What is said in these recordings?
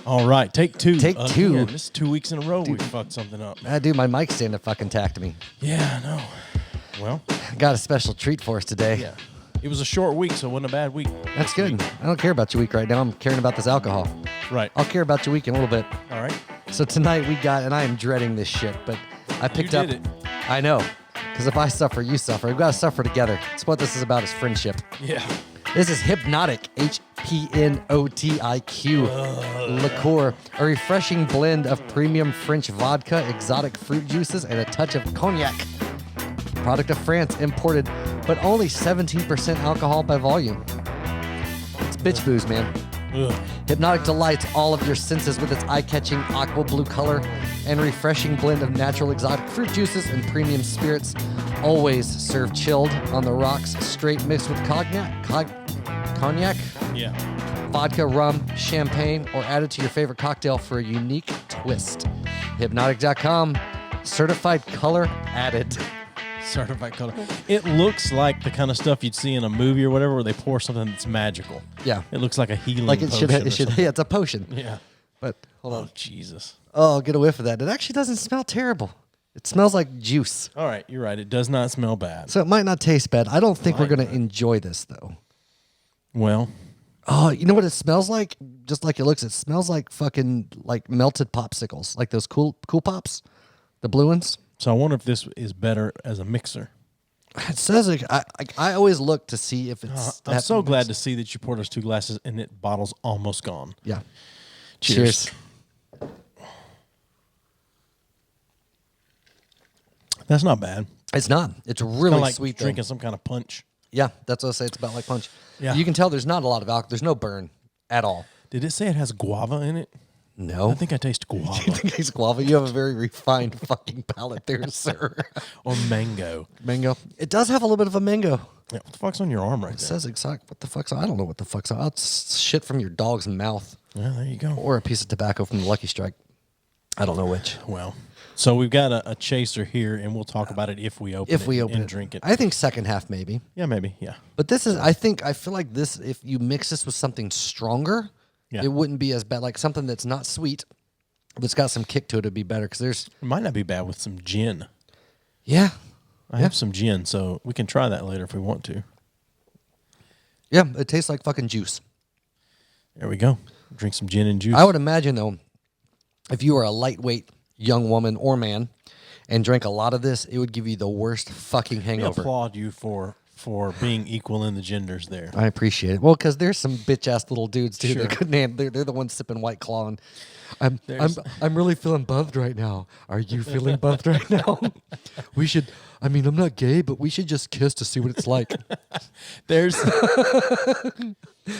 All right, take two. Take two. Again. This is 2 weeks in a row we fucked something up. Dude, my mic stand fucking attacked me. Yeah, I know. Well, got a special treat for us today. yeah. It was a short week, so it wasn't a bad week. That's good. I don't care about your week right now. I'm caring about this alcohol. Right. I'll care about your week in a little bit. All right. So tonight we got, and I am dreading this shit, but I picked You up. did it. I know. Because if I suffer, you suffer. We've got to suffer together. It's what this is about, is friendship. Yeah. This is Hypnotic, H-P-N-O-T-I-Q liqueur, a refreshing blend of premium French vodka, exotic fruit juices, and a touch of cognac. Product of France, imported, but only 17% alcohol by volume. It's bitch booze, man. Ugh. Hypnotic delights all of your senses with its eye-catching aqua blue color and refreshing blend of natural exotic fruit juices and premium spirits. Always served chilled on the rocks, straight mixed with cognac, Yeah. vodka, rum, champagne, or added to your favorite cocktail for a unique twist. Hypnotic.com, certified color added. Certified color. It looks like the kind of stuff you'd see in a movie or whatever where they pour something that's magical. Yeah. It looks like a healing Like it potion should, or something. yeah, it's a potion. Yeah. But hold Oh, on. Jesus. Oh, get a whiff of that. It actually doesn't smell terrible. It smells like juice. All right, you're right. It does not smell bad. So it might not taste bad. I don't think we're Might going to enjoy this, though. Well, Oh, you know what it smells like? Just like it looks, it smells like fucking like melted popsicles, like those cool pops, the blue ones. so I wonder if this is better as a mixer. It says like, I always look to see if it's. I'm so glad to see that you poured us 2 glasses and it bottle's almost gone. Yeah. Cheers. That's not bad. It's not. It's Kinda really like sweet. drinking Though. some kind of punch. Yeah, that's what I say. It's about like punch. Yeah. You can tell there's not a lot of alcohol. There's no burn at all. Did it say it has guava in it? No. I think I taste You guava think it's guava? You have a very refined fucking palate there, sir. or mango. Mango. It does have a little bit of a mango. Yeah, what the fuck's on your arm right It there? says exact. What the fuck's? I don't know what the fuck's. It's shit from your dog's mouth, Yeah, there you go. or a piece of tobacco from the Lucky Strike. I don't know which. Well, so we've got a chaser here, and we'll talk about it if we open it and drink it. I think second half maybe. Yeah, maybe. Yeah. But this is. I feel like this. If you mix this with something stronger, Yeah. it wouldn't be as bad. Like something that's not sweet, but it's got some kick to it. It'd be better because there's. It might not be bad with some gin. Yeah. I have some gin, so we can try that later if we want to. Yeah. It tastes like fucking juice. There we go. Drink some gin and juice. I would imagine though, if you were a lightweight young woman or man and drank a lot of this, it would give you the worst fucking I hangover. applaud you for being equal in the genders there. I appreciate it. Well, because there's some bitch ass little dudes too Sure. that couldn't handle. They're the ones sipping White Claw, and There's- I'm really feeling buzzed right now. Are you feeling buzzed right now? We should. I mean, I'm not gay, but we should just kiss to see what it's like. There's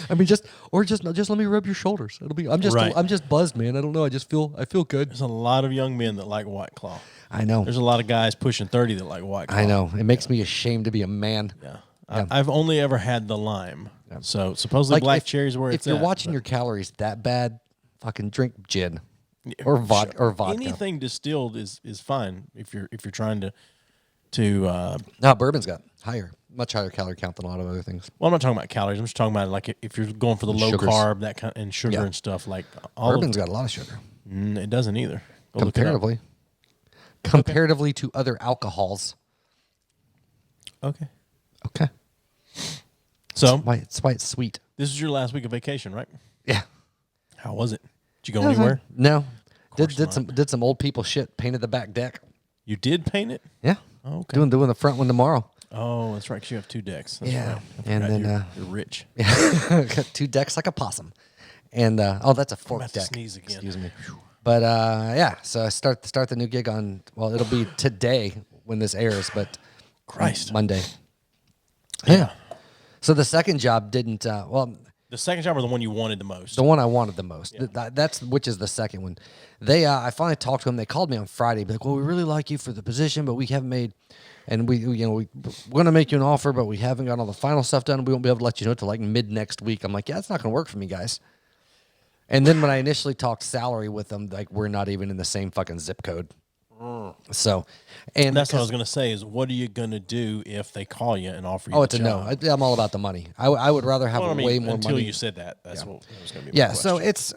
I mean, just let me rub your shoulders. It'll be. I'm just buzzed, man. I don't know. I feel good. a lot of young men that like White Claw. I know. There's a lot of guys pushing 30 that like White Claw. I know. It makes me ashamed to be a man. Yeah. I've only ever had the lime. So supposedly Like, black if- cherries where if it's you're at, watching but- your calories that bad, fucking drink gin or vodka or vodka. Anything distilled is fine if you're trying to No, bourbon's got much higher calorie count than a lot of other things. well, I'm not talking about calories. I'm just talking about like if you're going for the low Sugars. carb, that kind and sugar Yeah. and stuff like all Bourbon's got a lot of sugar it doesn't either. Go look it up. comparatively to other alcohols. Okay. Okay, So that's why it's sweet. this is your last week of vacation, right? Yeah. How was it? Did you go anywhere? No. course Did some old people shit. Painted the back deck. You did paint it? Yeah. Oh, okay. Doing the front one tomorrow. Oh, that's right. 'Cause you have 2 decks. That's Yeah. right. I And forgot then, you're rich. Got 2 decks like a possum. And that's a fork about to deck. sneeze again. Excuse me. But yeah, so I start the new gig on. Well, it'll be today when this airs, but Christ. Monday. Yeah. So the second job didn't. The second job or the one you wanted the most? The one I wanted the most. That's which is the second one. They I finally talked to them. They called me on Friday. Be like, well, we really like you for the position, but we haven't made, and we're going to make you an offer, but we haven't got all the final stuff done. We won't be able to let you know till like mid next week. I'm like, yeah, it's not going to work for me, guys. And then when I initially talked salary with them, like we're not even in the same fucking zip code. So, and That's what I was going to say is what are you going to do if they call you and offer you oh, the it's a no. job? I'm all about the money. I would rather have Well, I mean, way more until money. you said that. That's what was going to be my Yeah, question. so it's,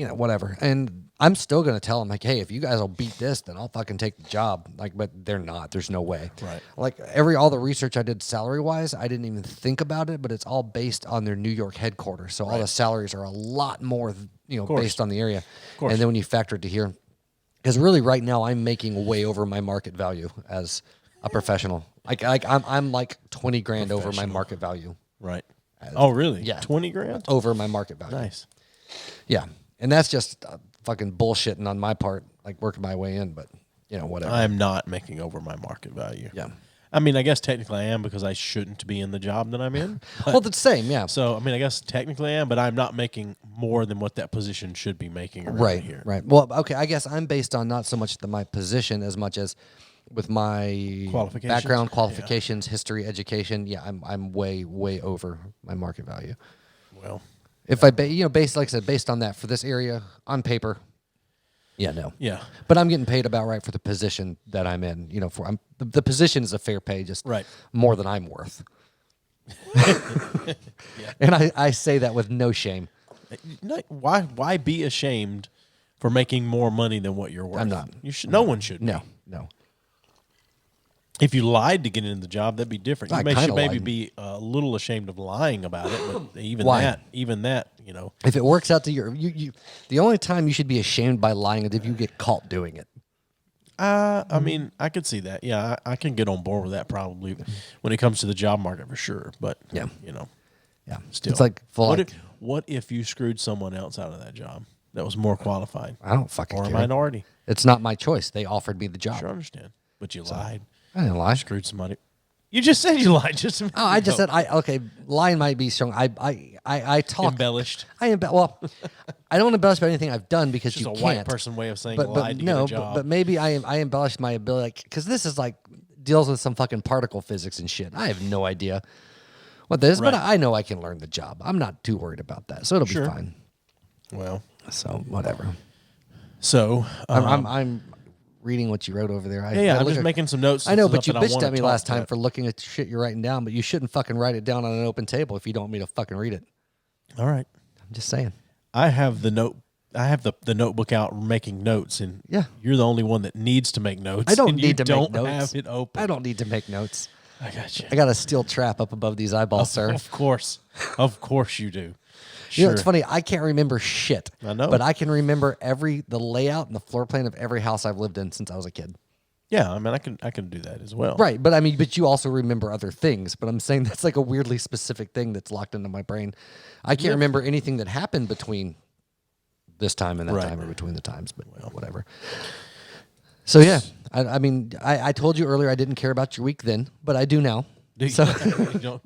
whatever. And I'm still going to tell them, like, hey, if you guys will beat this, then I'll fucking take the job. Like, but they're not. There's no way. Right. Like, all the research I did salary-wise, I didn't even think about it, but it's all based on their New York headquarters. So all the salaries are a lot more, based on the area. And then when you factor it to here, because really right now I'm making way over my market value as a professional. I'm like 20 grand over my market value. Right. Oh, really? Yeah. 20 grand? Over my market value. Nice. Yeah. And that's just fucking bullshitting on my part, like working my way in, but, whatever. I'm not making over my market value. Yeah. I mean, I guess technically I am because I shouldn't be in the job that I'm in. Well, the same, yeah. So, I mean, I guess technically I am, but I'm not making more than what that position should be making around here. Right. Well, okay, I guess I'm based on not so much my position as much as with my background, qualifications, history, education. Yeah, I'm way, way over my market value. Well, if I, based like I said, based on that for this area on paper. Yeah, no. Yeah. But I'm getting paid about right for the position that I'm in. The position is a fair pay, just more than I'm worth. Yeah. And I say that with no shame. Why be ashamed for making more money than what you're worth? I'm not. You should. No one should. No. If you lied to get into the job, that'd be different. You should maybe lied. be a little ashamed of lying about it, but even that, If it works out to you, the only time you should be ashamed by lying is if you get caught doing it. I mean, I could see that. Yeah, I can get on board with that probably when it comes to the job market for sure. But yeah, still, it's like what if you screwed someone else out of that job that was more qualified? I don't fucking care. Or a minority. It's not my choice. They offered me the job. Sure, I understand, but you lied. I didn't lie. Screwed somebody. You just said you lied. Just a minute I just ago. said lying might be strong. I talk embellished. I don't embellish about anything I've done because just you a can't. white person way of saying lied to get a job. But maybe I embellished my ability because this is like deals with some fucking particle physics and shit. I have no idea what this is, but I know I can learn the job. I'm not too worried about that, so it'll be fine. Well, so whatever. So I'm reading what you wrote over there. I'm just making some notes. I know, but you bitched at me last time for looking at shit you're writing down, but you shouldn't fucking write it down on an open table if you don't want me to fucking read it. All right. I'm just saying. I have the notebook out making notes, and you're the only one that needs to make notes. I don't need to make notes. Have it open. I don't need to make notes. I got you. I got a steel trap up above these eyeballs, sir. Of course you do. Sure. You know, it's funny. I can't remember shit. I know. But I can remember the layout and the floor plan of every house I've lived in since I was a kid. Yeah, I mean, I can do that as well. Right, but you also remember other things. But I'm saying that's like a weirdly specific thing that's locked into my brain. I can't remember anything that happened between this time and that time or between the times, but whatever. So, yeah. I mean, I told you earlier I didn't care about your week then, but I do now. So it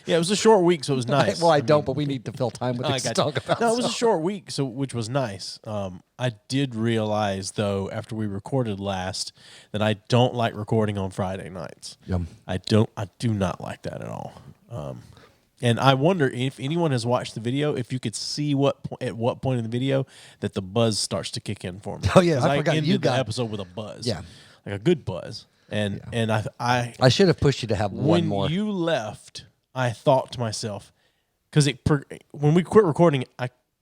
was a short week, so it was nice. I don't, but we need to fill time with it to talk about. No, it was a short week, which was nice. I did realize though after we recorded last that I don't like recording on Friday nights. Yep. I do not like that at all. And I wonder if anyone has watched the video, if you could see at what point in the video that the buzz starts to kick in for me. Oh yeah, I forgot ended the episode with a buzz. Yeah, like a good buzz. And I should have pushed you to have one more. When you left, I thought to myself, because when we quit recording,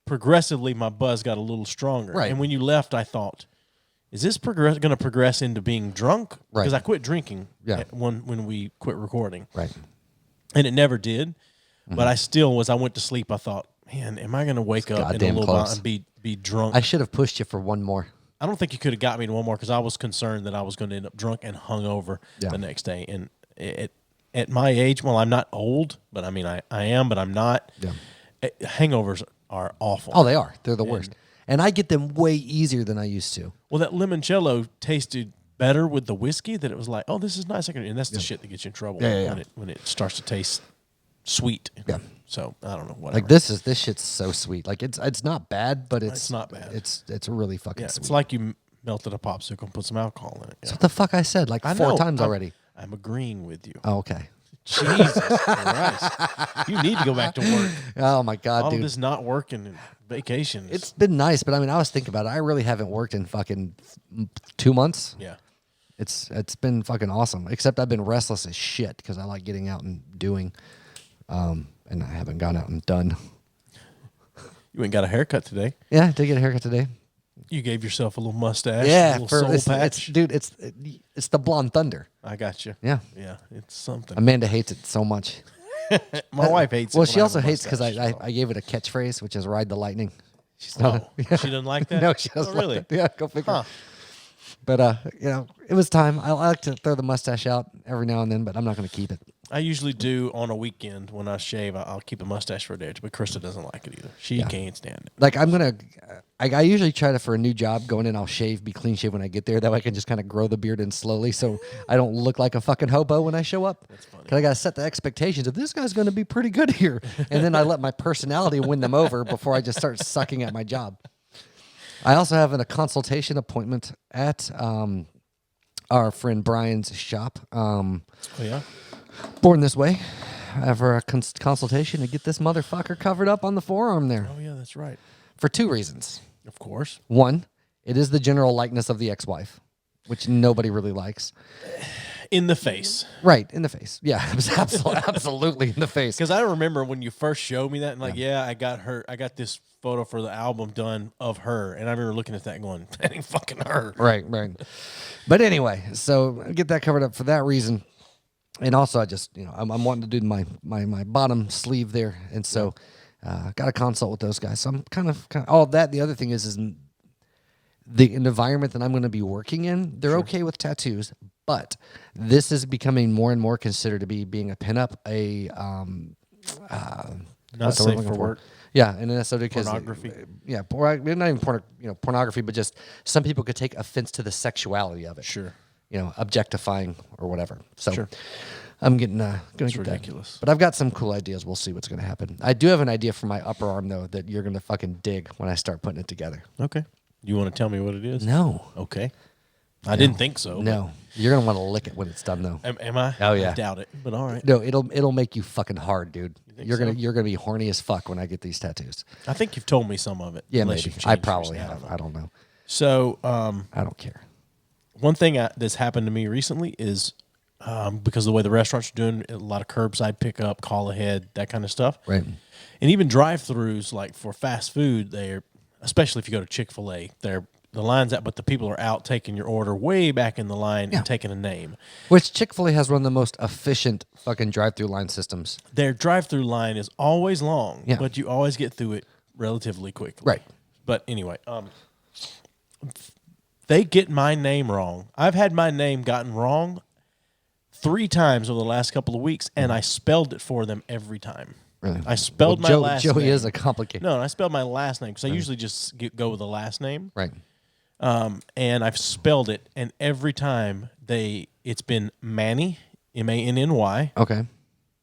progressively my buzz got a little stronger. Right. And when you left, I thought, is this going to progress into being drunk? Right. Because I quit drinking when we quit recording. Right. And it never did. Mm-hmm. But I still, as I went to sleep, I thought, man, am I going to wake up in a little while and be drunk? I should have pushed you for one more. I don't think you could have got me to one more because I was concerned that I was going to end up drunk and hungover the next day. And at my age, well, I'm not old, but I mean, I am, but I'm not. Yeah. Hangovers are awful. Oh, they are. They're the worst. And I get them way easier than I used to. Well, that limoncello tasted better with the whiskey that it was like, oh, this is nice. And that's the shit that gets you in trouble when it starts to taste sweet. Yeah. So I don't know. Whatever. Like this shit's so sweet. Like it's not bad, but it's not bad. It's really fucking sweet. It's like you melted a popsicle and put some alcohol in it. That's what the fuck I said like 4 times already. I'm agreeing with you. Oh, okay. Jesus Christ. You need to go back to work. Oh my God, All dude. of this not working and vacations. It's been nice, but I mean, I was thinking about it. I really haven't worked in fucking 2 months. Yeah. It's been fucking awesome. Except I've been restless as shit because I like getting out and doing. And I haven't gone out and done. You went and got a haircut today. Yeah, I did get a haircut today. You gave yourself a little mustache. Yeah, a little soul patch. It's the Blonde Thunder. I got you. Yeah. Yeah, it's something. Amanda hates it so much. My wife hates it. Well, she also hates because I gave it a catchphrase, which is "Ride the Lightning." She's not. She doesn't like that? No, she doesn't. Oh, really? Like that. Yeah, go figure. Huh. But it was time. I like to throw the mustache out every now and then, but I'm not going to keep it. I usually do on a weekend when I shave. I'll keep a mustache for a day or two, but Krista doesn't like it either. She can't stand it. Like I usually try to, for a new job, going in, I'll shave, be clean shaved when I get there. That way I can just kind of grow the beard in slowly so I don't look like a fucking hobo when I show up. That's funny. Because I got to set the expectations of this guy's going to be pretty good here. And then I let my personality win them over before I just start sucking at my job. I also have a consultation appointment at our friend Brian's shop. Oh, yeah? Born This Way. For a consultation to get this motherfucker covered up on the forearm there. Oh, yeah, that's right. For 2 reasons. Of course. One, it is the general likeness of the ex-wife, which nobody really likes. In the face. Right, in the face. Yeah, absolutely in the face. Because I remember when you first showed me that, and I got this photo for the album done of her, and I remember looking at that and going, that ain't fucking her. Right. But anyway, so I get that covered up for that reason. And also, I just, I'm wanting to do my bottom sleeve there. And so got to consult with those guys. So I'm kind of all of that. The other thing is the environment that I'm going to be working in, they're okay with tattoos, but this is becoming more and more considered to be being a pinup, Not safe for work. Yeah, and that's so because pornography. Yeah, not even pornography, but just some people could take offense to the sexuality of it. Sure. Objectifying or whatever. So sure. I'm going to get ridiculous. That. But I've got some cool ideas. We'll see what's going to happen. I do have an idea for my upper arm, though, that you're going to fucking dig when I start putting it together. Okay. You want to tell me what it is? No. Okay. I didn't think so. No. You're going to want to lick it when it's done, though. Am I? Oh, yeah. I doubt it, but all right. No, it'll make you fucking hard, dude. think You're so? gonna be horny as fuck when I get these tattoos. I think you've told me some of it. Yeah, unless maybe. you've I changed probably yours. have. I don't know. So, I don't care. one thing that's happened to me recently is because of the way the restaurants are doing a lot of curbside pickup, call ahead, that kind of stuff. Right. And even drive-throughs, like for fast food, especially if you go to Chick-fil-A, the line's out, but the people are out taking your order way back in the line and taking a name. Which Chick-fil-A has one of the most efficient fucking drive-through line systems. Their drive-through line is always long, Yeah. but you always get through it relatively quickly. Right. But anyway, they get my name wrong. I've had my name gotten wrong 3 times over the last couple of weeks, and I spelled it for them every time. Really? I spelled my last name. Joey is a complicated. No, I spelled my last name because I usually just go with the last name. Right. And I've spelled it, and every time it's been Manny, Manny. Okay.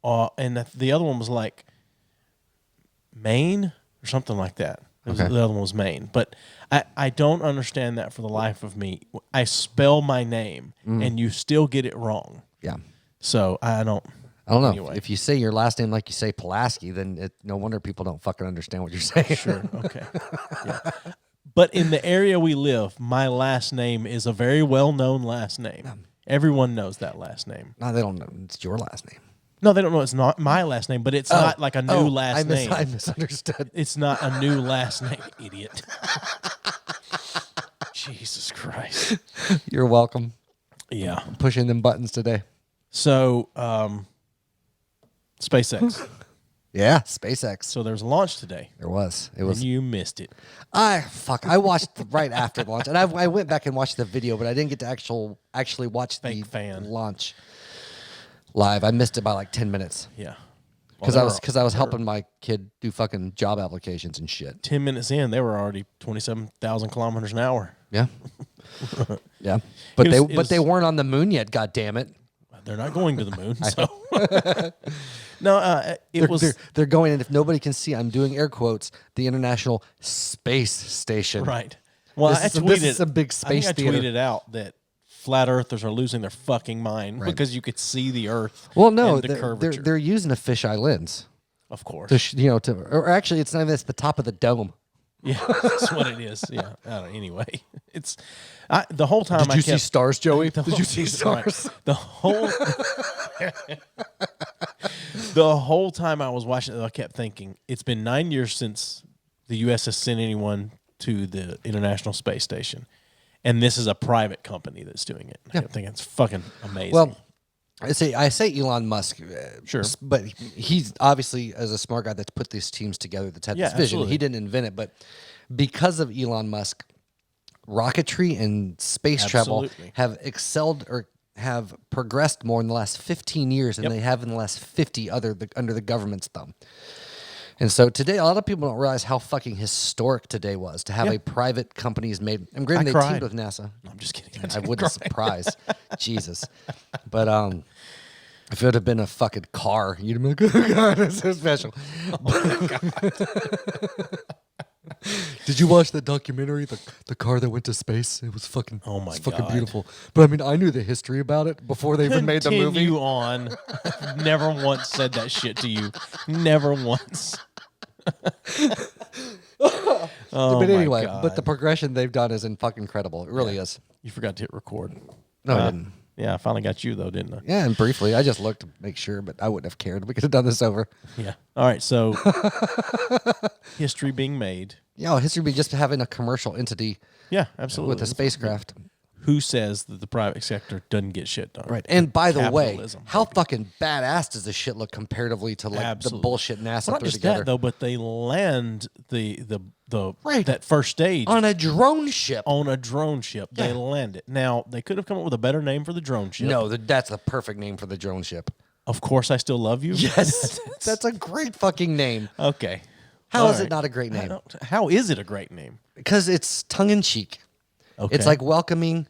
And the other one was like Maine or something like that. The other one was Maine. But I don't understand that for the life of me. I spell my name, and you still get it wrong. Yeah. So I don't know. Anyway. If you say your last name like you say Pulaski, then no wonder people don't fucking understand what you're saying. Sure. Okay. Yeah. But in the area we live, my last name is a very well-known last name. Everyone knows that last name. No, they don't know. It's your last name. No, they don't know it's not my last name, but it's not like a new last name. I misunderstood. It's not a new last name, idiot. Jesus Christ. You're welcome. Yeah. I'm pushing them buttons today. So, SpaceX. Yeah, SpaceX. So there's a launch today. There was. It And was. you missed it. I watched right after the launch, and I went back and watched the video, but I didn't get to actually watch the launch live. I missed it by like 10 minutes. Yeah. Because I was helping my kid do fucking job applications and shit. 10 minutes in, they were already 27,000 kilometers an hour. Yeah. Yeah. But they weren't on the moon yet, god damn it. They're not going to the moon, so. No, they're going, and if nobody can see, I'm doing air quotes, the International Space Station. Right. Well, this is a big space theater. I tweeted out that flat earthers are losing their fucking mind because you could see the Earth. Well, no, and the curvature. They're using a fisheye lens. Of course. Or actually, it's not even. It's the top of the dome. Yeah, that's what it is. Yeah. Anyway, it's the whole time. Did you see stars, Joey? Did you see stars? Right. The whole time I was watching it, I kept thinking it's been 9 years since the U.S. has sent anyone to the International Space Station. And this is a private company that's doing it. I think it's fucking amazing. Well, I say Elon Musk, sure, but he's obviously as a smart guy that's put these teams together that's had this vision. Absolutely. He didn't invent it, but because of Elon Musk, rocketry and space travel have excelled or have progressed more in the last 15 years than they have in the last 50 under the government's thumb. And so today, a lot of people don't realize how fucking historic today was to have a private company's made. I'm granted they teamed with NASA. No, I'm just kidding. I wouldn't surprise. Jesus. But if it would have been a fucking car, you'd have been like, oh God, that's so special. Oh my God. Did you watch the documentary, the car that went to space? It was fucking, fucking beautiful. But I mean, I knew the history about it before they even made the movie. Continue on. Never once said that shit to you. Never once. But anyway, but the progression they've done is fucking incredible. It really is. You forgot to hit record. No, I didn't. Yeah, I finally got you though, didn't I? Yeah, and briefly, I just looked to make sure, but I wouldn't have cared. We could have done this over. Yeah. All right. So, history being made. Yeah, history be just having a commercial entity. Yeah, absolutely. With a spacecraft. Who says that the private sector doesn't get shit done? Right. And by the way, how fucking badass does this shit look comparatively to like the bullshit NASA not threw just together? that though, but they land the that first stage on a drone ship. On a drone ship, they land it. Now they could have come up with a better name for the drone ship. No, that's the perfect name for the drone ship. Of Course I Still Love You. Yes, that's a great fucking name. Okay, how is it not a great name? How is it a great name? Because it's tongue in cheek. Okay, it's like welcoming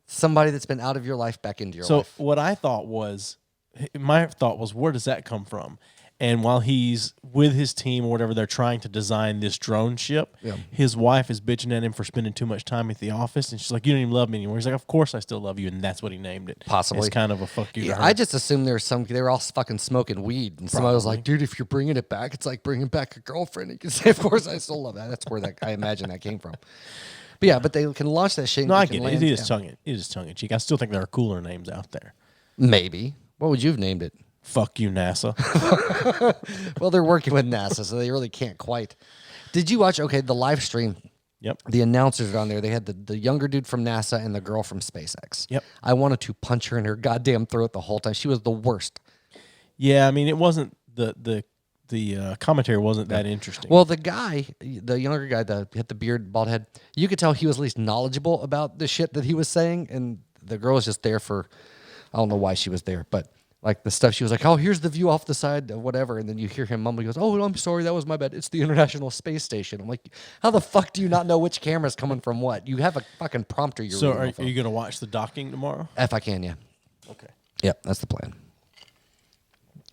somebody that's been out of your life back into your life. So what my thought was, where does that come from? And while he's with his team or whatever, they're trying to design this drone ship. Yeah. His wife is bitching at him for spending too much time at the office. And she's like, you don't even love me anymore. He's like, of course I still love you. And that's what he named it. Possibly. It's kind of a fuck you to her. I just assumed they were all fucking smoking weed. And somebody was like, dude, if you're bringing it back, it's like bringing back a girlfriend. You can say, of course I still love that. That's where I imagine that came from. But yeah, but they can launch that shit. No, I get it. It is tongue in cheek. I still think there are cooler names out there. Maybe. What would you have named it? Fuck you, NASA. Well, they're working with NASA, so they really can't quite. Did you watch, the live stream? Yep. The announcers are on there. They had the younger dude from NASA and the girl from SpaceX. Yep. I wanted to punch her in her goddamn throat the whole time. She was the worst. Yeah, I mean, it wasn't the commentary wasn't that interesting. Well, the guy, the younger guy that had the beard, bald head, you could tell he was at least knowledgeable about the shit that he was saying, and the girl was just there for, I don't know why she was there, but like the stuff she was like, oh, here's the view off the side of whatever, and then you hear him mumble, he goes, oh, I'm sorry, that was my bad. It's the International Space Station. I'm like, how the fuck do you not know which camera's coming from what? You have a fucking prompter you're reading off of. So are you going to watch the docking tomorrow? If I can, yeah. Okay. Yep, that's the plan.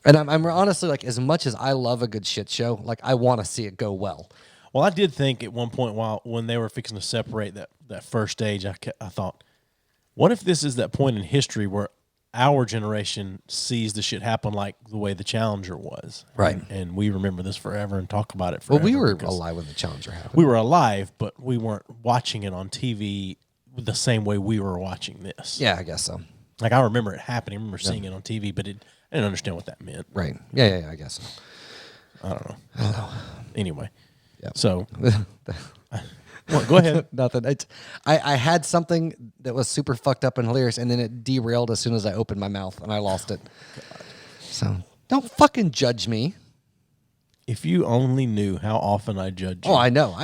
And I'm honestly, like, as much as I love a good shit show, like, I want to see it go well. Well, I did think at one point when they were fixing to separate that first stage, I thought, what if this is that point in history where our generation sees the shit happen like the way the Challenger was? Right. And we remember this forever and talk about it forever. Well, we were alive when the Challenger happened. We were alive, but we weren't watching it on TV the same way we were watching this. Yeah, I guess so. Like, I remember it happening. I remember seeing it on TV, but I didn't understand what that meant. Right. Yeah, I guess so. I don't know. Anyway. Yep. So, well, go ahead. Nothing. I had something that was super fucked up and hilarious, and then it derailed as soon as I opened my mouth, and I lost it. So, don't fucking judge me. If you only knew how often I judge you. Oh, I know.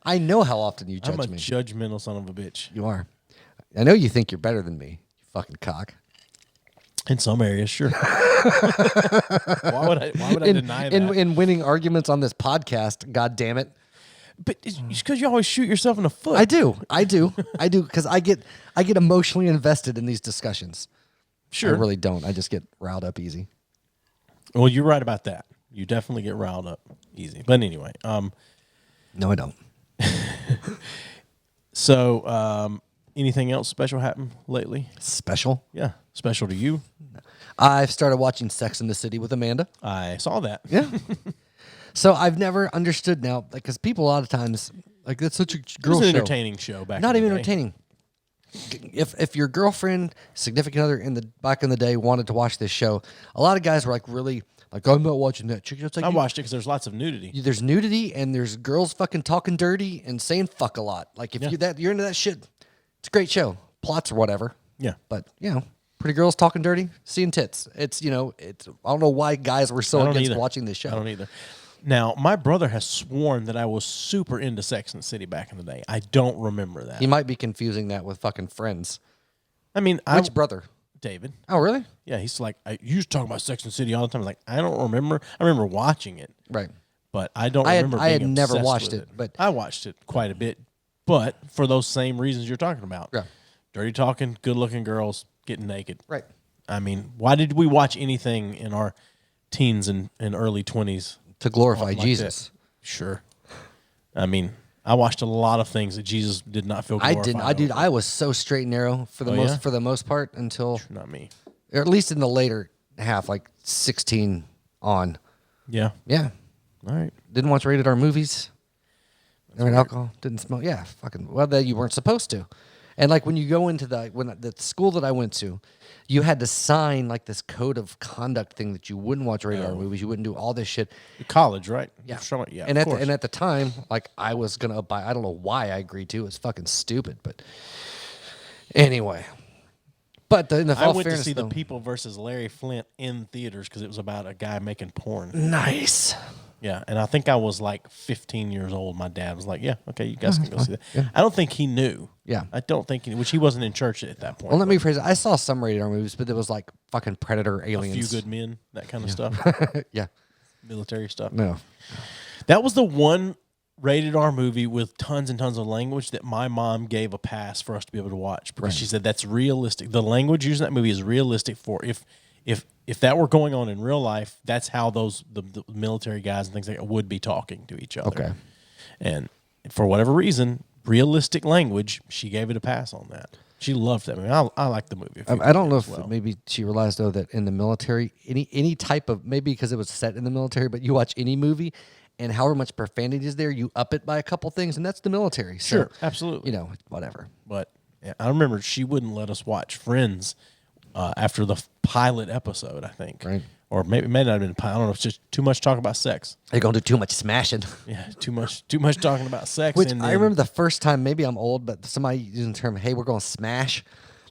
I know how often you judge me. I'm a judgmental son of a bitch. You are. I know you think you're better than me, you fucking cock. In some areas, sure. Why would I deny that? In winning arguments on this podcast, God damn it. But it's because you always shoot yourself in the foot. I do, because I get emotionally invested in these discussions. Sure. I really don't. I just get riled up easy. Well, you're right about that. You definitely get riled up easy. But anyway. No, I don't. So, anything else special happened lately? Special? Yeah. Special to you? I've started watching Sex and the City with Amanda. I saw that. Yeah. So I've never understood now, because people a lot of times, like, that's such a girl show. It was an entertaining show back Not in the even day. entertaining. If your girlfriend, significant other back in the day wanted to watch this show, a lot of guys were like really Like, I'm not watching that chick. It's like I watched it because there's lots of nudity. There's nudity and there's girls fucking talking dirty and saying fuck a lot. Like, if you're into that shit, it's a great show. Plots or whatever. Yeah. But, pretty girls talking dirty, seeing tits. It's, it's, I don't know why guys were so against watching this show. I don't either. Now, my brother has sworn that I was super into Sex and the City back in the day. I don't remember that. He might be confusing that with fucking Friends. I mean, which brother? David. Oh, really? Yeah, he's like, you used to talk about Sex and the City all the time. Like, I don't remember. I remember watching it. Right. But I don't remember I had being never obsessed watched with it, but I watched it quite a bit. But for those same reasons you're talking about. Yeah. Dirty talking, good-looking girls getting naked. Right. I mean, why did we watch anything in our teens and early 20s? To glorify like Jesus. That? Sure. I mean, I watched a lot of things that Jesus did not feel glorified. I didn't. I was so straight and narrow for the most part until not me. Or at least in the later half, like 16 on. Yeah. Yeah. All right. Didn't watch rated R movies. Never had alcohol. Didn't smoke. Yeah. Fucking. Well, that you weren't supposed to. And like when you go into the school that I went to, you had to sign like this code of conduct thing that you wouldn't watch rated R movies. You wouldn't do all this shit. College, right? Yeah. Yeah. And at the time, like I was gonna buy. I don't know why I agreed to. It was fucking stupid. But anyway. But in the I went fairness, to see The People versus Larry Flint in theaters because it was about a guy making porn. Nice. Yeah, and I think I was like 15 years old. My dad was like, "Yeah, okay, you guys can go see that." Yeah. I don't think he knew. Yeah, I don't think which he wasn't in church at that point. Well, let me phrase it. I saw some rated R movies, but it was like fucking Predator, Aliens, A Few Good Men, that kind of stuff. Yeah, military stuff. No, that was the one rated R movie with tons and tons of language that my mom gave a pass for us to be able to watch because she said that's realistic. The language used in that movie is realistic for if that were going on in real life, that's how the military guys and things like that would be talking to each other. Okay. And for whatever reason, realistic language, she gave it a pass on that. She loved that movie. I like the movie. I don't know if maybe she realized though that in the military, any type of, maybe because it was set in the military, but you watch any movie and however much profanity is there, you up it by a couple things, and that's the military. Sure, so, absolutely. Whatever. But yeah, I remember she wouldn't let us watch Friends after the pilot episode, I think. Right. Or maybe it may not have been pilot. I don't know. It's just too much talk about sex. They're going to do too much smashing. Yeah, too much talking about sex. Which I remember the first time, maybe I'm old, but somebody using the term, hey, we're going to smash.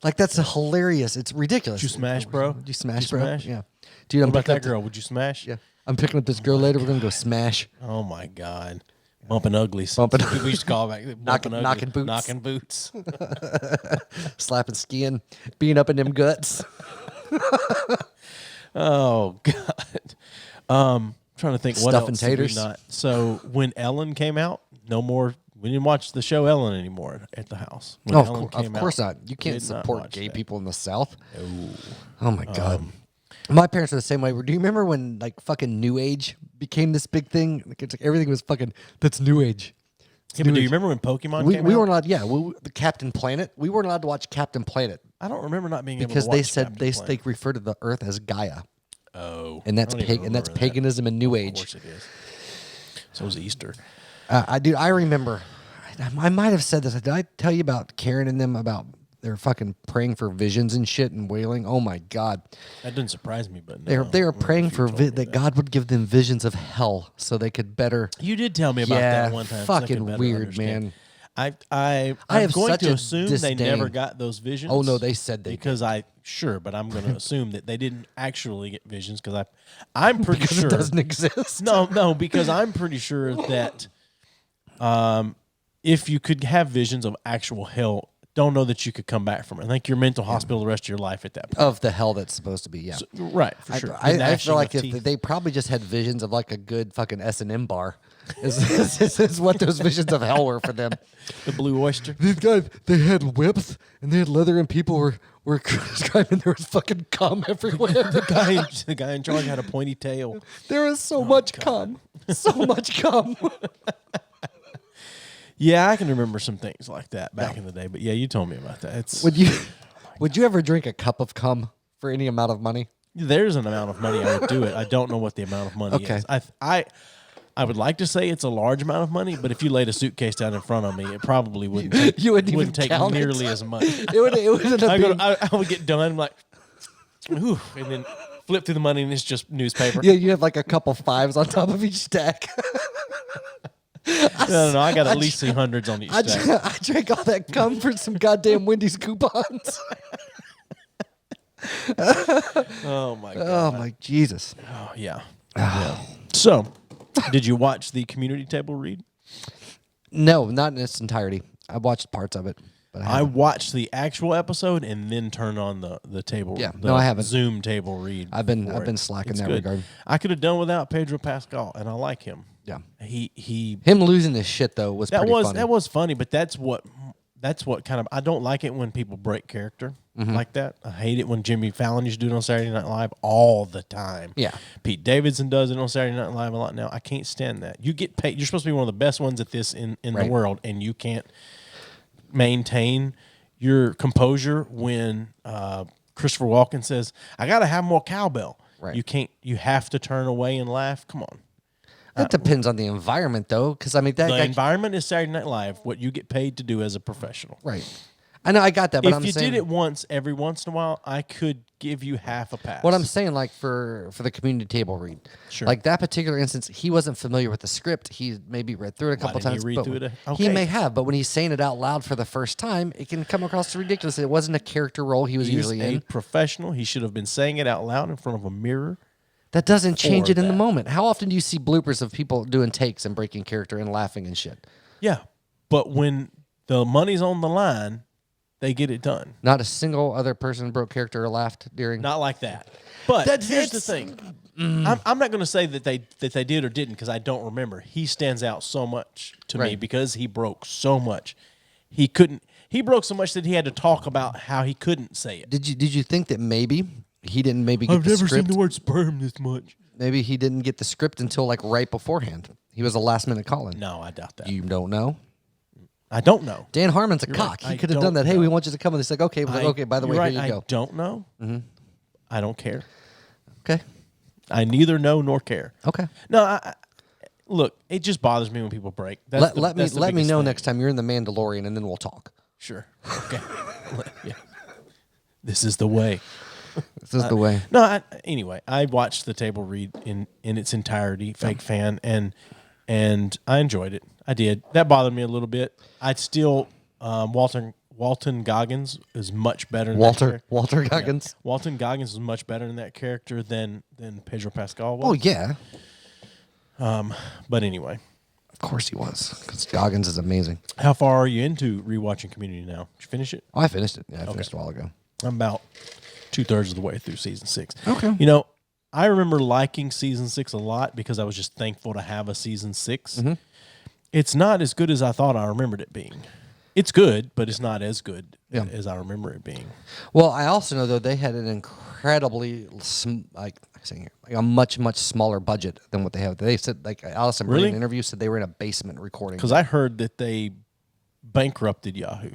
Like, that's hilarious. It's ridiculous. Did you smash, bro? Did you smash, bro? Smash? Yeah. Dude, what about that girl? Would you smash? Yeah. I'm picking up this girl later. We're going to go smash. Oh, my God. Bumping uglies. We used to call it back. Knocking boots. Knocking boots. Slapping skin. Being up in them guts. Oh, God. Trying to think what Stuffing else taters. So when Ellen came out, no more. We didn't watch the show Ellen anymore at the house. When No, Ellen of course not. You can't support gay people in the South. Oh my God. My parents were the same way. Do you remember when like fucking New Age became this big thing? Like, it's like everything was fucking. That's New Age. Yeah, but do you remember when Pokemon came out? We weren't allowed. Yeah, the Captain Planet. We weren't allowed to watch Captain Planet. I don't remember not being because able to watch they said Captain they refer to the Earth as Gaia. Oh, and that's paganism and New Age. Of course it is. So is Easter. I remember. I might have said this. Did I tell you about Karen and them about they're fucking praying for visions and shit and wailing? Oh my God, that didn't surprise me. But no, they were praying for that God would give them visions of hell so they could better. You did tell me about that one time. Fucking weird, man. I'm have going such to a assume disdain. they never got those visions. Oh no, they said they because did. But I'm going to assume that they didn't actually get visions because I'm pretty sure it doesn't exist. No, because I'm pretty sure that if you could have visions of actual hell, don't know that you could come back from it. I think you're mental hospital the rest of your life at that point. Of the hell that's supposed to be, yeah. So, right, for sure. I feel like if they probably just had visions of like a good fucking S&M bar. is what those visions of hell were for them. The Blue Oyster. These guys, they had whips and they had leather and people were describing there was fucking cum everywhere. the guy in charge had a pointy tail. There was so much cum. So much cum. Yeah, I can remember some things like that back in the day. But yeah, you told me about that. Would you ever drink a cup of cum for any amount of money? There's an amount of money I would do it. I don't know what the amount of money is. I would like to say it's a large amount of money, but if you laid a suitcase down in front of me, it probably wouldn't take, wouldn't take nearly as much. It would I would get done like, ooh, and then flip through the money and it's just newspaper. Yeah, you have like a couple fives on top of each stack. No. I got at least see hundreds on each stack. I drank all that cum for some goddamn Wendy's coupons. Oh my god. Oh my Jesus. Oh yeah. Yeah. So, did you watch the community table read? No, not in its entirety. I watched parts of it, but I watched the actual episode and then turned on the table. Yeah, the no, I haven't. Zoom table read. I've been slacking in that regard. I could have done without Pedro Pascal, and I like him. Yeah, him losing his shit though was pretty funny. That was funny, but that's what kind of I don't like it when people break character like that. I hate it when Jimmy Fallon used to do it on Saturday Night Live all the time. Yeah, Pete Davidson does it on Saturday Night Live a lot now. I can't stand that. You get paid. You're supposed to be one of the best ones at this in the world, and you can't maintain your composure when Christopher Walken says, "I got to have more cowbell." Right. You can't. You have to turn away and laugh. Come on. That depends on the environment, though, because I mean the environment is Saturday Night Live. What you get paid to do as a professional, right? I know, I got that, but if you did it once every once in a while, I could give you half a pass. What I'm saying, like for the community table read, sure. Like that particular instance, he wasn't familiar with the script. He maybe read through it a couple times. He may have, but when he's saying it out loud for the first time, it can come across as ridiculous. It wasn't a character role he was usually in. Professional. He should have been saying it out loud in front of a mirror. That doesn't change it in the moment. How often do you see bloopers of people doing takes and breaking character and laughing and shit? Yeah, but when the money's on the line, they get it done. Not a single other person broke character or laughed during. Not like that. But here's the thing. I'm not going to say that they did or didn't because I don't remember. He stands out so much to me because he broke so much. He broke so much that he had to talk about how he couldn't say it. Did you think that maybe he didn't get the script? I've never seen the word sperm this much. Maybe he didn't get the script until like right beforehand. He was a last minute call-in. No, I doubt that. You don't know? I don't know. Dan Harmon's a cock. He could have done that. Hey, we want you to come. And it's like, okay. Okay, by the way, here you go. I don't know. Mm-hmm. I don't care. Okay. I neither know nor care. Okay. No, look, it just bothers me when people break. Let me know next time you're in the Mandalorian, and then we'll talk. Sure. Okay. Yeah. This is the way. This is the way. No. Anyway, I watched the table read in its entirety. Fake fan, and I enjoyed it. I did. That bothered me a little bit. I'd still Walton Goggins is much better. Walter Goggins. Yeah. Walton Goggins is much better in that character than Pedro Pascal was. Oh yeah. But anyway, of course he was, because Goggins is amazing. How far are you into rewatching Community now? Did you finish it? Oh, I finished it. Yeah, I finished a while ago. I'm about 2/3 of the way through season 6. Okay. You know, I remember liking season 6 a lot because I was just thankful to have a season 6. Mm-hmm. It's not as good as I thought I remembered it being. It's good, but it's not as good as I remember it being. Well, I also know, though, they had an incredibly, a much, much smaller budget than what they have. They said, like, Allison Brie in an interview said they were in a basement recording. Because I heard that they bankrupted Yahoo.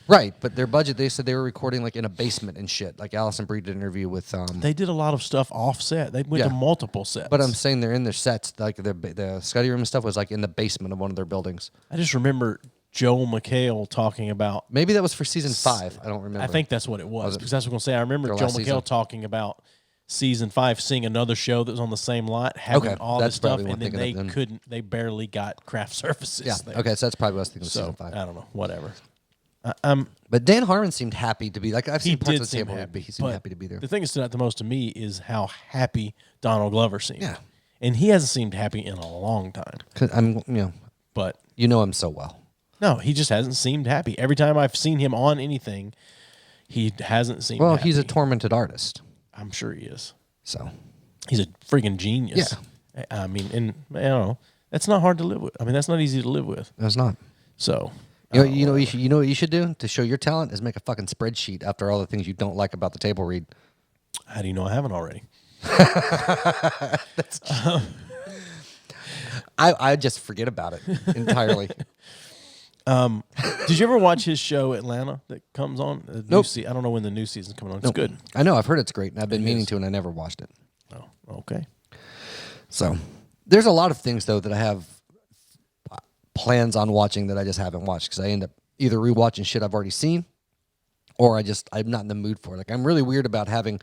Right, but their budget, they said they were recording like in a basement and shit. Like Allison Brie did an interview with. They did a lot of stuff offset. They went to multiple sets. But I'm saying they're in their sets. Like the study room and stuff was like in the basement of one of their buildings. I just remember Joel McHale talking about. Maybe that was for season 5. I don't remember. I think that's what it was. Because that's what I'm going to say. I remember Joel McHale talking about season 5, seeing another show that was on the same lot, having all this stuff, and then they barely got craft surfaces. Yeah. There. Okay, so that's probably what I was thinking of season 5. I don't know. Whatever. But Dan Harmon seemed happy to be like I've seen parts of the table. He seemed happy to be there. The thing that stood out the most to me is how happy Donald Glover seemed. Yeah, and he hasn't seemed happy in a long time. But you know him so well. No, he just hasn't seemed happy. Every time I've seen him on anything, he hasn't seemed. Well, happy. He's a tormented artist. I'm sure he is. So he's a freaking genius. Yeah, I mean, and I don't know. That's not hard to live with. I mean, that's not easy to live with. It's not. So. You know what you should do to show your talent is make a fucking spreadsheet after all the things you don't like about the table read. How do you know I haven't already? I just forget about it entirely. Did you ever watch his show Atlanta that comes on? Nope. I don't know when the new season's coming on. It's good. I know. I've heard it's great, and I've been meaning to, and I never watched it. Oh, okay. So there's a lot of things though that I have plans on watching that I just haven't watched because I end up either rewatching shit I've already seen or I'm not in the mood for it. Like I'm really weird about having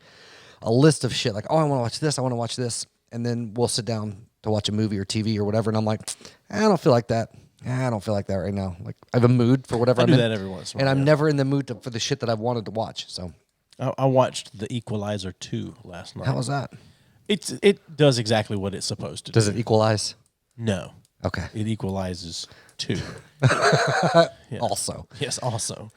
a list of shit. Like, oh, I want to watch this. I want to watch this. And then we'll sit down to watch a movie or TV or whatever. And I'm like, I don't feel like that. I don't feel like that right now. Like, I have a mood for whatever I I'm do in. that every once in a while. And I'm never in the mood for the shit that I've wanted to watch. So I watched The Equalizer 2 last night. how was that? It does exactly what it's supposed to do. Does it equalize? No. Okay. It equalizes 2. Yeah. Also. Yes, also.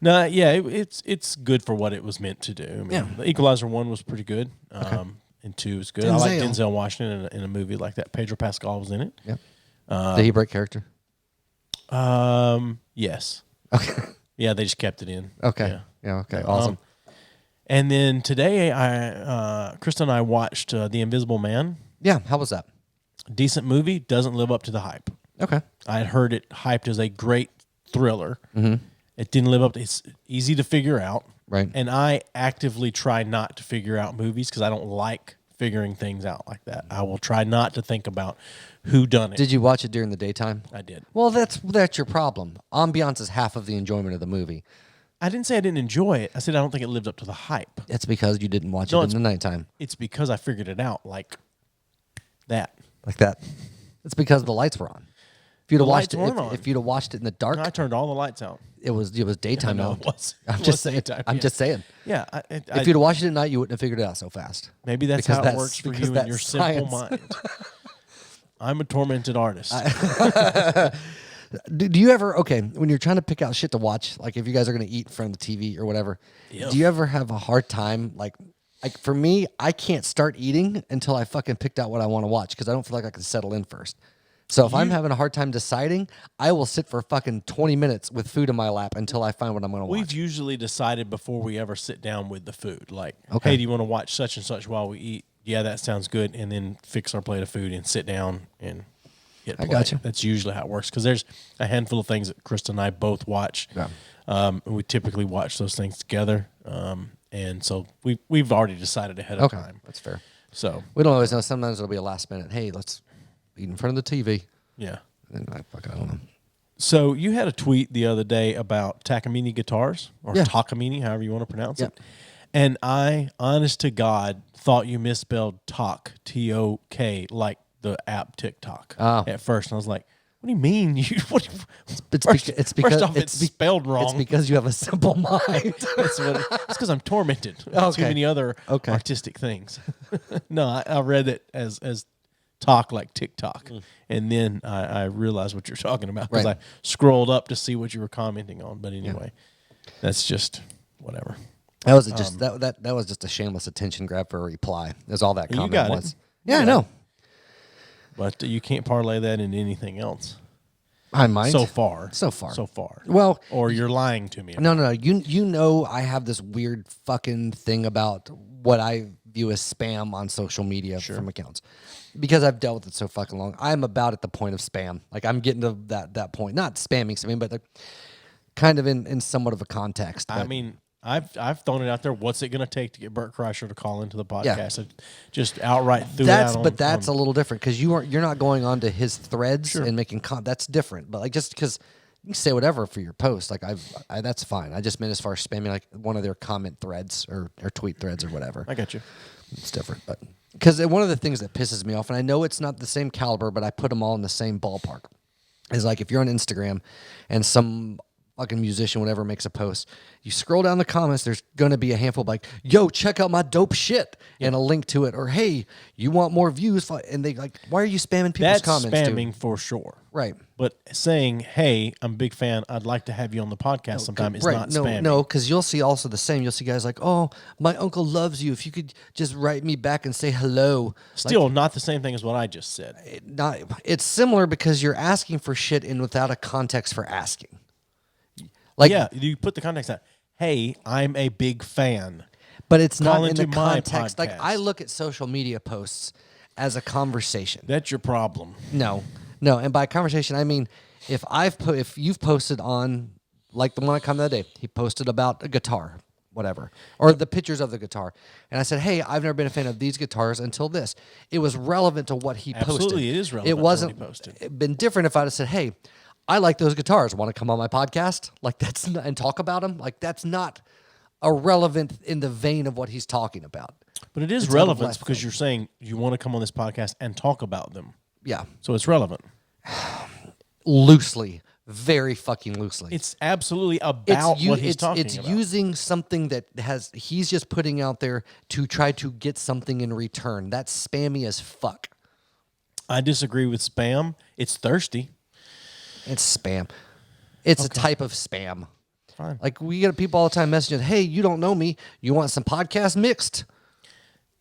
No, yeah, it's good for what it was meant to do. I mean, Yeah. The Equalizer 1 was pretty good. And 2 is good. I like Denzel. Denzel Washington in a movie like that. Pedro Pascal was in it. Yep. Did he break character? Yes. Okay. Yeah, they just kept it in. Okay. Yeah. Okay. Awesome. And then today, Krista and I watched The Invisible Man. Yeah. How was that? Decent movie. Doesn't live up to the hype. Okay. I had heard it hyped as a great thriller. Mm-hmm. It didn't live up to. It's easy to figure out. Right. And I actively try not to figure out movies because I don't like figuring things out like that. I will try not to think about who done it. Did you watch it during the daytime? I did. Well, that's your problem. Ambiance is half of the enjoyment of the movie. I didn't say I didn't enjoy it. I said I don't think it lived up to the hype. It's because you didn't watch it in the nighttime. It's because I figured it out like that. Like that. It's because the lights were on. If you'd have watched it, lights weren't on. if you'd have watched it in the dark, I turned all the lights out. it was daytime No, out. it was. I'm It just was saying. daytime, I'm yeah. just saying. Yeah. If you'd have watched it at night, you wouldn't have figured it out so fast. Maybe that's because how it works for because you and your that's simple science. mind. I'm a tormented artist. Do you ever, when you're trying to pick out shit to watch, like if you guys are going to eat in front of the TV or whatever, Yep. do you ever have a hard time? Like for me, I can't start eating until I fucking picked out what I want to watch because I don't feel like I can settle in first. So if I'm having a hard time deciding, I will sit for fucking 20 minutes with food in my lap until I find what I'm going to watch. We've usually decided before we ever sit down with the food, like, Okay. hey, do you want to watch such and such while we eat? Yeah, that sounds good. And then fix our plate of food and sit down and hit play. gotcha. That's usually how it works because there's a handful of things that Krista and I both watch. Yeah. We typically watch those things together. And so we've already decided ahead of time. That's fair. So, We don't always know. Sometimes it'll be a last minute. Hey, let's eat in front of the TV. yeah. And I don't know. So you had a tweet the other day about Takamine guitars, or Yeah. Takamine, however you want to pronounce Yep. it. And I, honest to God, thought you misspelled Tok, T-O-K, like the app TikTok at first. And I was like, what do you mean? It's because off, it's spelled wrong. It's because you have a simple mind. It's because I'm tormented with Okay. too many other artistic things. No, I read it as talk like TikTok. And then I realized what you're talking about because Right. I scrolled up to see what you were commenting on. But anyway, that's just whatever. That was just that was just a shameless attention grab for a reply. That's all that You comment got it. was. You Yeah, I got know. it. But you can't parlay that into anything else. I might. So far. So far. So far. Well, Or you're lying to me. no. You know I have this weird fucking thing about what I view as spam on social media from accounts. Because I've dealt with it so fucking long. I'm about at the point of spam. Like I'm getting to that point. Not spamming something, but like kind of in somewhat of a context. I But mean, I've thrown it out there. What's it going to take to get Bert Kreischer to call into the podcast? It just outright threw it out. That's a little different because you're not going on to his threads and making that's different. But like just because you can say whatever for your post, like I that's fine. I just meant as far as spamming like one of their comment threads or tweet threads or whatever. I got you. It's different, but because one of the things that pisses me off, and I know it's not the same caliber, but I put them all in the same ballpark, is like if you're on Instagram and some fucking musician, whatever, makes a post, you scroll down the comments, there's going to be a handful of like, yo, check out my dope shit, and a link to it, or hey, you want more views? And they like, why are you spamming people's That's comments? spamming dude? for sure. Right. But saying, hey, I'm a big fan, I'd like to have you on the podcast sometime is not spamming. No, because you'll see also the same. You'll see guys like, oh, my uncle loves you. If you could just write me back and say hello. Still not the same thing as what I just said. It's similar because you're asking for shit and without a context for asking. Like, yeah, you put the context out. Hey, I'm a big fan. But it's Call not in the into my context. Like podcast. I look at social media posts as a conversation. That's your problem. No. And by conversation, I mean if you've posted on like the one I come the other day, he posted about a guitar, whatever, or the pictures of the guitar, and I said, hey, I've never been a fan of these guitars until this. It was relevant to what he posted. Absolutely, it is relevant It to wasn't what he posted. it'd been different if I'd have said, hey, I like those guitars. Want to come on my podcast? Like that's not, and talk about them? Like that's not irrelevant in the vein of what he's talking about. But it is It's relevance because you're saying you want to come on this podcast and talk about them. Yeah. So it's relevant. Loosely. Very fucking loosely. It's absolutely about what he's talking about. It's using something that he's just putting out there to try to get something in return. That's spammy as fuck. I disagree with spam. It's thirsty. It's spam. It's a type of spam. Fine. Like, we get people all the time messaging, hey, you don't know me. You want some podcast mixed?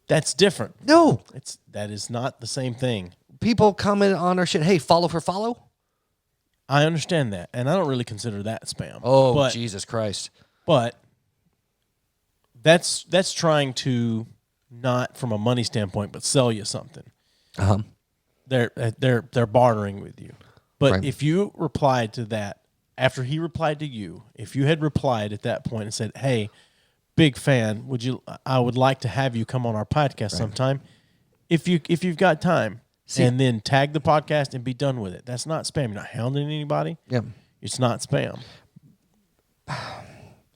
That's different. No. That is not the same thing. People comment on our shit, hey, follow for follow? I understand that, and I don't really consider that spam. Oh, Jesus Christ. But that's trying to, not from a money standpoint, but sell you something. Uh-huh. They're bartering with you. But Right. if you replied to that, after he replied to you, if you had replied at that point and said, hey, big fan, I would like to have you come on our podcast sometime, if you've got time. And then tag the podcast and be done with it. That's not spam. You're not hounding anybody. Yeah. It's not spam.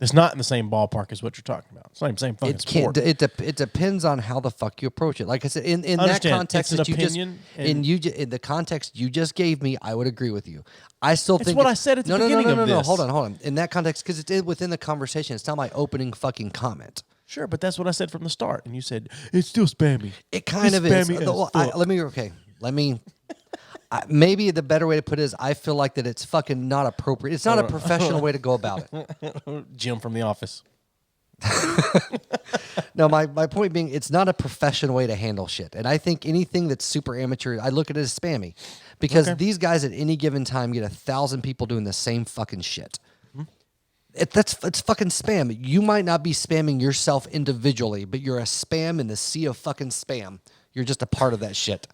It's not in the same ballpark as what you're talking about. It's not even the same fucking sport. It depends on how the fuck you approach it. Like I said, in that context that you just in the context you just gave me, I would agree with you. I still think what I said at the beginning of this. No. Hold on. In that context, because it's within the conversation. It's not my opening fucking comment. Sure, but that's what I said from the start, and you said it's still spammy. It kind of is. Maybe the better way to put it is I feel like that it's fucking not appropriate. It's not a professional way to go about it. Jim from The Office. No, my point being, it's not a professional way to handle shit. And I think anything that's super amateur, I look at it as spammy. Because these guys at any given time get 1,000 people doing the same fucking shit. It's fucking spam. You might not be spamming yourself individually, but you're a spam in the sea of fucking spam. You're just a part of that shit.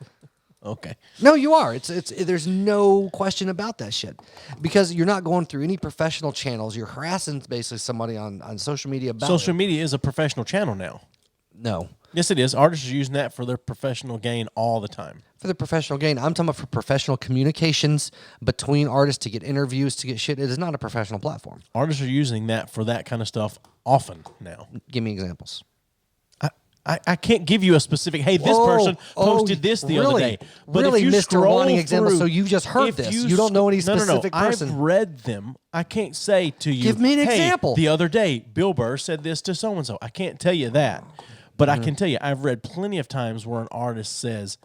Okay. No, you are. There's no question about that shit. Because you're not going through any professional channels. You're harassing basically somebody on social media about Social media is a professional channel now. No. Yes, it is. Artists are using that for their professional gain all the time. For the professional gain. I'm talking about for professional communications between artists to get interviews, to get shit. It is not a professional platform. Artists are using that for that kind of stuff often now. Give me examples. I can't give you a specific, hey, this person posted this the other day. But really, if you Mr. Wanting examples, through, so you just heard this. You don't know any specific person. I've read them. I can't say to you, give me an hey, example. The other day, Bill Burr said this to so-and-so. I can't tell you that. But I can tell you, I've read plenty of times where an artist says,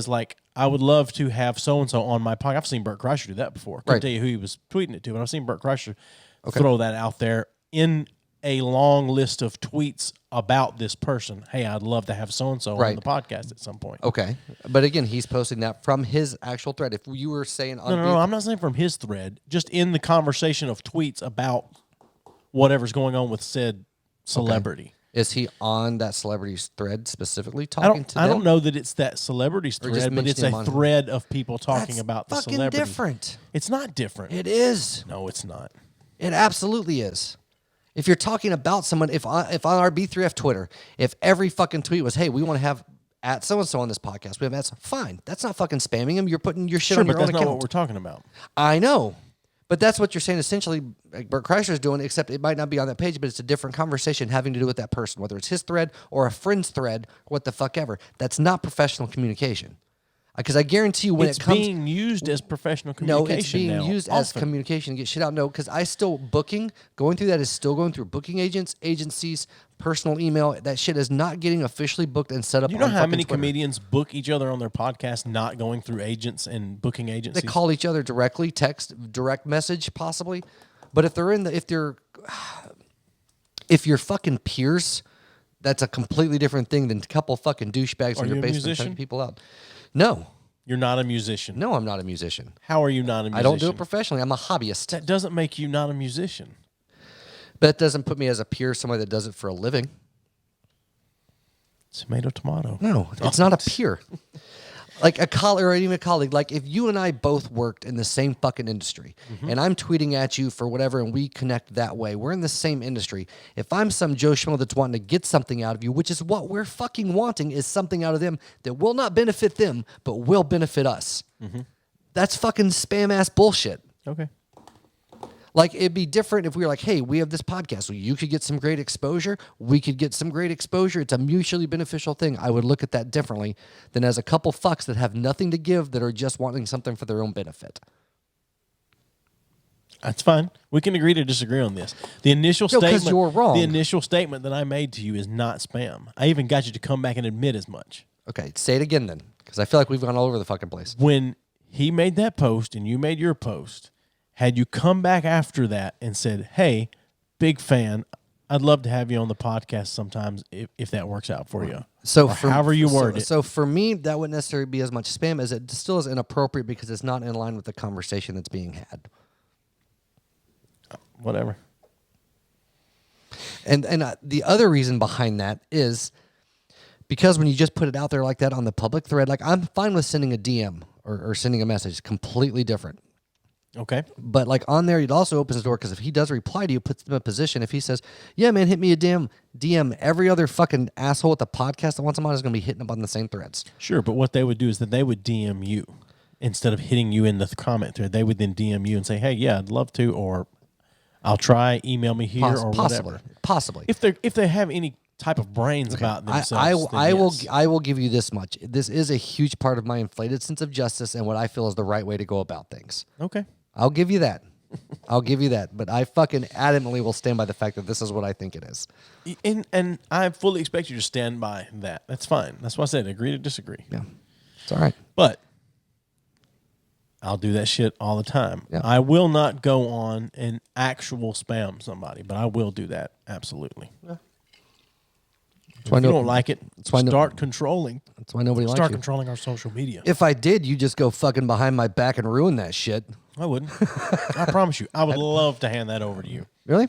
like, I would love to have so-and-so on my podcast. I've seen Bert Kreischer do that before. I can't tell you who he was tweeting it to, but I've seen Bert Kreischer throw that out there in a long list of tweets about this person. Hey, I'd love to have so-and-so on the podcast at some point. Okay. But again, he's posting that from his actual thread. If you were saying... No, I'm not saying from his thread. Just in the conversation of tweets about whatever's going on with said celebrity. Okay. Is he on that celebrity's thread specifically talking to them? I don't know that it's that celebrity's thread, but it's a thread of people talking about the celebrity. That's fucking different. It's not different. It is. No, it's not. It absolutely is. If you're talking about someone, if on our B3F Twitter, if every fucking tweet was, hey, we want to have at so-and-so on this podcast, we have ads, fine. That's not fucking spamming them. You're putting your shit on your own account. But that's not what we're talking about. I know. But that's what you're saying essentially, like Bert Kreischer is doing, except it might not be on that page, but it's a different conversation having to do with that person, whether it's his thread or a friend's thread, what the fuck ever. That's not professional communication. Because I guarantee you it's being used as professional communication. No, it's being used as communication to get shit out. No, because going through that is still going through booking agents, agencies, personal email. That shit is not getting officially booked and set up. You know how many comedians book each other on their podcast not going through agents and booking agencies? They call each other directly, text, direct message, possibly. But if you're fucking peers, that's a completely different thing than a couple fucking douchebags in your basement sending people out. No. You're not a musician. No, I'm not a musician. How are you not a musician? I don't do it professionally. I'm a hobbyist. That doesn't make you not a musician. That doesn't put me as a peer, somebody that does it for a living. Tomato, tomato. No, it's not a peer. Like a colleague or even a colleague. Like if you and I both worked in the same fucking industry and I'm tweeting at you for whatever and we connect that way, we're in the same industry. If I'm some Joe Schmo that's wanting to get something out of you, which is what we're fucking wanting, is something out of them that will not benefit them, but will benefit us. That's fucking spam ass bullshit. Okay. Like, it'd be different if we were like, hey, we have this podcast, so you could get some great exposure. We could get some great exposure. It's a mutually beneficial thing. I would look at that differently than as a couple fucks that have nothing to give that are just wanting something for their own benefit. That's fine. We can agree to disagree on this. The initial statement, you're wrong. The initial statement that I made to you is not spam. I even got you to come back and admit as much. Okay, say it again then, because I feel like we've gone all over the fucking place. When he made that post and you made your post, had you come back after that and said, hey, big fan, I'd love to have you on the podcast sometimes if that works out for you. So however you word it. So for me, that wouldn't necessarily be as much spam as it still is inappropriate because it's not in line with the conversation that's being had. Whatever. And the other reason behind that is because when you just put it out there like that on the public thread, like I'm fine with sending a DM or sending a message, completely different. Okay. But like on there, it also opens the door because if he does reply to you, puts them in a position. If he says, yeah, man, hit me a DM, every other fucking asshole at the podcast that wants him on is going to be hitting up on the same threads. Sure, but what they would do is that they would DM you instead of hitting you in the comment thread. They would then DM you and say, hey, yeah, I'd love to, or I'll try, email me here or whatever. Possibly. If they have any type of brains about themselves, I will give you this much. This is a huge part of my inflated sense of justice and what I feel is the right way to go about things. Okay. I'll give you that. I'll give you that. But I fucking adamantly will stand by the fact that this is what I think it is. And I fully expect you to stand by that. That's fine. That's why I said agree to disagree. Yeah. It's all right. But I'll do that shit all the time. Yeah. I will not go on and actual spam somebody, but I will do that. Absolutely. Yeah. If you don't like it, start controlling. That's why nobody likes you. Start controlling our social media. If I did, you just go fucking behind my back and ruin that shit. I wouldn't. I promise you. I would love to hand that over to you. Really?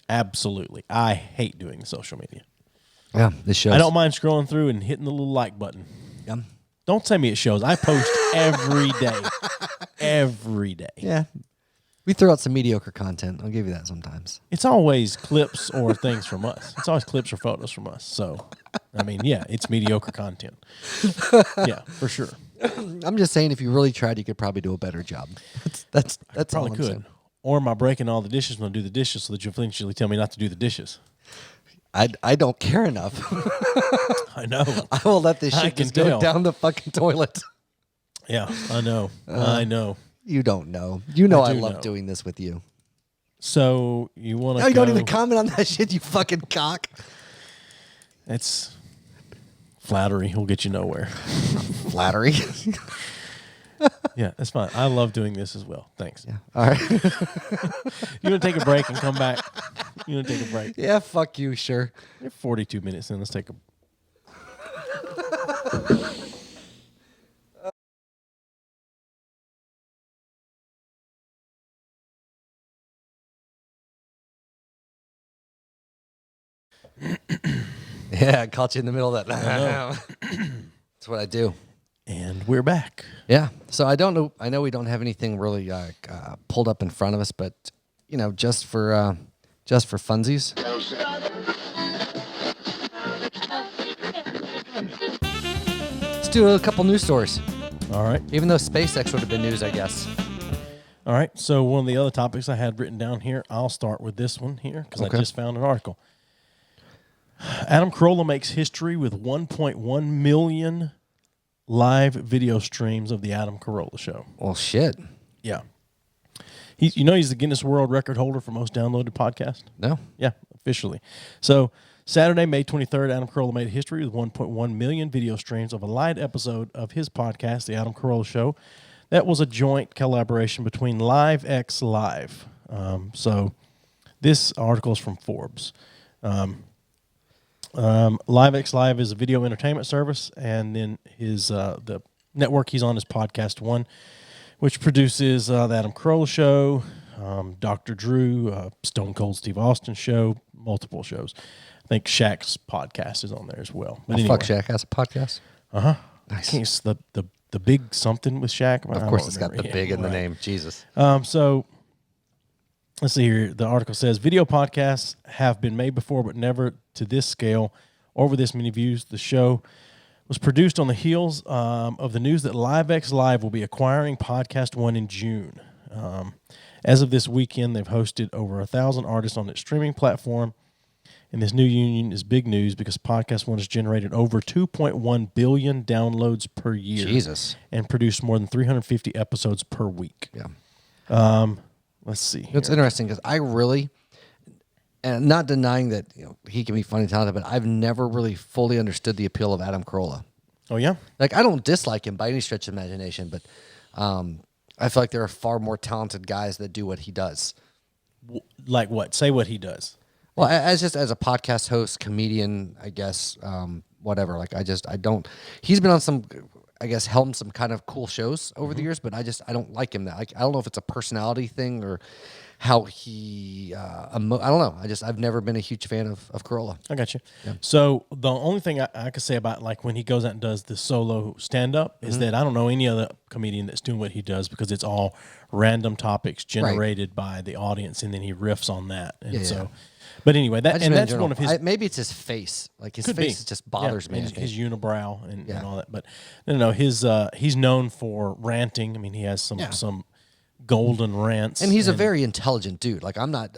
Absolutely. I hate doing social media. Yeah, this shows. I don't mind scrolling through and hitting the little like button. Yeah. Don't say me it shows. I post every day. Every day. Yeah. We throw out some mediocre content. I'll give you that sometimes. It's always clips or things from us. It's always clips or photos from us. So, I mean, yeah, it's mediocre content. Yeah, for sure. I'm just saying, if you really tried, you could probably do a better job. That's probably all I'm could. saying. Or am I breaking all the dishes when I do the dishes so that you'll eventually tell me not to do the dishes? I don't care enough. I know. I will let this shit just go down the fucking toilet. Yeah, I know. I know. You don't know. You know I love doing this with you. So you want to? No, you don't even comment on that shit, you fucking cock. It's flattery. Will get you nowhere. Flattery. Yeah, that's fine. I love doing this as well. Thanks. Yeah. All right. You want to take a break and come back? You want to take a break? Yeah, fuck you, sure. You're 42 minutes in. Let's take a. Yeah, I caught you in the middle of that. That's what I do. And we're back. Yeah. So I don't know. I know we don't have anything really pulled up in front of us, but you know, just for funsies. Let's do a couple news stories. All right. Even though SpaceX would have been news, I guess. All right. So one of the other topics I had written down here, I'll start with this one here because I just found an article. Adam Carolla makes history with 1.1 million live video streams of the Adam Carolla Show. Well, shit. Yeah. He's the Guinness World Record holder for most downloaded podcast? No. Yeah, officially. So Saturday, May 23rd, Adam Carolla made history with 1.1 million video streams of a live episode of his podcast, The Adam Carolla Show. That was a joint collaboration between LiveX Live. So this article is from Forbes. LiveX Live is a video entertainment service, and then his the network he's on is Podcast One, which produces the Adam Carolla Show, Dr. Drew, Stone Cold Steve Austin Show, multiple shows. I think Shaq's podcast is on there as well. But fuck, Shaq has a podcast? Uh-huh. Nice. It's the big something with Shaq. Of course it's got the big in the name. Jesus. So let's see here. The article says, video podcasts have been made before, but never to this scale or with this many views. The show was produced on the heels of the news that LiveX Live will be acquiring Podcast One in June. As of this weekend, they've hosted over 1,000 artists on its streaming platform. And this new union is big news because Podcast One has generated over 2.1 billion downloads per year. Jesus. And produced more than 350 episodes per week. Yeah. Let's see here. It's interesting because I really, and not denying that he can be funny and talented, but I've never really fully understood the appeal of Adam Carolla. Oh, yeah? Like, I don't dislike him by any stretch of imagination, but I feel like there are far more talented guys that do what he does. Like what? Say what he does. Well, as a podcast host, comedian, I guess, whatever. Like, I don't. He's been on some, I guess, helping some kind of cool shows over the years, but I don't like him. Like, I don't know if it's a personality thing or how he. I don't know. I've never been a huge fan of Carolla. I got you. Yeah. So the only thing I could say about like when he goes out and does the solo stand up is that I don't know any other comedian that's doing what he does because it's all random topics generated by the audience and then he riffs on that. And but anyway, that's one of his. Maybe it's his face. Like his face just bothers me. His unibrow and all that. But no, he's known for ranting. I mean, he has some golden rants, and he's a very intelligent dude. Like I'm not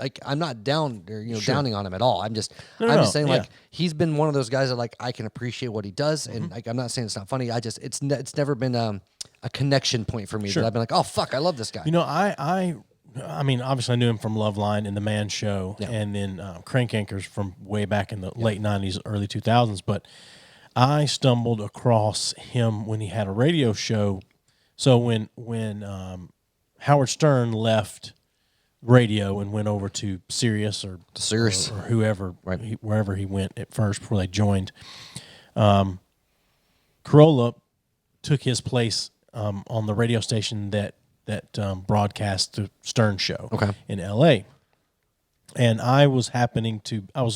down or downing on him at all. I'm just saying like he's been one of those guys that like I can appreciate what he does, and like I'm not saying it's not funny. It's never been a connection point for me that I've been like, oh fuck, I love this guy. I mean, obviously I knew him from Loveline and The Man Show, and then Crank Anchors from way back in the late 90s, early 2000s. But I stumbled across him when he had a radio show. So when Howard Stern left radio and went over to Sirius or whoever, wherever he went at first before they joined, Carolla took his place on the radio station that broadcast the Stern show in L.A. And I was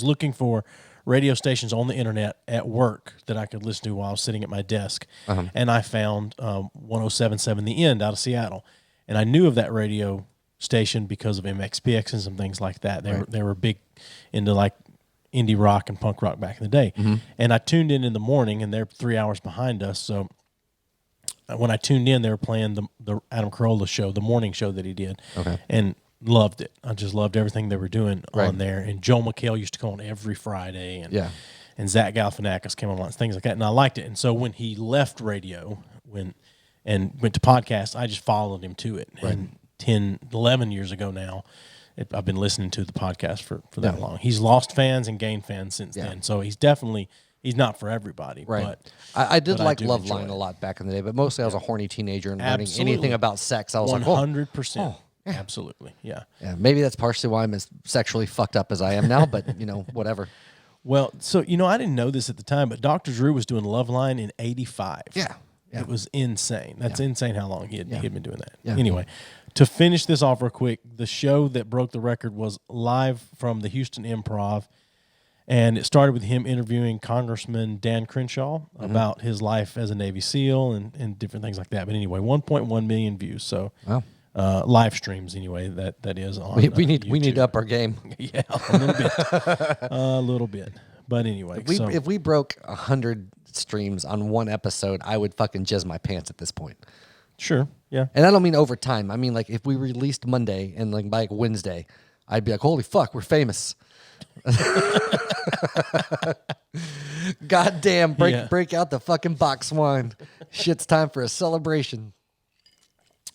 looking for radio stations on the internet at work that I could listen to while I was sitting at my desk. And I found 107.7 The End out of Seattle. And I knew of that radio station because of MXPX and some things like that. They were big into like indie rock and punk rock back in the day. And I tuned in the morning, and they're 3 hours behind us. So when I tuned in, they were playing the Adam Carolla show, the morning show that he did, and loved it. I just loved everything they were doing on there. And Joel McHale used to come on every Friday, and Zach Galifianakis came on lots, things like that, and I liked it. And so when he left radio and went to podcast, I just followed him to it. And 10, 11 years ago now, I've been listening to the podcast for that long. He's lost fans and gained fans since then. So he's definitely... He's not for everybody, but I did like Loveline a lot back in the day, but mostly I was a horny teenager and learning anything about sex. I was 100%. Absolutely, yeah. Maybe that's partially why I'm as sexually fucked up as I am now, but whatever. Well, so I didn't know this at the time, but Dr. Drew was doing Loveline in '85. Yeah. It was insane. That's insane how long he had been doing that. Yeah. Anyway, to finish this off real quick, the show that broke the record was live from the Houston Improv. And it started with him interviewing Congressman Dan Crenshaw about his life as a Navy SEAL and different things like that. But anyway, 1.1 million views. So live streams anyway. That is on. We need to up our game. Yeah, a little bit, a little bit. But anyway, if we broke 100 streams on one episode, I would fucking jizz my pants at this point. Sure. Yeah. And I don't mean over time. I mean like if we released Monday and like by Wednesday, I'd be like, holy fuck, we're famous. God damn, break out the fucking box wine. Shit's time for a celebration.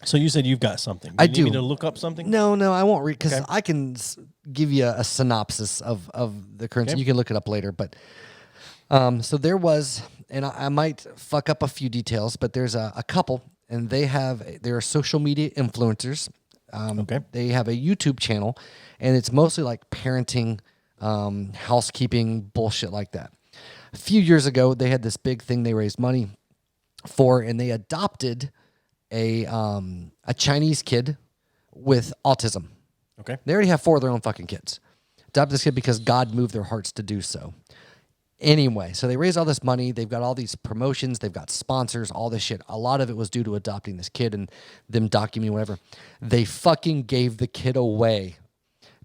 So you said you've got something. I do. Do. You need me to look up something? No, I won't read because I can give you a synopsis of the current. You can look it up later. But so there was, and I might fuck up a few details, but there's a couple, and they're social media influencers. They have a YouTube channel, and it's mostly like parenting, housekeeping, bullshit like that. A few years ago, they had this big thing they raised money for, and they adopted a Chinese kid with autism. Okay. They already have 4 of their own fucking kids. Adopted this kid because God moved their hearts to do so. Anyway, so they raised all this money. They've got all these promotions. They've got sponsors, all this shit. A lot of it was due to adopting this kid and them documenting whatever. They fucking gave the kid away.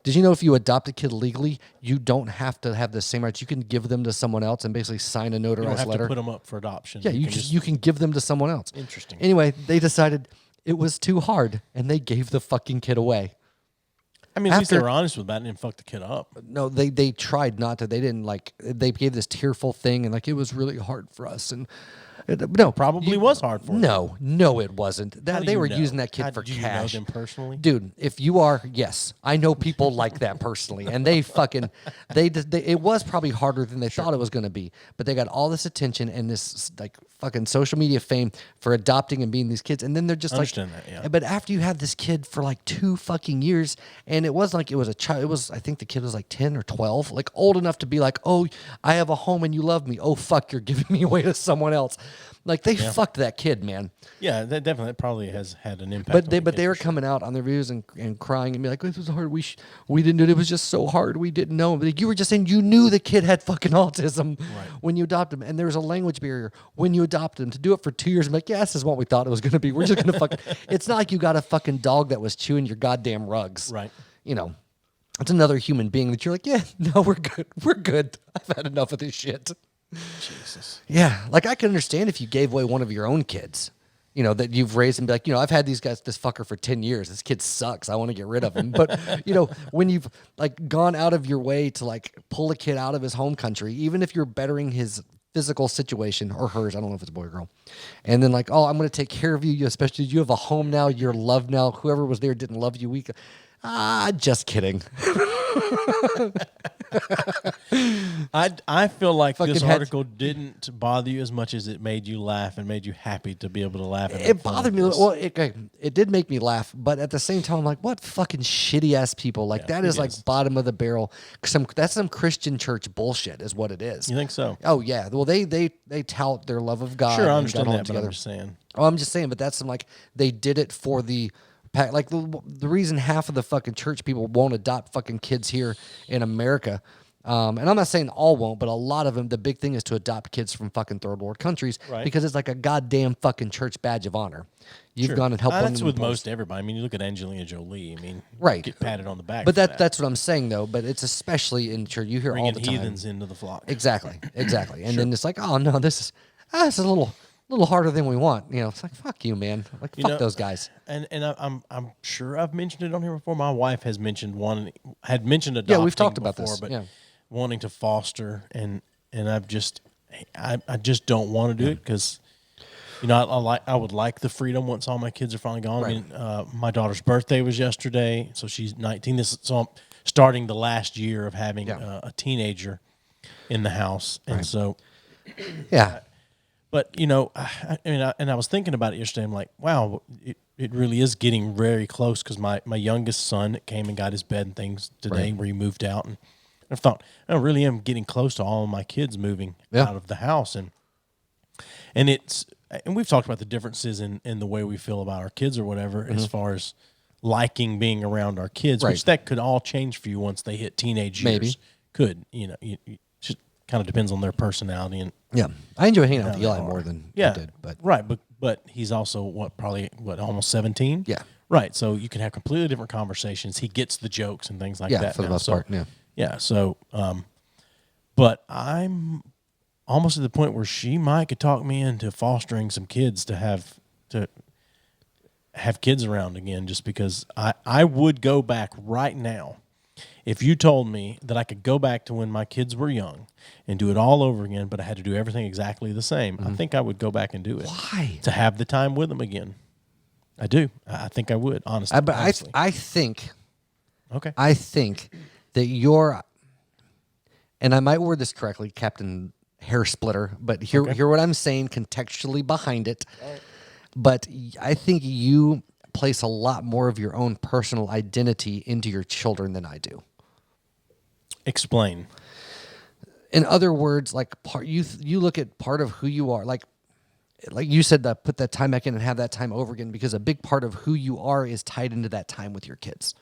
Did you know if you adopt a kid legally, you don't have to have the same rights? You can give them to someone else and basically sign a notarized letter. You don't have to put them up for adoption. Yeah, you can give them to someone else. Interesting. Anyway, they decided it was too hard, and they gave the fucking kid away. I mean, at least they were honest with that and didn't fuck the kid up. No, they tried not to. They didn't they gave this tearful thing and like it was really hard for us. And no, Probably was hard for them. No, it wasn't. They were using that kid for cash. cash. Do you know them personally? Dude, if you are, yes, I know people like that personally, and they fucking it was probably harder than they thought it was going to be, but they got all this attention and this like fucking social media fame for adopting and being these kids, and then they're just Understand that, yeah. But after you have this kid for like 2 fucking years, and it wasn't like it was a child. It was, I think the kid was like 10 or 12, like old enough to be like, oh, I have a home and you love me. Oh fuck, you're giving me away to someone else. Like they fucked that kid, man. Yeah, that definitely probably has had an impact. But they were coming out on their reviews and crying and be like, "This was hard. We didn't do it. It was just so hard. We didn't know." But you were just saying you knew the kid had fucking autism when you adopted him, and there was a language barrier when you adopted him. To do it for 2 years, I'm like, yeah, this is what we thought it was going to be. We're just going to fucking. It's not like you got a fucking dog that was chewing your goddamn rugs, right? You know, it's another human being that you're like, yeah, no, we're good. We're good. I've had enough of this shit. Jesus. Yeah, like I can understand if you gave away one of your own kids, you know, that you've raised and be like, you know, I've had this fucker for 10 years. This kid sucks. I want to get rid of him. But, you know, when you've like gone out of your way to like pull a kid out of his home country, even if you're bettering his physical situation or hers, I don't know if it's a boy or girl. And then like, oh, I'm going to take care of you, especially you have a home now, you're loved now. Whoever was there didn't love you. Just kidding. I feel like this article didn't bother you as much as it made you laugh and made you happy to be able to laugh. It bothered me. Well, it did make me laugh, but at the same time, I'm like, what fucking shitty ass people? Like that is like bottom of the barrel. That's some Christian church bullshit, is what it is. You think so? Oh yeah. Well, they tout their love of God. Sure, I understand that, but I'm just saying. Oh, I'm just saying, but that's some like they did it for the. Like the reason half of the fucking church people won't adopt fucking kids here in America, and I'm not saying all won't, but a lot of them, the big thing is to adopt kids from fucking third world countries because it's like a goddamn fucking church badge of honor. You've gone and helped them. That's with most everybody. I mean, you look at Angelina Jolie. I mean, get patted on the back. But that's what I'm saying though. But it's especially in church. You hear bringing all the time heathens into the flock. Exactly. And then it's like, oh no, this is a little harder than we want. You know, it's like, fuck you, man. Like, fuck those guys. And I'm sure I've mentioned it on here before. My wife has mentioned adopting. Yeah, we've talked about before, this. But wanting to foster, and I just don't want to do it because, you know, I would like the freedom once all my kids are finally gone. Right. I mean, my daughter's birthday was yesterday, so she's 19. So I'm starting the last year of having a teenager in the house, and so But, you know, I was thinking about it yesterday. I'm like, wow, it really is getting very close because my youngest son came and got his bed and things today where he moved out. And I thought, I really am getting close to all of my kids moving out of the house. And we've talked about the differences in the way we feel about our kids or whatever as far as liking being around our kids, which that could all change for you once they hit teenage years. Maybe. Could, you know, you just kind of depends on their personality and I enjoy hanging out with Eli more than I did, but but he's also almost 17. Yeah, right. So you can have completely different conversations. He gets the jokes and things like that. For the most part. Yeah. So, but I'm almost at the point where she could talk me into fostering some kids to have kids around again, just because I would go back right now. If you told me that I could go back to when my kids were young and do it all over again, but I had to do everything exactly the same, I think I would go back and do it. Why? To have the time with them again. I do. I think I would, honestly. But I think... Okay. I think that you're... And I might word this correctly, Captain Hair Splitter, but hear what I'm saying contextually behind it. Right. But I think you place a lot more of your own personal identity into your children than I do. Explain. In other words, like you look at part of who you are, like you said, that put that time back in and have that time over again, because a big part of who you are is tied into that time with your kids.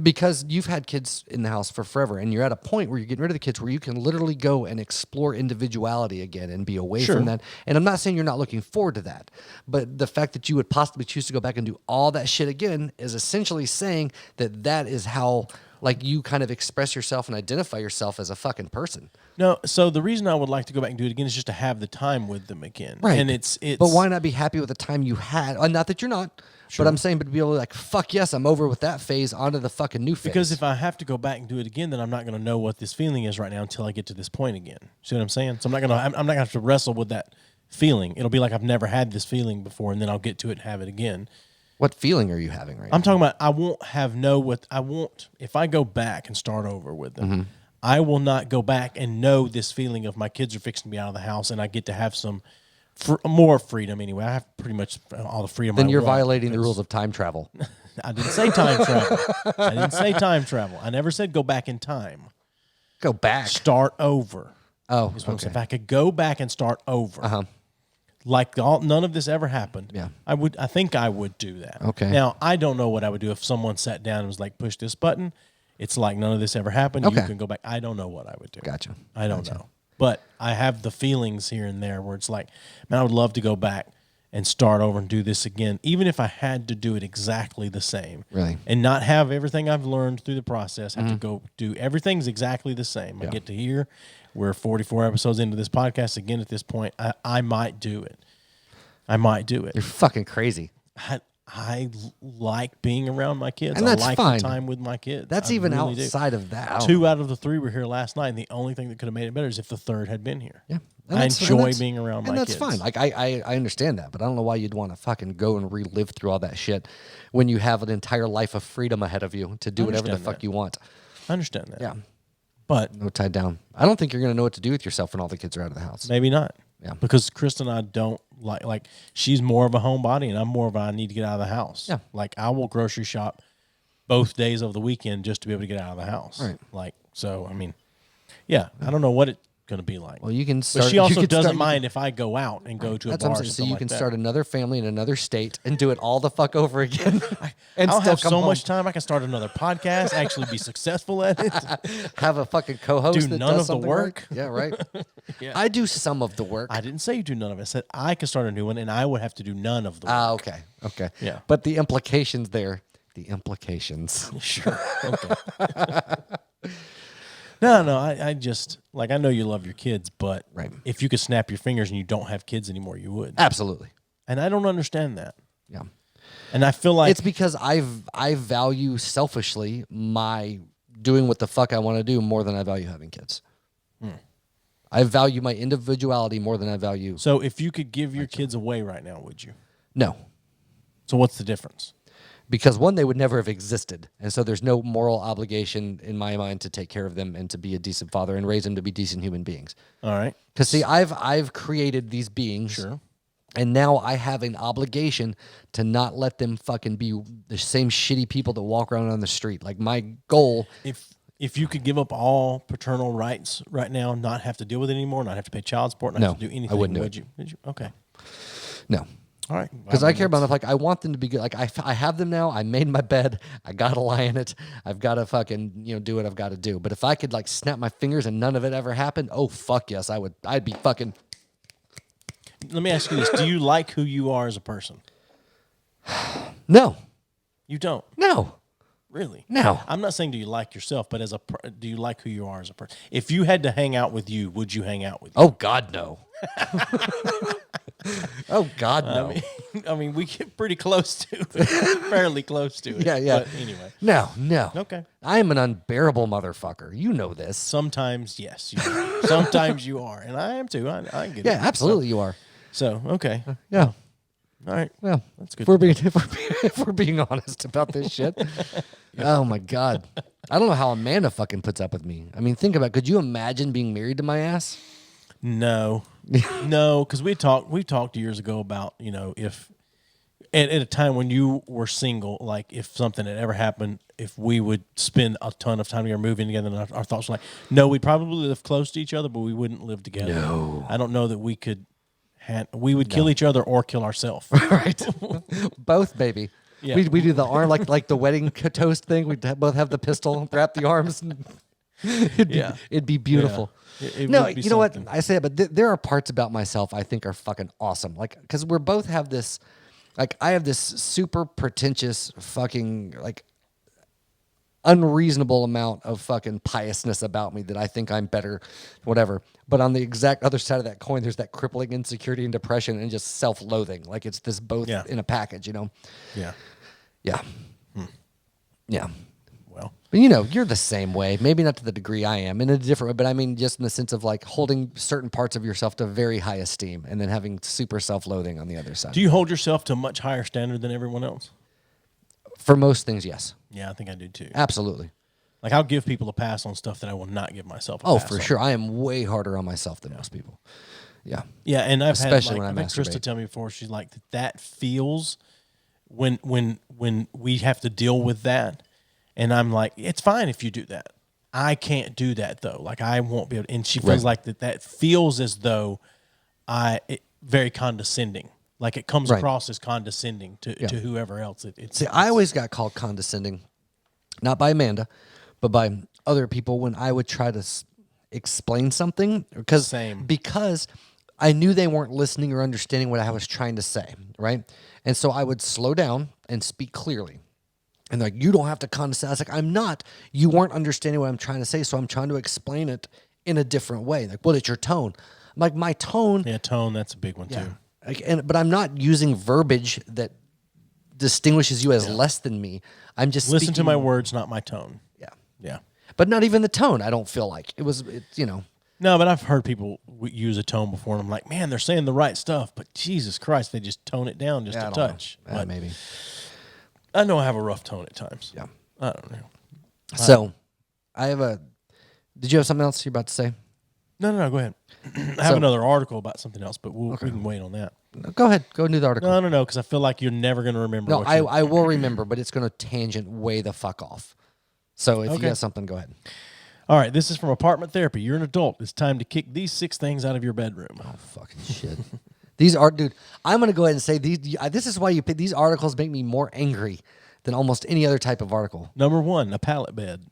Because you've had kids in the house for forever, and you're at a point where you're getting rid of the kids where you can literally go and explore individuality again and be away from that. And I'm not saying you're not looking forward to that, but the fact that you would possibly choose to go back and do all that shit again is essentially saying that is how like you kind of express yourself and identify yourself as a fucking person. No, so the reason I would like to go back and do it again is just to have the time with them again. Right. And it's But why not be happy with the time you had? Not that you're not, but I'm saying, but to be able to like, fuck yes, I'm over with that phase, onto the fucking new phase. Because if I have to go back and do it again, then I'm not going to know what this feeling is right now until I get to this point again. See what I'm saying? So I'm not going to have to wrestle with that feeling. It'll be like I've never had this feeling before, and then I'll get to it and have it again. What feeling are you having right now? I'm talking about if I go back and start over with them, I will not go back and know this feeling of my kids are fixing to be out of the house and I get to have some more freedom anyway. I have pretty much all the freedom Then I you're want. violating the rules of time travel. I didn't say time travel. I didn't say time travel. I never said go back in time. Go back. Start over. Oh, Okay. If I could go back and start over, like none of this ever happened, I think I would do that. Okay. Now, I don't know what I would do if someone sat down and was like, push this button. It's like none of this ever happened. Okay. You can go back. I don't know what I would do. Gotcha. I don't know. But I have the feelings here and there where it's like, man, I would love to go back and start over and do this again, even if I had to do it exactly the same. Really? And not have everything I've learned through the process. Have to go do everything's exactly the same. I get to hear. We're 44 episodes into this podcast again at this point. I might do it. I might do it. You're fucking crazy. I like being around my kids. And that's I like fine. the time with my kids. That's I even really outside of that. 2 out of the 3 were here last night, and the only thing that could have made it better is if the third had been here. Yeah. I enjoy being around my kids. And that's fine. Like, I understand that, but I don't know why you'd want to fucking go and relive through all that shit when you have an entire life of freedom ahead of you to do whatever the fuck you want. I understand that. Yeah. But no tied down. I don't think you're going to know what to do with yourself when all the kids are out of the house. Maybe not. Yeah. Because Krista and I don't like she's more of a homebody and I'm more of I need to get out of the house. Yeah. Like I will grocery shop both days of the weekend just to be able to get out of the house. Right. Like, so, I mean, yeah, I don't know what it's going to be like. Well, you can start. But she also doesn't mind if I go out and go to a bar or something. So you can start another family in another state and do it all the fuck over again. And I'll still have come so home. much time. I can start another podcast, actually be successful at it. Have a fucking co-host do that none does of the something work. Yeah, right. Yeah. I do some of the work. I didn't say you do none of it. I said I could start a new one and I would have to do none of the work. Okay. Yeah. But the implications there, the implications. Sure. Okay. No, I just, like, I know you love your kids, but if you could snap your fingers and you don't have kids anymore, you would. Absolutely. And I don't understand that. Yeah. And I feel like it's because I value selfishly my doing what the fuck I want to do more than I value having kids. I value my individuality more than I value. So if you could give your kids away right now, would you? No. So what's the difference? Because one, they would never have existed. And so there's no moral obligation in my mind to take care of them and to be a decent father and raise them to be decent human beings. All right. Because see, I've created these beings. Sure. And now I have an obligation to not let them fucking be the same shitty people that walk around on the street. Like my goal. If you could give up all paternal rights right now, not have to deal with it anymore, not have to pay child support, not have to do anything, I wouldn't do would you? Would you? Okay. No. All right. Because I care about them. Like, I want them to be good. Like, I have them now. I made my bed. I got to lie in it. I've got to fucking, do what I've got to do. But if I could, like, snap my fingers and none of it ever happened, oh, fuck yes, I would. I'd be fucking. Let me ask you this. Do you like who you are as a person? No. You don't? No. Really? No. I'm not saying do you like yourself, but do you like who you are as a person? If you had to hang out with you, would you hang out with you? Oh, God, no. Oh, God, no. I mean, we get pretty close to it. Fairly close to it. Yeah. But anyway. No. Okay. I am an unbearable motherfucker. You know this. Sometimes, yes. You are. Sometimes you are. And I am too. I get it. Yeah, absolutely you are. So, okay. Yeah. All right. Well, that's good. If we're being honest about this shit. Oh, my God. I don't know how Amanda fucking puts up with me. I mean, think about it. Could you imagine being married to my ass? No, because we talked years ago about, if at a time when you were single, like if something had ever happened, if we would spend a ton of time together moving together, and our thoughts were like, no, we'd probably live close to each other, but we wouldn't live together. No. I don't know that we could, we would kill each other or kill ourselves. Right. Both, baby. Yeah. We do the arm, like the wedding toast thing. We'd both have the pistol, wrap the arms. And it'd be beautiful. Yeah. It No, would be you know something. what? I say it, but there are parts about myself I think are fucking awesome. Like, because we both have this, like, I have this super pretentious fucking, like, unreasonable amount of fucking piousness about me that I think I'm better, whatever. But on the exact other side of that coin, there's that crippling insecurity and depression and just self-loathing. Like it's this both in a package, you know? Yeah. Yeah. Yeah. Well, but you're the same way. Maybe not to the degree I am, in a different way, but I mean, just in the sense of like holding certain parts of yourself to very high esteem and then having super self-loathing on the other side. Do you hold yourself to a much higher standard than everyone else? For most things, yes. Yeah, I think I do too. Absolutely. Like I'll give people a pass on stuff that I will not give myself a pass for on. sure. I am way harder on myself than most people. Yeah. Yeah, and I've Especially had when I I've had Krista masturbate. tell me before, she's like that feels when we have to deal with that, and I'm like, it's fine if you do that. I can't do that though. Like I won't be able to, and she feels like that feels as though very condescending. Like it comes across as condescending to whoever else. I always got called condescending, not by Amanda, but by other people when I would try to explain something because I knew they weren't listening or understanding what I was trying to say, right? And so I would slow down and speak clearly. And they're like, you don't have to condescend. I was like, I'm not. You weren't understanding what I'm trying to say, so I'm trying to explain it in a different way. Like, well, it's your tone. I'm like, my tone. Yeah, tone, that's a big one too. But I'm not using verbiage that distinguishes you as less than me. I'm just listen to my words, not my tone. Yeah. But not even the tone. I don't feel like No, but I've heard people use a tone before, and I'm like, man, they're saying the right stuff, but Jesus Christ, they just tone it down just a touch. Maybe. I know I have a rough tone at times. Yeah. I don't know. So, did you have something else you're about to say? No, go ahead. I have another article about something else, but we can wait on that. Go ahead. Go do the article. No, because I feel like you're never going to remember. No, I will remember, but it's going to tangent way the fuck off. So if you got something, go ahead. All right, this is from Apartment Therapy. You're an adult. It's time to kick these 6 things out of your bedroom. Oh, fucking shit. These are, dude, I'm going to go ahead and say this is why you pick these articles make me more angry than almost any other type of article. Number 1, a pallet bed.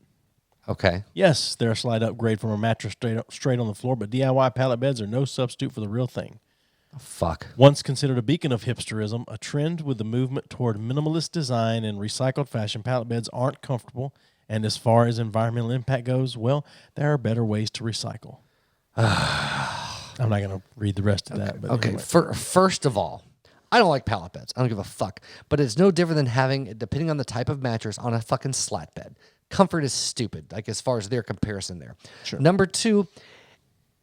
Okay. Yes, they're a slight upgrade from a mattress straight on the floor, but DIY pallet beds are no substitute for the real thing. Oh, fuck. Once considered a beacon of hipsterism, a trend with the movement toward minimalist design and recycled fashion, pallet beds aren't comfortable, and as far as environmental impact goes, well, there are better ways to recycle. I'm not going to read the rest of that. But okay. Anyway. First of all, I don't like pallet beds. I don't give a fuck. But it's no different than having, depending on the type of mattress, on a fucking slat bed. Comfort is stupid, like as far as their comparison there. Sure. Number 2,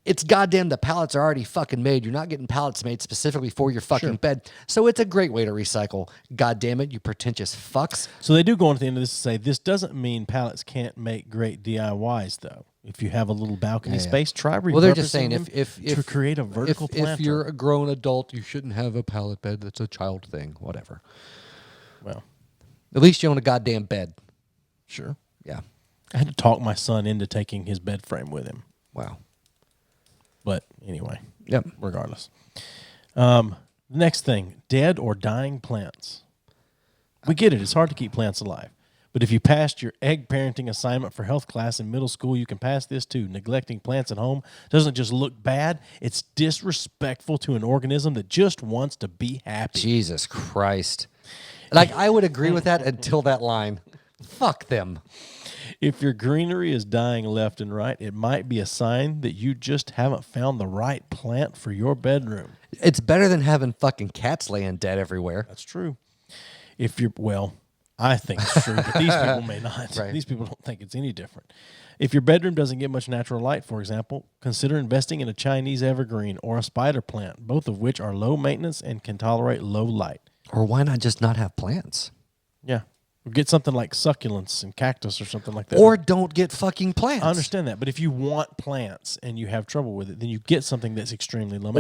it's goddamn the pallets are already fucking made. You're not getting pallets made specifically for your fucking bed. So it's a great way to recycle. God damn it, you pretentious fucks. So they do go on at the end of this to say, this doesn't mean pallets can't make great DIYs, though. If you have a little balcony space, try repurposing they're just saying them to create a vertical planter. If you're a grown adult, you shouldn't have a pallet bed. That's a child thing, whatever. Well, at least you own a goddamn bed. Sure. Yeah. I had to talk my son into taking his bed frame with him. Wow. But anyway, regardless. Next thing, dead or dying plants. We get it. It's hard to keep plants alive. But if you passed your egg parenting assignment for health class in middle school, you can pass this too. Neglecting plants at home doesn't just look bad. It's disrespectful to an organism that just wants to be happy. Jesus Christ. Like, I would agree with that until that line. Fuck them. If your greenery is dying left and right, it might be a sign that you just haven't found the right plant for your bedroom. It's better than having fucking cats laying dead everywhere. That's true. I think it's true, but these people may not. Right. These people don't think it's any different. If your bedroom doesn't get much natural light, for example, consider investing in a Chinese evergreen or a spider plant, both of which are low maintenance and can tolerate low light. Or why not just not have plants? Yeah. Or get something like succulents and cactus or something like that. Or don't get fucking plants. I understand that, but if you want plants and you have trouble with it, then you get something that's extremely low.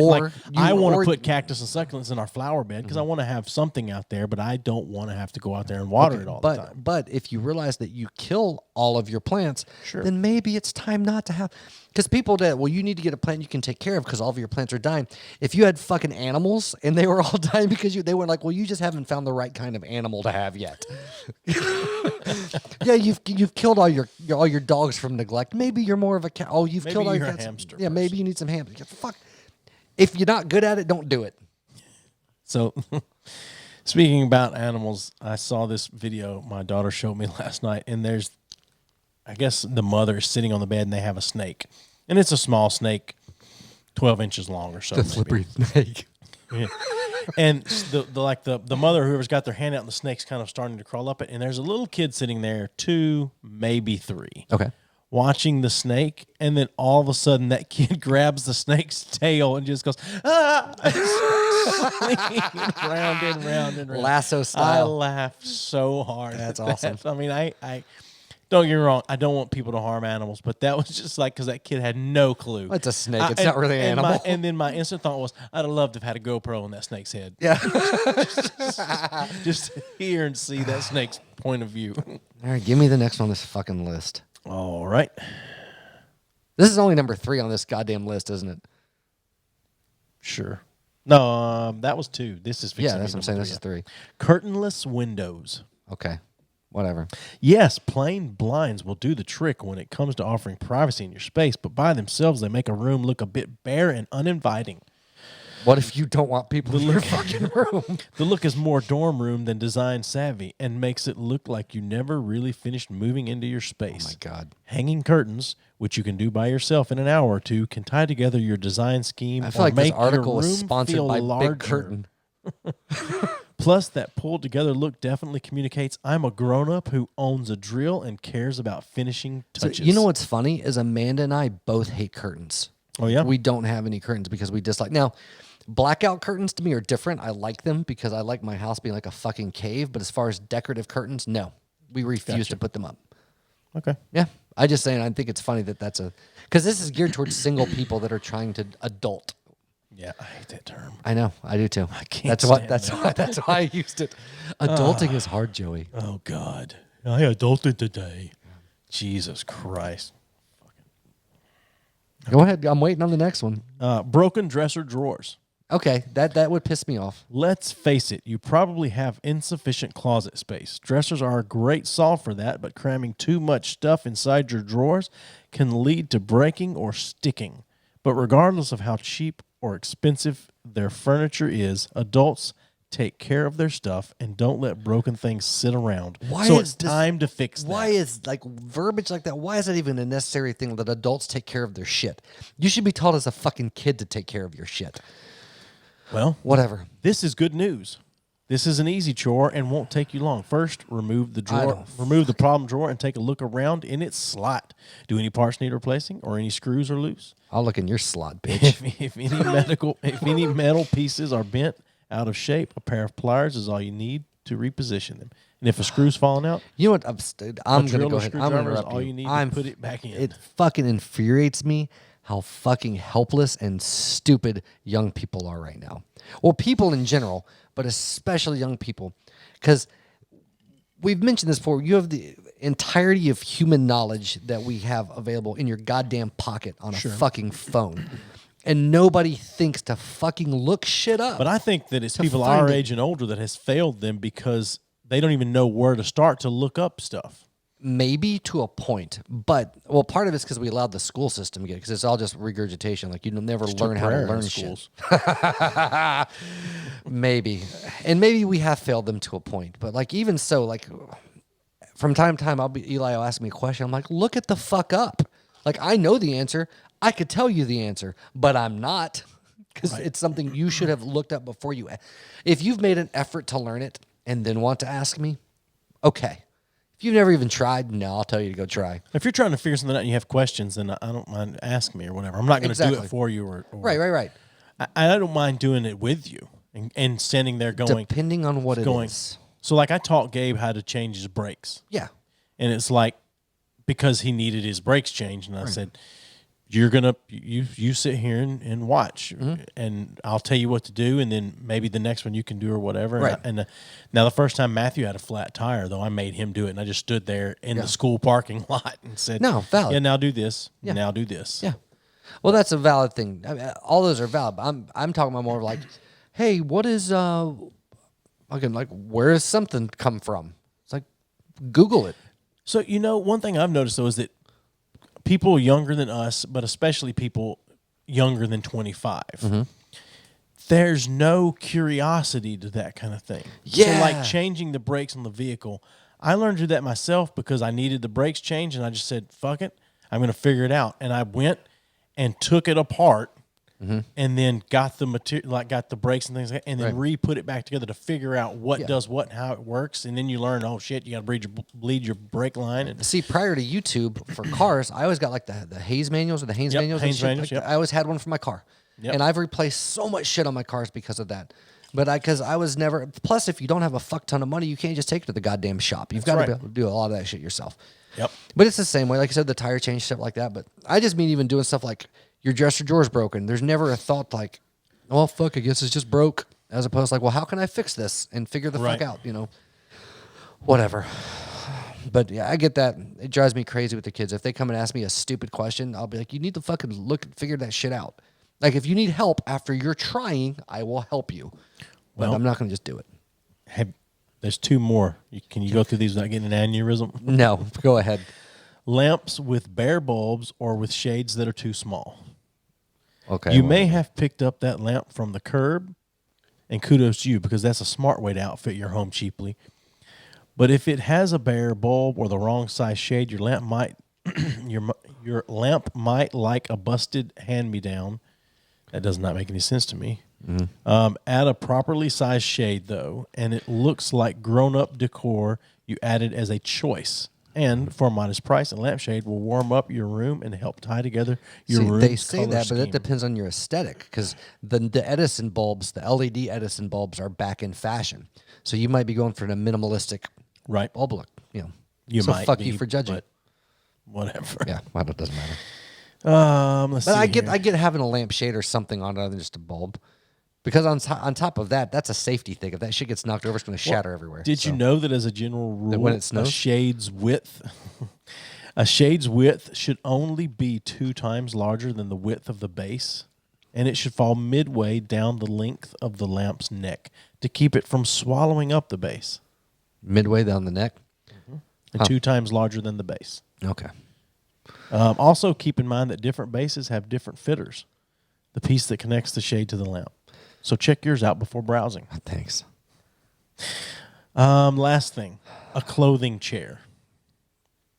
I want to put cactus and succulents in our flower bed because I want to have something out there, but I don't want to have to go out there and water it all the time. But if you realize that you kill all of your plants, then maybe it's time not to have. Because people that, you need to get a plant you can take care of because all of your plants are dying. If you had fucking animals and they were all dying because they were like, you just haven't found the right kind of animal to have yet. Yeah, you've killed all your dogs from neglect. Maybe you're more of a cat. Oh, you've killed all your cats. Hamster yeah, person. maybe you need some hamster. Fuck. If you're not good at it, don't do it. So, speaking about animals, I saw this video my daughter showed me last night, and there's I guess the mother is sitting on the bed and they have a snake, and it's a small snake, 12 inches long or so. The slippery snake. Yeah. And the mother, whoever's got their hand out, and the snake's kind of starting to crawl up it, and there's a little kid sitting there, 2, maybe 3. Okay. Watching the snake, and then all of a sudden that kid grabs the snake's tail and just goes, ah! round and round and round. Lasso I style. laughed so hard. That's at awesome. that. I mean, I don't get me wrong. I don't want people to harm animals, but that was just like, because that kid had no clue. It's a snake. It's not really an animal. And then my instant thought was, I'd have loved to have had a GoPro on that snake's head. Yeah. Just hear and see that snake's point of view. All right, give me the next one on this fucking list. All right. This is only number 3 on this goddamn list, isn't it? Sure. No, that was 2. This is fixing Yeah, that's what I'm saying. This is 3. Curtainless windows. Okay. Whatever. Yes, plain blinds will do the trick when it comes to offering privacy in your space, but by themselves, they make a room look a bit bare and uninviting. What if you don't want people in your fucking room? The look is more dorm room than design savvy and makes it look like you never really finished moving into your space. Oh, my God. Hanging curtains, which you can do by yourself in an hour or 2, can tie together your design scheme. I feel like this article was was sponsored by Big Curtain. Plus, that pulled together look definitely communicates I'm a grown-up who owns a drill and cares about finishing touches. So, you know what's funny is Amanda and I both hate curtains. Oh, yeah? We don't have any curtains because we dislike. Now, blackout curtains to me are different. I like them because I like my house being like a fucking cave. But as far as decorative curtains, no. We refuse to put them up. Okay. Yeah. I just saying, I think it's funny that that's a... Because this is geared towards single people that are trying to adult. Yeah, I hate that term. I know. I do too. I can't stand that. That's why I used it. Adulting is hard, Joey. Oh, God. I adulted today. Jesus Christ. Go ahead. I'm waiting on the next one. Broken dresser drawers. Okay. That would piss me off. Let's face it, you probably have insufficient closet space. Dressers are a great solve for that, but cramming too much stuff inside your drawers can lead to breaking or sticking. But regardless of how cheap or expensive their furniture is, adults take care of their stuff and don't let broken things sit around. It's time to fix that. Why is like verbiage like that? Why is that even a necessary thing that adults take care of their shit? You should be taught as a fucking kid to take care of your shit. Well, whatever. This is good news. This is an easy chore and won't take you long. First, remove the drawer, remove the problem drawer, and take a look around in its slot. Do any parts need replacing, or any screws are loose? I'll look in your slot, bitch. If any metal pieces are bent out of shape, a pair of pliers is all you need to reposition them. And if a screw's falling out, you know what? I'm going to go ahead. I'm going to interrupt all you. you need to put it back in. It fucking infuriates me how fucking helpless and stupid young people are right now. Well, people in general, but especially young people. Because we've mentioned this before. You have the entirety of human knowledge that we have available in your goddamn pocket on a fucking phone. And nobody thinks to fucking look shit up. But I think that it's people our age and older that has failed them because they don't even know where to start to look up stuff. Maybe to a point, but part of it's because we allowed the school system to get because it's all just regurgitation. Like you'll never learn how to learn schools. Maybe, and maybe we have failed them to a point. But like even so, like from time to time, Eli will ask me a question. I'm like, look at the fuck up. Like I know the answer. I could tell you the answer, but I'm not because it's something you should have looked up before you. If you've made an effort to learn it and then want to ask me, okay. If you've never even tried, no, I'll tell you to go try. If you're trying to figure something out and you have questions, then I don't mind asking me or whatever. I'm not going to do it for you. Or Right. I don't mind doing it with you and standing there going. Depending on what it is. So like I taught Gabe how to change his brakes. Yeah. And it's like because he needed his brakes changed. And I said, you're going to, you sit here and watch and I'll tell you what to do. And then maybe the next one you can do or whatever. Right. And now the first time Matthew had a flat tire, though, I made him do it. And I just stood there in the school parking lot and said, no, valid. Yeah, now do this. Yeah. Now do this. Yeah. Well, that's a valid thing. I mean, all those are valid. But I'm talking about more like, hey, what is, where does something come from? It's like, Google it. So, one thing I've noticed, though, is that people younger than us, but especially people younger than 25, there's no curiosity to that kind of thing. Yeah. So, like changing the brakes on the vehicle, I learned to do that myself because I needed the brakes changed, and I just said, fuck it, I'm going to figure it out. And I went and took it apart and then got the material, like got the brakes and things like that, and then re-put it back together to figure out what does what and how it works. And then you learn, oh shit, you got to bleed your brake line. And see, prior to YouTube for cars, I always got like the Hayes manuals or the Haynes manuals. Haynes manuals, I always had one for my car. And I've replaced so much shit on my cars because of that. But because I was never, plus if you don't have a fuck ton of money, you can't just take it to the goddamn shop. You've got to be able to do a lot of that shit yourself. Yep. But it's the same way, like I said, the tire change, stuff like that. But I just mean even doing stuff like your dresser drawer's broken. There's never a thought like, well, fuck, I guess it's just broke. As opposed to like, well, how can I fix this and figure the fuck out, you know? Whatever. But yeah, I get that. It drives me crazy with the kids. If they come and ask me a stupid question, I'll be like, you need to fucking look and figure that shit out. Like, if you need help after you're trying, I will help you. But I'm not going to just do it. Hey, there's two more. Can you go through these without getting an aneurysm? No, go ahead. Lamps with bare bulbs or with shades that are too small. Okay. You may have picked up that lamp from the curb, and kudos to you because that's a smart way to outfit your home cheaply. But if it has a bare bulb or the wrong size shade, your lamp might your lamp might like a busted hand-me-down. That does not make any sense to me. Add a properly sized shade, though, and it looks like grown-up decor you added as a choice. And for a modest price, a lampshade will warm up your room and help tie together your room's They say color that, scheme. but it depends on your aesthetic because the Edison bulbs, the LED Edison bulbs are back in fashion. So you might be going for the minimalistic bulb look. You know, You so might fuck be, you for judging. but whatever. Yeah, well, it doesn't matter. Let's But see I get here. having a lampshade or something on other than just a bulb. Because on top of that, that's a safety thing. If that shit gets knocked over, it's going to shatter everywhere. Did you know that as a general rule, when it snows? a shade's width should only be 2 times larger than the width of the base, and it should fall midway down the length of the lamp's neck to keep it from swallowing up the base. Midway down the neck? And 2 times larger than the base. Okay. Also, keep in mind that different bases have different fitters, the piece that connects the shade to the lamp. So check yours out before browsing. Thanks. Last thing, a clothing chair.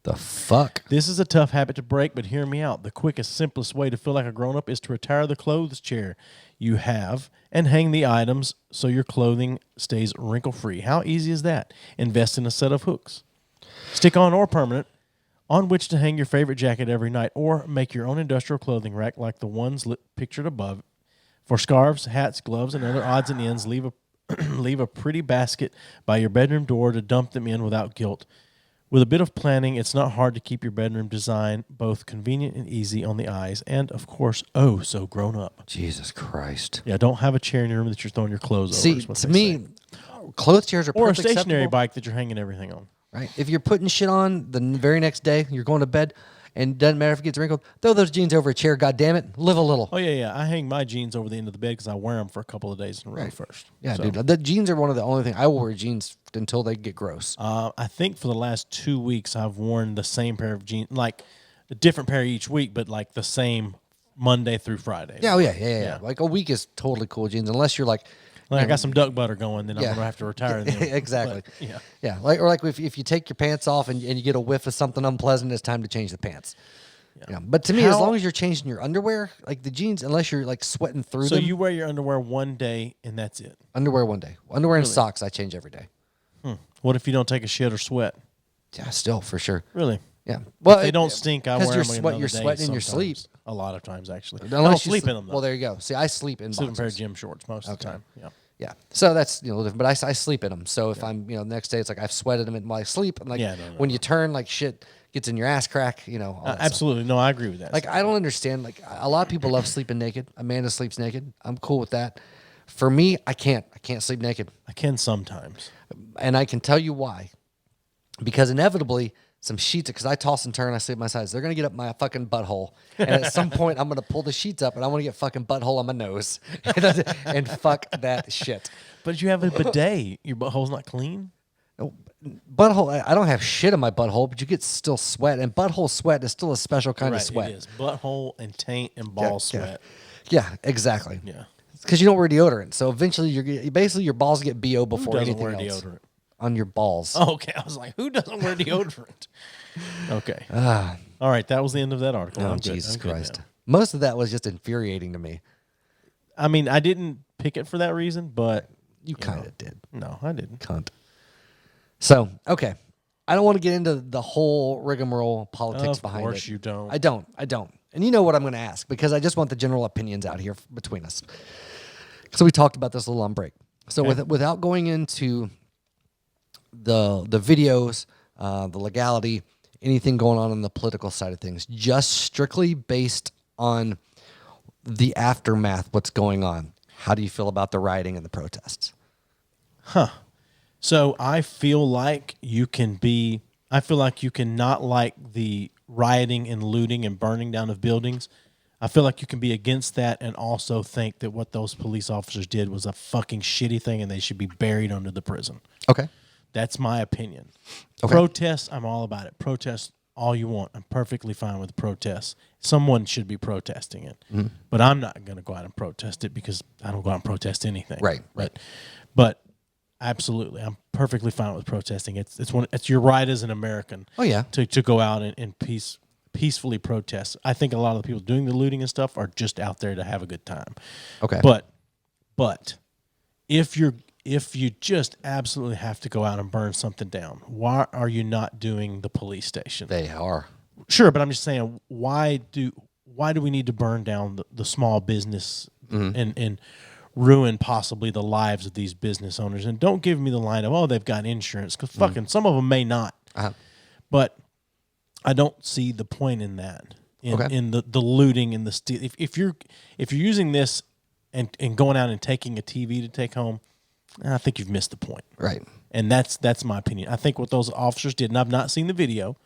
The fuck? This is a tough habit to break, but hear me out. The quickest, simplest way to feel like a grown-up is to retire the clothes chair you have and hang the items so your clothing stays wrinkle-free. How easy is that? Invest in a set of hooks, stick-on or permanent, on which to hang your favorite jacket every night, or make your own industrial clothing rack like the ones pictured above. For scarves, hats, gloves, and other odds and ends, leave a pretty basket by your bedroom door to dump them in without guilt. With a bit of planning, it's not hard to keep your bedroom design both convenient and easy on the eyes, and, of course, oh, so grown up. Jesus Christ. Yeah, don't have a chair in your room that you're throwing your clothes over. See, to me, clothes chairs are or a perfectly stationary acceptable. bike that you're hanging everything on. Right? If you're putting shit on the very next day, you're going to bed, and it doesn't matter if it gets wrinkled, throw those jeans over a chair, goddammit. Live a little. Oh, yeah. I hang my jeans over the end of the bed because I wear them for a couple of days in a row first. Yeah, So, dude. The jeans are one of the only things. I will wear jeans until they get gross. I think for the last 2 weeks, I've worn the same pair of jeans, like a different pair each week, but like the same Monday through Friday. Yeah. Like a week is totally cool jeans, unless you're like, I got some duck butter going, then I'm going to have to retire them. Exactly. But, Yeah. Like if you take your pants off and you get a whiff of something unpleasant, it's time to change the pants. Yeah. But to me, as long as you're changing your underwear, like the jeans, unless you're like sweating through them. So you wear your underwear one day and that's it? Underwear one day. Underwear and socks I change every day. What if you don't take a shit or sweat? Yeah, still, for sure. Really? Yeah. Well, If they don't stink, I wear them you're another day sweating in your sleep. sometimes. A lot of times, actually. I Unless don't you sleep in them, though. Well, there you go. See, I sleep in Sleep in a pair of boxers. gym shorts most of the time. Yeah. Yeah. So that's, different. But I sleep in them. So if I'm, the next day, it's like I've sweated them in my sleep. And like when you turn, like shit gets in your ass crack, all that stuff. Absolutely. No, I agree with that. Like, I don't understand. Like, a lot of people love sleeping naked. Amanda sleeps naked. I'm cool with that. For me, I can't. I can't sleep naked. I can sometimes. And I can tell you why. Because inevitably, some sheets, because I toss and turn, I sleep my sides, they're going to get up my fucking butthole. And at some point, I'm going to pull the sheets up, and I want to get fucking butthole on my nose. And fuck that shit. But you have a bidet. Your butthole's not clean? No, butthole, I don't have shit in my butthole, but you get still sweat. And butthole sweat is still a special kind of sweat. It is. Butthole and taint and ball sweat. Yeah, exactly. Yeah. Because you don't wear deodorant. So eventually, basically your balls get BO before Who doesn't anything wear else. deodorant? on your balls. Oh, okay. I was like, who doesn't wear deodorant? Okay. All right. That was the end of that article. Oh, I'm good. Jesus I'm good Christ. now. Most of that was just infuriating to me. I mean, I didn't pick it for that reason, but You kind of did. No, I didn't. Cunt. So, okay. I don't want to get into the whole rigmarole politics behind it. Of course you don't. I don't. And you know what I'm going to ask, because I just want the general opinions out here between us. So we talked about this a little on break. So without going into the videos, the legality, anything going on the political side of things, just strictly based on the aftermath, what's going on, how do you feel about the rioting and the protests? So I feel like you can not like the rioting and looting and burning down of buildings. I feel like you can be against that and also think that what those police officers did was a fucking shitty thing and they should be buried under the prison. Okay. That's my opinion. Okay. Protests, I'm all about it. Protest all you want. I'm perfectly fine with protests. Someone should be protesting it. Mm-hmm. But I'm not going to go out and protest it because I don't go out and protest anything. Right. But absolutely, I'm perfectly fine with protesting. It's your right as an American. Oh, yeah. To go out and peacefully protest. I think a lot of the people doing the looting and stuff are just out there to have a good time. Okay. But if you just absolutely have to go out and burn something down, why are you not doing the police station? They are. Sure, but I'm just saying, why do we need to burn down the small business and ruin possibly the lives of these business owners? And don't give me the line of, oh, they've got insurance, because fucking some of them may not. But I don't see the point in that. In the looting and the steal. If you're using this and going out and taking a TV to take home, I think you've missed the point. Right. And that's my opinion. I think what those officers did, and I've not seen the video.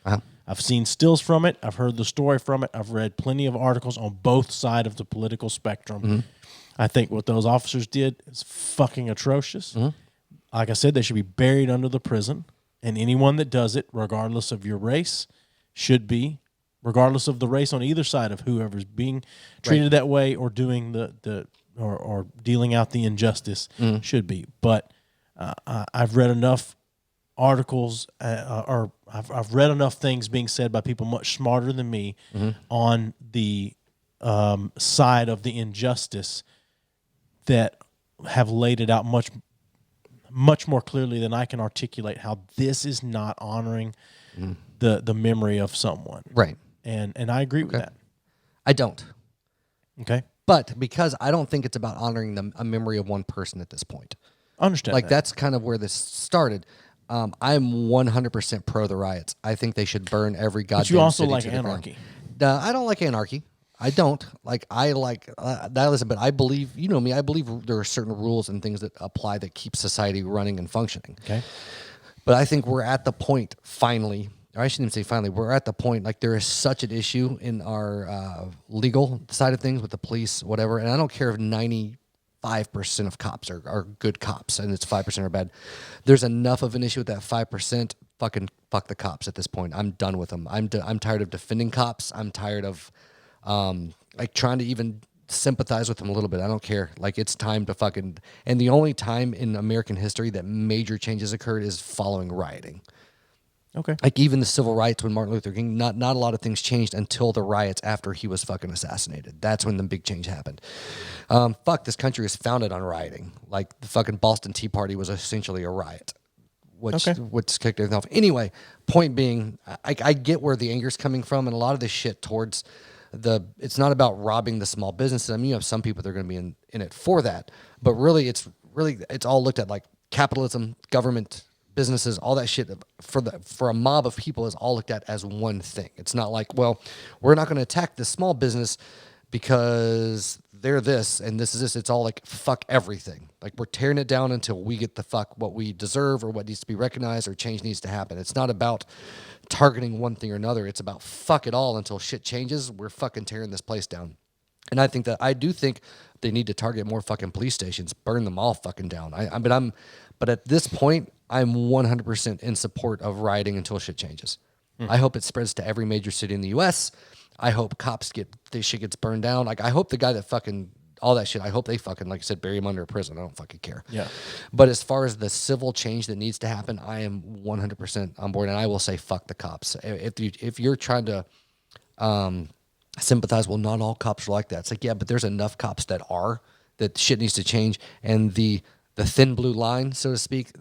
I've seen stills from it. I've heard the story from it. I've read plenty of articles on both sides of the political spectrum. I think what those officers did is fucking atrocious. Like I said, they should be buried under the prison. And anyone that does it, regardless of your race, should be, regardless of the race on either side of whoever's being treated that way or doing or dealing out the injustice, should be. But I've read enough articles or I've read enough things being said by people much smarter than me on the side of the injustice that have laid it out much more clearly than I can articulate how this is not honoring the memory of someone. Right. And I agree with that. I don't. Okay. But because I don't think it's about honoring a memory of one person at this point. I understand. Like that's kind of where this started. I'm 100% pro the riots. I think they should burn every goddamn city. But you also like anarchy. I don't like anarchy. I don't. I like that. But I believe, you know me, I believe there are certain rules and things that apply that keep society running and functioning. Okay. But I think we're at the point finally, or I shouldn't even say finally, we're at the point, like there is such an issue in our legal side of things with the police, whatever. And I don't care if 95% of cops are good cops and it's 5% are bad. There's enough of an issue with that 5%. Fucking fuck the cops at this point. I'm done with them. I'm tired of defending cops. I'm tired of like trying to even sympathize with them a little bit. I don't care. Like it's time to fucking, and the only time in American history that major changes occurred is following rioting. Okay. Like even the civil rights when Martin Luther King, not a lot of things changed until the riots after he was fucking assassinated. That's when the big change happened. This country is founded on rioting. Like the fucking Boston Tea Party was essentially a riot, which kicked everything off. Anyway, point being, I get where the anger's coming from, and a lot of this shit towards it's not about robbing the small businesses. I mean, you have some people that are going to be in it for that, but really it's all looked at like capitalism, government, businesses, all that shit for a mob of people is all looked at as one thing. It's not like, well, we're not going to attack this small business because they're this and this is this. It's all like fuck everything. Like we're tearing it down until we get the fuck what we deserve or what needs to be recognized or change needs to happen. It's not about targeting one thing or another. It's about fuck it all until shit changes. We're fucking tearing this place down. And I do think they need to target more fucking police stations, burn them all fucking down. But at this point, I'm 100% in support of rioting until shit changes. I hope it spreads to every major city in the U.S. I hope this shit gets burned down. Like I hope the guy that fucking all that shit. I hope they fucking, like I said, bury him under a prison. I don't fucking care. Yeah. But as far as the civil change that needs to happen, I am 100% on board, and I will say fuck the cops. If you're trying to sympathize, well, not all cops are like that. It's like, yeah, but there's enough cops that shit needs to change, and the thin blue line, so to speak,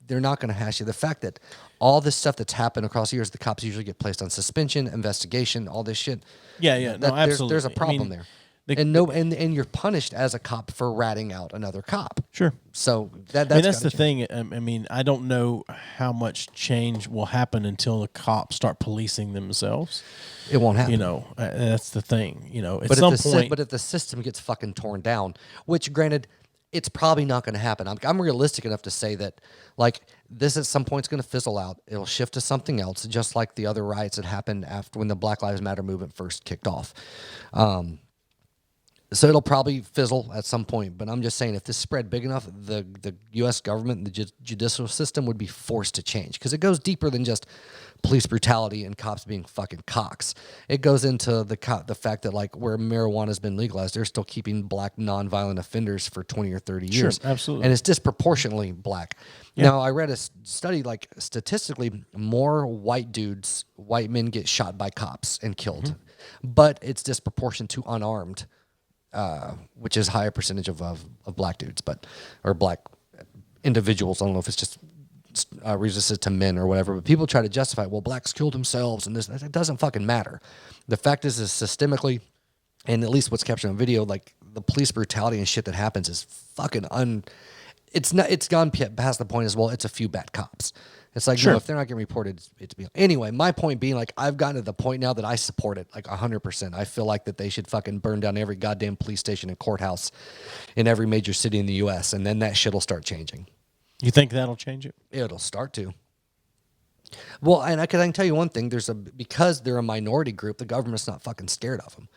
they're not going to hash it. The fact that all this stuff that's happened across the years, the cops usually get placed on suspension, investigation, all this shit. Yeah, no, absolutely. There's a problem there. And you're punished as a cop for ratting out another cop. Sure. So that's the thing. I mean, I don't know how much change will happen until the cops start policing themselves. It won't happen. You know, that's the thing. You know, at but some point. But if the system gets fucking torn down, which granted, it's probably not going to happen. I'm realistic enough to say that, like, this at some point is going to fizzle out. It'll shift to something else, just like the other riots that happened after when the Black Lives Matter movement first kicked off. So it'll probably fizzle at some point. But I'm just saying, if this spread big enough, the U.S. government, the judicial system would be forced to change, because it goes deeper than just police brutality and cops being fucking cocks. It goes into the fact that, like, where marijuana has been legalized, they're still keeping black nonviolent offenders for 20 or 30 years. Sure, absolutely. And it's disproportionately black. Yeah. Now, I read a study, like, statistically, more white men get shot by cops and killed. But it's disproportionate to unarmed, which is a higher percentage of black dudes, or black individuals. I don't know if it's just resisted to men or whatever, but people try to justify, well, blacks killed themselves, and this. It doesn't fucking matter. The fact is systemically, and at least what's captured on video, like, the police brutality and shit that happens is fucking it's gone past the point as, well, it's a few bad cops. It's like, sure, no, if they're not getting reported, it's anyway. My point being, like, I've gotten to the point now that I support it, like, 100%. I feel like that they should fucking burn down every goddamn police station and courthouse in every major city in the U.S., and then that shit will start changing. You think that'll change it? It'll start to. Well, and I can tell you one thing: because they're a minority group, the government's not fucking scared of them.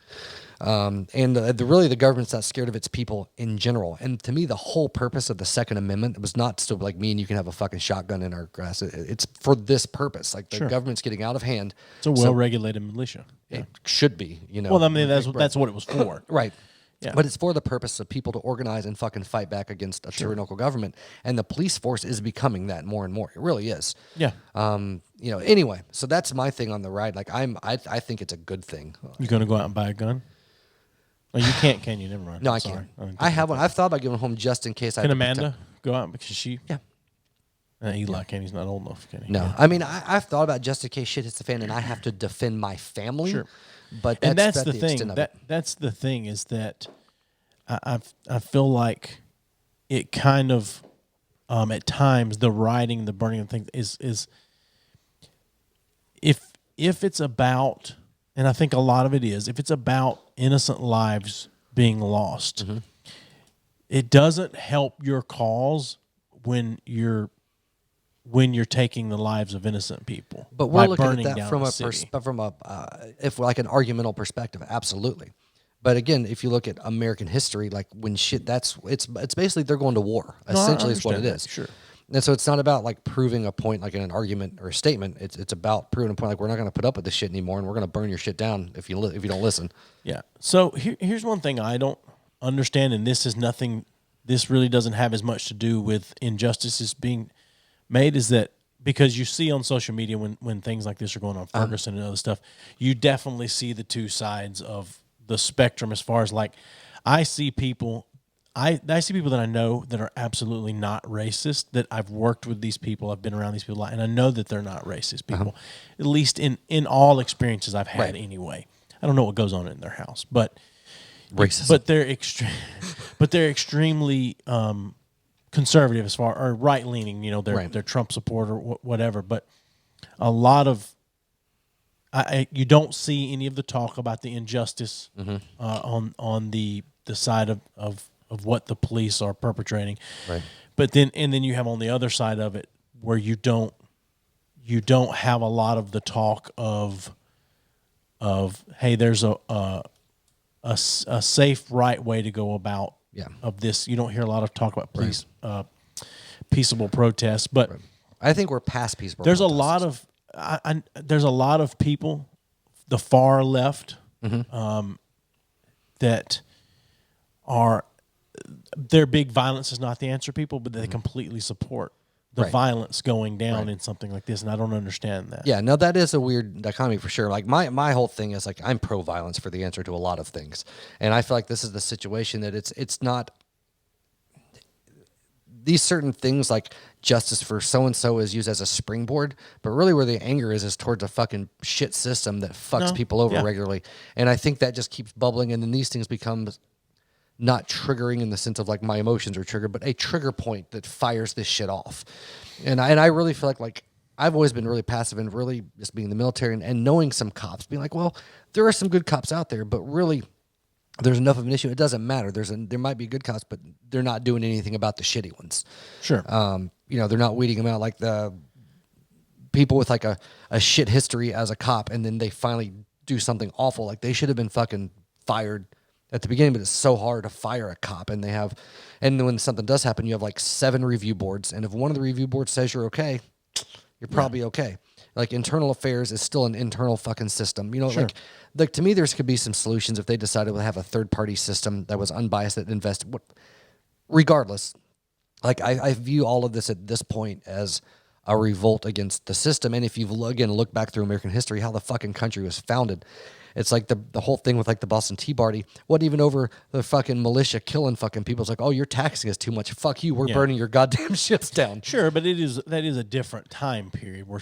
And really, the government's not scared of its people in general. And to me, the whole purpose of the Second Amendment was not so, like, me and you can have a fucking shotgun in our grass. It's for this purpose. Like, the government's getting out of hand. It's a well-regulated militia. Yeah. It should be, you know. Well, I mean, that's what it was for. Right. Yeah. But it's for the purpose of people to organize and fucking fight back against a tyrannical government. And the police force is becoming that more and more. It really is. Yeah. You know, anyway, so that's my thing on the ride. Like, I think it's a good thing. You going to go out and buy a gun? Oh, you can't, can you? Never mind. No, I can't. I have one. I've thought about giving home just in case. Can Amanda go out because she? Yeah. Eli can. He's not old enough, can he? No. Yeah. I mean, I've thought about just in case shit hits the fan and I have to defend my family. Sure. But that's the thing. That's the thing is that I feel like it kind of at times the rioting, the burning of things is if it's about, and I think a lot of it is, if it's about innocent lives being lost, it doesn't help your cause when you're taking the lives of innocent people. But we're looking at that from if like an argumental perspective, absolutely. But again, if you look at American history, like when shit, it's basically they're going to war. Essentially, is what it is. Sure. And so it's not about like proving a point, like in an argument or a statement. It's about proving a point, like we're not going to put up with this shit anymore, and we're going to burn your shit down if you don't listen. Yeah. So here's one thing I don't understand, and this is nothing. This really doesn't have as much to do with injustices being made, is that because you see on social media when things like this are going on, Ferguson and other stuff, you definitely see the two sides of the spectrum as far as like I see people that I know that are absolutely not racist, that I've worked with these people, I've been around these people, and I know that they're not racist people, at least in all experiences I've had anyway. I don't know what goes on in their house, but racism. But they're extremely conservative as far, or right leaning. You know, they're Trump supporter, whatever. But a lot of you don't see any of the talk about the injustice on the side of what the police are perpetrating. Right. But then you have on the other side of it where you don't have a lot of the talk of hey, there's a safe, right way to go about of this. You don't hear a lot of talk about peaceable protests, but I think we're past peaceable. There's protests. A lot of there's a lot of people, the far left, that are their big violence is not the answer, people, but they completely support the violence going down in something like this, and I don't understand that. Yeah, no, that is a weird dichotomy for sure. Like my whole thing is like I'm pro-violence for the answer to a lot of things, and I feel like this is the situation that it's not these certain things like justice for so and so is used as a springboard, but really where the anger is towards a fucking shit system that fucks people over regularly, and I think that just keeps bubbling, and then these things become not triggering in the sense of like my emotions are triggered, but a trigger point that fires this shit off. And I really feel like I've always been really passive and really just being in the military and knowing some cops, being like, well, there are some good cops out there, but really there's enough of an issue. It doesn't matter. There might be good cops, but they're not doing anything about the shitty ones. Sure. They're not weeding them out like the people with like a shit history as a cop, and then they finally do something awful. Like they should have been fucking fired at the beginning, but it's so hard to fire a cop, and when something does happen, you have like 7 review boards, and if one of the review boards says you're okay, you're probably okay. Like internal affairs is still an internal fucking system. Like to me, there could be some solutions if they decided to have a third party system that was unbiased that invested. Regardless, like I view all of this at this point as a revolt against the system. And if you've look back through American history, how the fucking country was founded. It's like the whole thing with like the Boston Tea Party wasn't even over the fucking militia killing fucking people. It's like, oh, you're taxing us too much. Fuck you. We're burning your goddamn ships down. Sure, but that is a different time period where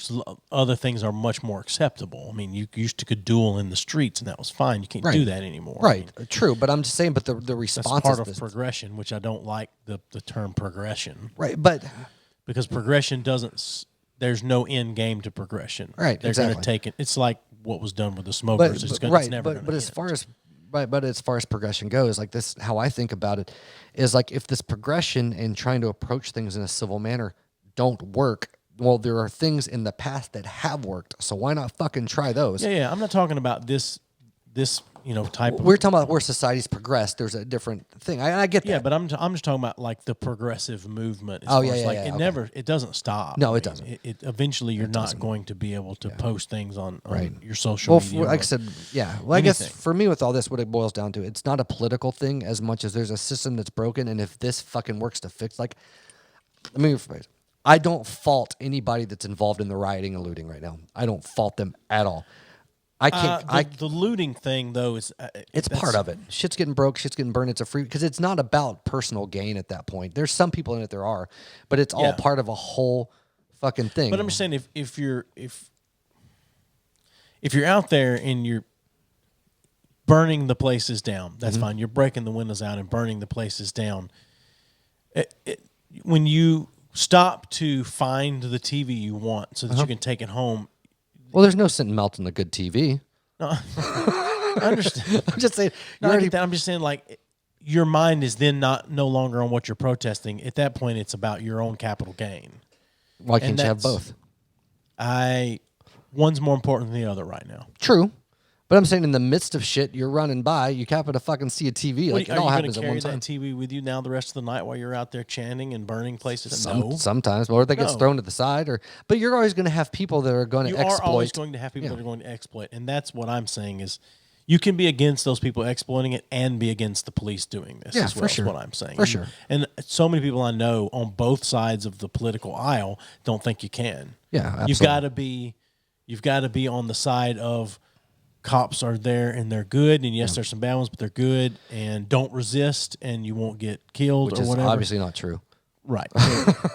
other things are much more acceptable. I mean, you could duel in the streets and that was fine. You can't do that anymore. Right. I mean, true. But I'm just saying, but the response that's part of progression, which I don't like the term progression. Right. But because progression there's no end game to progression. Right. They're going to take it. It's like what was done with the smokers. It's never going to But as far as progression goes, like this, how I think about it is like if this progression and trying to approach things in a civil manner don't work, well, there are things in the past that have worked. So why not fucking try those? Yeah. I'm not talking about this type of... We're talking about where society's progressed. There's a different thing. I get that. Yeah, but I'm just talking about like the progressive movement. It doesn't stop. No, it doesn't. Eventually you're not going to be able to post things on your social well, media. Like I said, yeah. Well, I guess for me with all this, what it boils down to, it's not a political thing as much as there's a system that's broken, and if this fucking works to fix, like, let me rephrase. I don't fault anybody that's involved in the rioting and looting right now. I don't fault them at all. I can't. The looting thing, though, is it's part of it. Shit's getting broke. Shit's getting burned. It's a free because it's not about personal gain at that point. There's some people in it there are, but it's all part of a whole fucking thing. But I'm just saying, if you're out there and you're burning the places down, that's fine. You're breaking the windows out and burning the places down. When you stop to find the TV you want so that you can take it home. Well, there's no sense in melting a good TV. No, I understand. I'm just saying. I get that. I'm just saying, like, your mind is then no longer on what you're protesting. At that point, it's about your own capital gain. Why can't you have both? One's more important than the other right now. True. But I'm saying in the midst of shit, you're running by, you happen to fucking see a TV. Like, it all happens at one time. Are you going to carry that TV with you now the rest of the night while you're out there chanting and burning places? Sometimes. Or that gets thrown to the side. But you're always going to have people that are going to exploit. You are always going to have people that are going to exploit. And that's what I'm saying is you can be against those people exploiting it and be against the police doing this as well. For sure. Is what I'm saying. For sure. And so many people I know on both sides of the political aisle don't think you can. Yeah, absolutely. You've got to be on the side of cops are there and they're good, and yes, there's some bad ones, but they're good, and don't resist, and you won't get killed. Which or is whatever. Obviously not true. Right.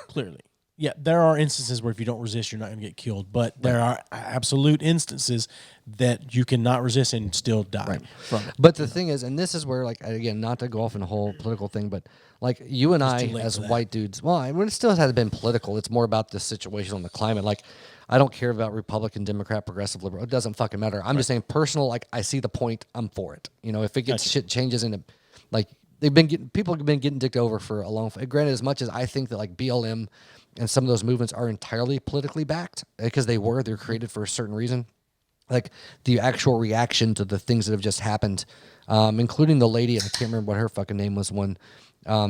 Clearly. Yeah, there are instances where if you don't resist, you're not going to get killed, but there are absolute instances that you cannot resist and still die from it. But the thing is, and this is where, like, again, not to go off in a whole political thing, but like you and I as white dudes, well, it still hasn't been political. It's more about the situation on the climate. Like, I don't care about Republican, Democrat, progressive, liberal. It doesn't fucking matter. I'm just saying personal, like, I see the point. I'm for it. If it gets shit changes in it, like, people have been getting dicked over for a long time. Granted, as much as I think that, like, BLM and some of those movements are entirely politically backed because they're created for a certain reason. Like, the actual reaction to the things that have just happened, including the lady, I can't remember what her fucking name was, when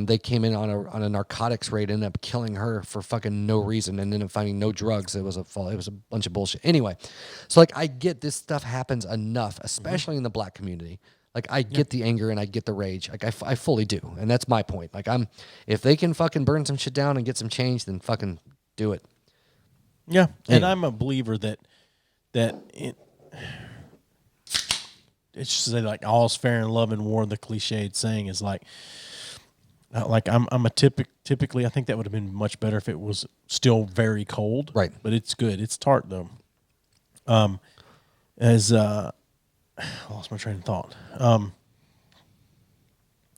they came in on a narcotics raid, ended up killing her for fucking no reason, and ended up finding no drugs. It was a bunch of bullshit. Anyway, so, like, I get this stuff happens enough, especially in the black community. Like I get the anger and I get the rage. Like I fully do, and that's my point. Like if they can fucking burn some shit down and get some change, then fucking do it. Yeah, Anyway. and I'm a believer that it's just like all's fair in love and war. The cliched saying is like I'm a typically I think that would have been much better if it was still very cold. Right. But it's good. It's tart though. I lost my train of thought.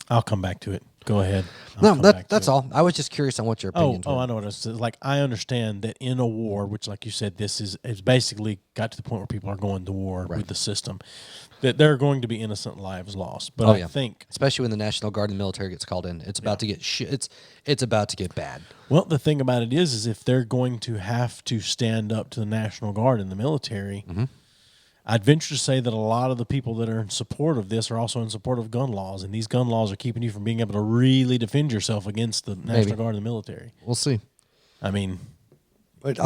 I'll come back to it. Go ahead. That's all. I was just curious on what your opinions were. I know what I was like. I understand that in a war, which, like you said, this is basically got to the point where people are going to war with the system, that there are going to be innocent lives lost. But I think, especially when the National Guard and the military gets called in, it's about to get it's about to get bad. Well, the thing about it is if they're going to have to stand up to the National Guard and the military. Mm-hmm. I'd venture to say that a lot of the people that are in support of this are also in support of gun laws, and these gun laws are keeping you from being able to really defend yourself against the National Guard and the military. We'll see. I mean, but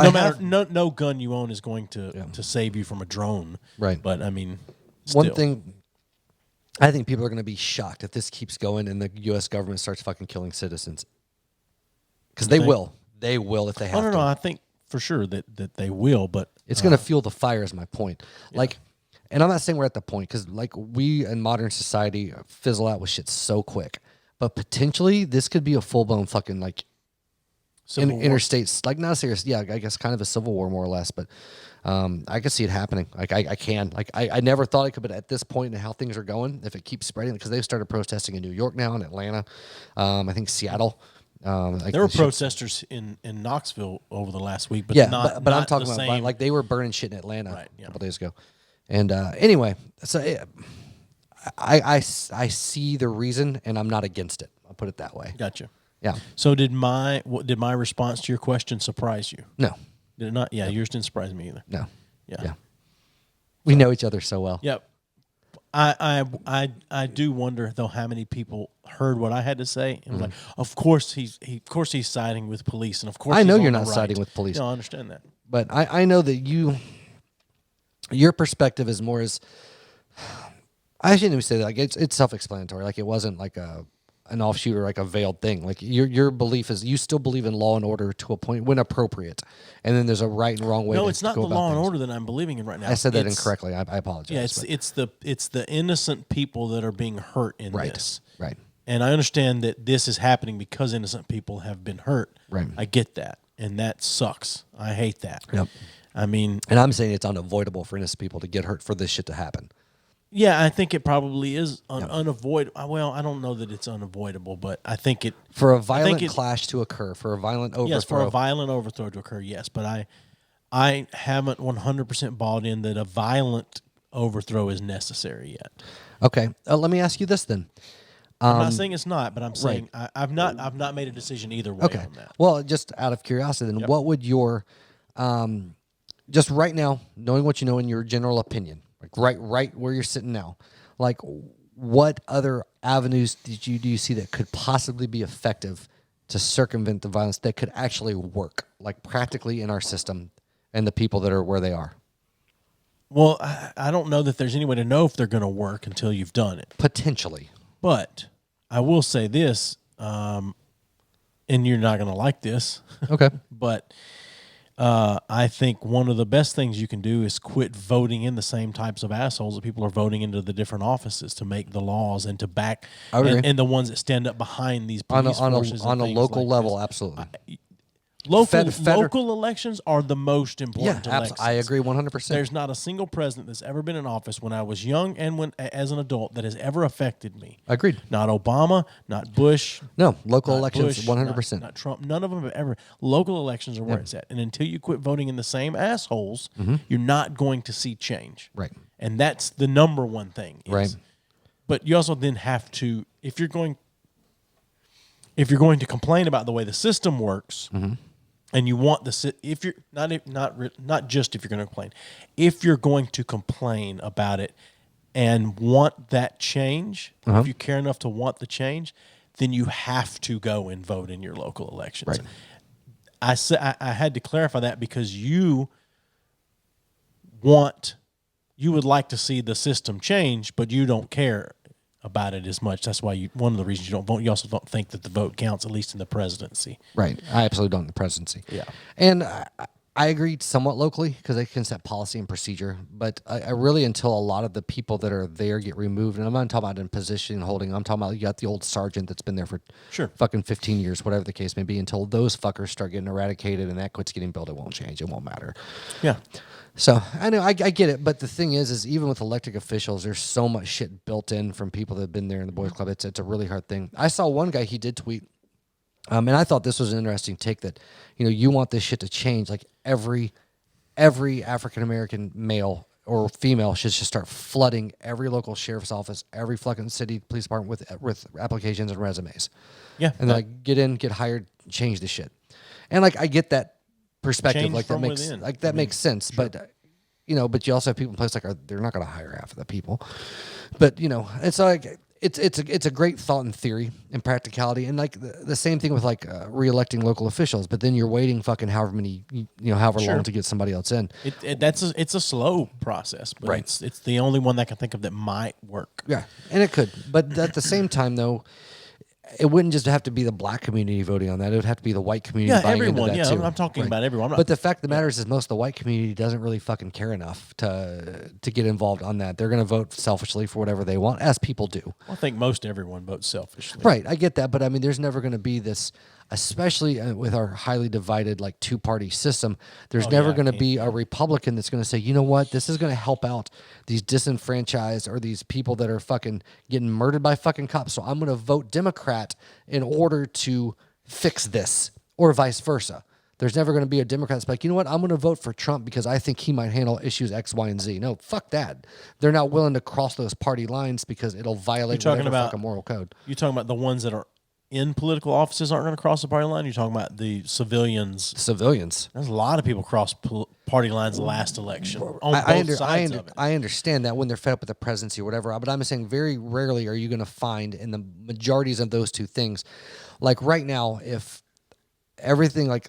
no gun you own is going to save you from a drone. Right. But, I mean, still. One thing, I think people are going to be shocked if this keeps going and the U.S. government starts fucking killing citizens. Because they will. They will if they have to. No, I think for sure that they will, but it's going to fuel the fire is my point. Like, and I'm not saying we're at the point because like we in modern society fizzle out with shit so quick, but potentially this could be a full blown fucking like interstates, like not a serious, I guess kind of a civil war more or less, but I could see it happening. Like I never thought it could, but at this point in how things are going, if it keeps spreading, because they've started protesting in New York now and Atlanta, I think Seattle. There were protesters in Knoxville over the last week, but but I'm talking about like they were burning shit in Atlanta a couple days ago. And anyway, so I see the reason, and I'm not against it. I'll put it that way. Gotcha. Yeah. So did my response to your question surprise you? No. Did it not? Yeah, yours didn't surprise me either. No. Yeah. We know each other so well. Yep. I do wonder though how many people heard what I had to say and was like, of course he's siding with police, and of course I know you're not siding with police. No, I understand that, but I know that your perspective is more as I shouldn't even say that. Like it's self-explanatory. Like it wasn't like an offshoot or like a veiled thing. Like your belief is you still believe in law and order to a point when appropriate, and then there's a right and wrong way. No, to it's not go the about law and things. order that I'm believing in right now. I said that incorrectly. I apologize. Yeah, it's the innocent people that are being hurt in this. Right. And I understand that this is happening because innocent people have been hurt. Right. I get that, and that sucks. I hate that. Yep. I mean, and I'm saying it's unavoidable for innocent people to get hurt for this shit to happen. Yeah, I think it probably is unavoidable. Well, I don't know that it's unavoidable, but I think it for a violent clash to occur, for a violent overthrow. Yes, for a violent overthrow to occur. Yes, but I haven't 100% bought in that a violent overthrow is necessary yet. Okay, let me ask you this then. I'm not saying it's not, but I'm saying I've not made a decision either way on that. Well, just out of curiosity, then, what would your just right now, knowing what you know in your general opinion, like right where you're sitting now, like what other avenues do you see that could possibly be effective to circumvent the violence that could actually work, like practically in our system and the people that are where they are? Well, I don't know that there's any way to know if they're going to work until you've done it. Potentially. But I will say this, and you're not going to like this. Okay. But I think one of the best things you can do is quit voting in the same types of assholes that people are voting into the different offices to make the laws and to back and the ones that stand up behind these police forces on a local level. Absolutely. Local elections are the most important elections. I agree 100%. There's not a single president that's ever been in office when I was young and as an adult that has ever affected me. Agreed. Not Obama, not Bush. No, local elections, Bush, 100%. Not Trump. None of them have ever. Local elections are where it's at. And until you quit voting in the same assholes, you're not going to see change. Right. And that's the number one thing. Right. But you also then have to, if you're going to complain about the way the system works, and you want if you're not just if you're going to complain, if you're going to complain about it and want that change, if you care enough to want the change, then you have to go and vote in your local elections. Right. I had to clarify that because you would like to see the system change, but you don't care about it as much. That's why one of the reasons you don't vote. You also don't think that the vote counts, at least in the presidency. Right. I absolutely don't in the presidency. Yeah. And I agree somewhat locally because they can set policy and procedure. But I really, until a lot of the people that are there get removed, and I'm not talking about in position and holding, I'm talking about you got the old sergeant that's been there for fucking 15 years, whatever the case may be, until those fuckers start getting eradicated and that quits getting built, it won't change. It won't matter. Yeah. So I know I get it, but the thing is even with elected officials, there's so much shit built in from people that have been there in the Boys Club. It's a really hard thing. I saw one guy, he did tweet, and I thought this was an interesting take that, you want this shit to change. Like every African American male or female should just start flooding every local sheriff's office, every fucking city police department with applications and resumes. Yeah, and like get in, get hired, change the shit. And like I get that perspective, change like that makes within. Makes sense. Sure. But but you also have people in place they're not going to hire half of the people. But it's like it's a great thought in theory and practicality, and like the same thing with like re-electing local officials. But then you're waiting fucking however long to get somebody else in. It's a slow process, but it's the only one that I can think of that might work. Yeah, and it could. But at the same time, though, it wouldn't just have to be the black community voting on that. It would have to be the white community buying everyone, into that too. I'm talking about everyone. But the fact of the matter is most of the white community doesn't really fucking care enough to get involved on that. They're going to vote selfishly for whatever they want, as people do. Well, I think most everyone votes selfishly. Right, I get that. But, I mean, there's never going to be this, especially with our highly divided, like, two-party system, there's never going to be a Republican that's going to say, you know what, this is going to help out these disenfranchised or these people that are fucking getting murdered by fucking cops, so I'm going to vote Democrat in order to fix this, or vice versa. There's never going to be a Democrat that's like, you know what, I'm going to vote for Trump because I think he might handle issues X, Y, and Z. No, fuck that. They're not willing to cross those party lines because it'll violate whatever fucking moral code. You're talking about the ones that are in political offices aren't going to cross the party line? You're talking about the civilians. Civilians. There's a lot of people cross party lines last election on both sides of it. I understand that when they're fed up with the presidency or whatever, but I'm saying very rarely are you going to find in the majorities of those two things. Like right now, if everything, like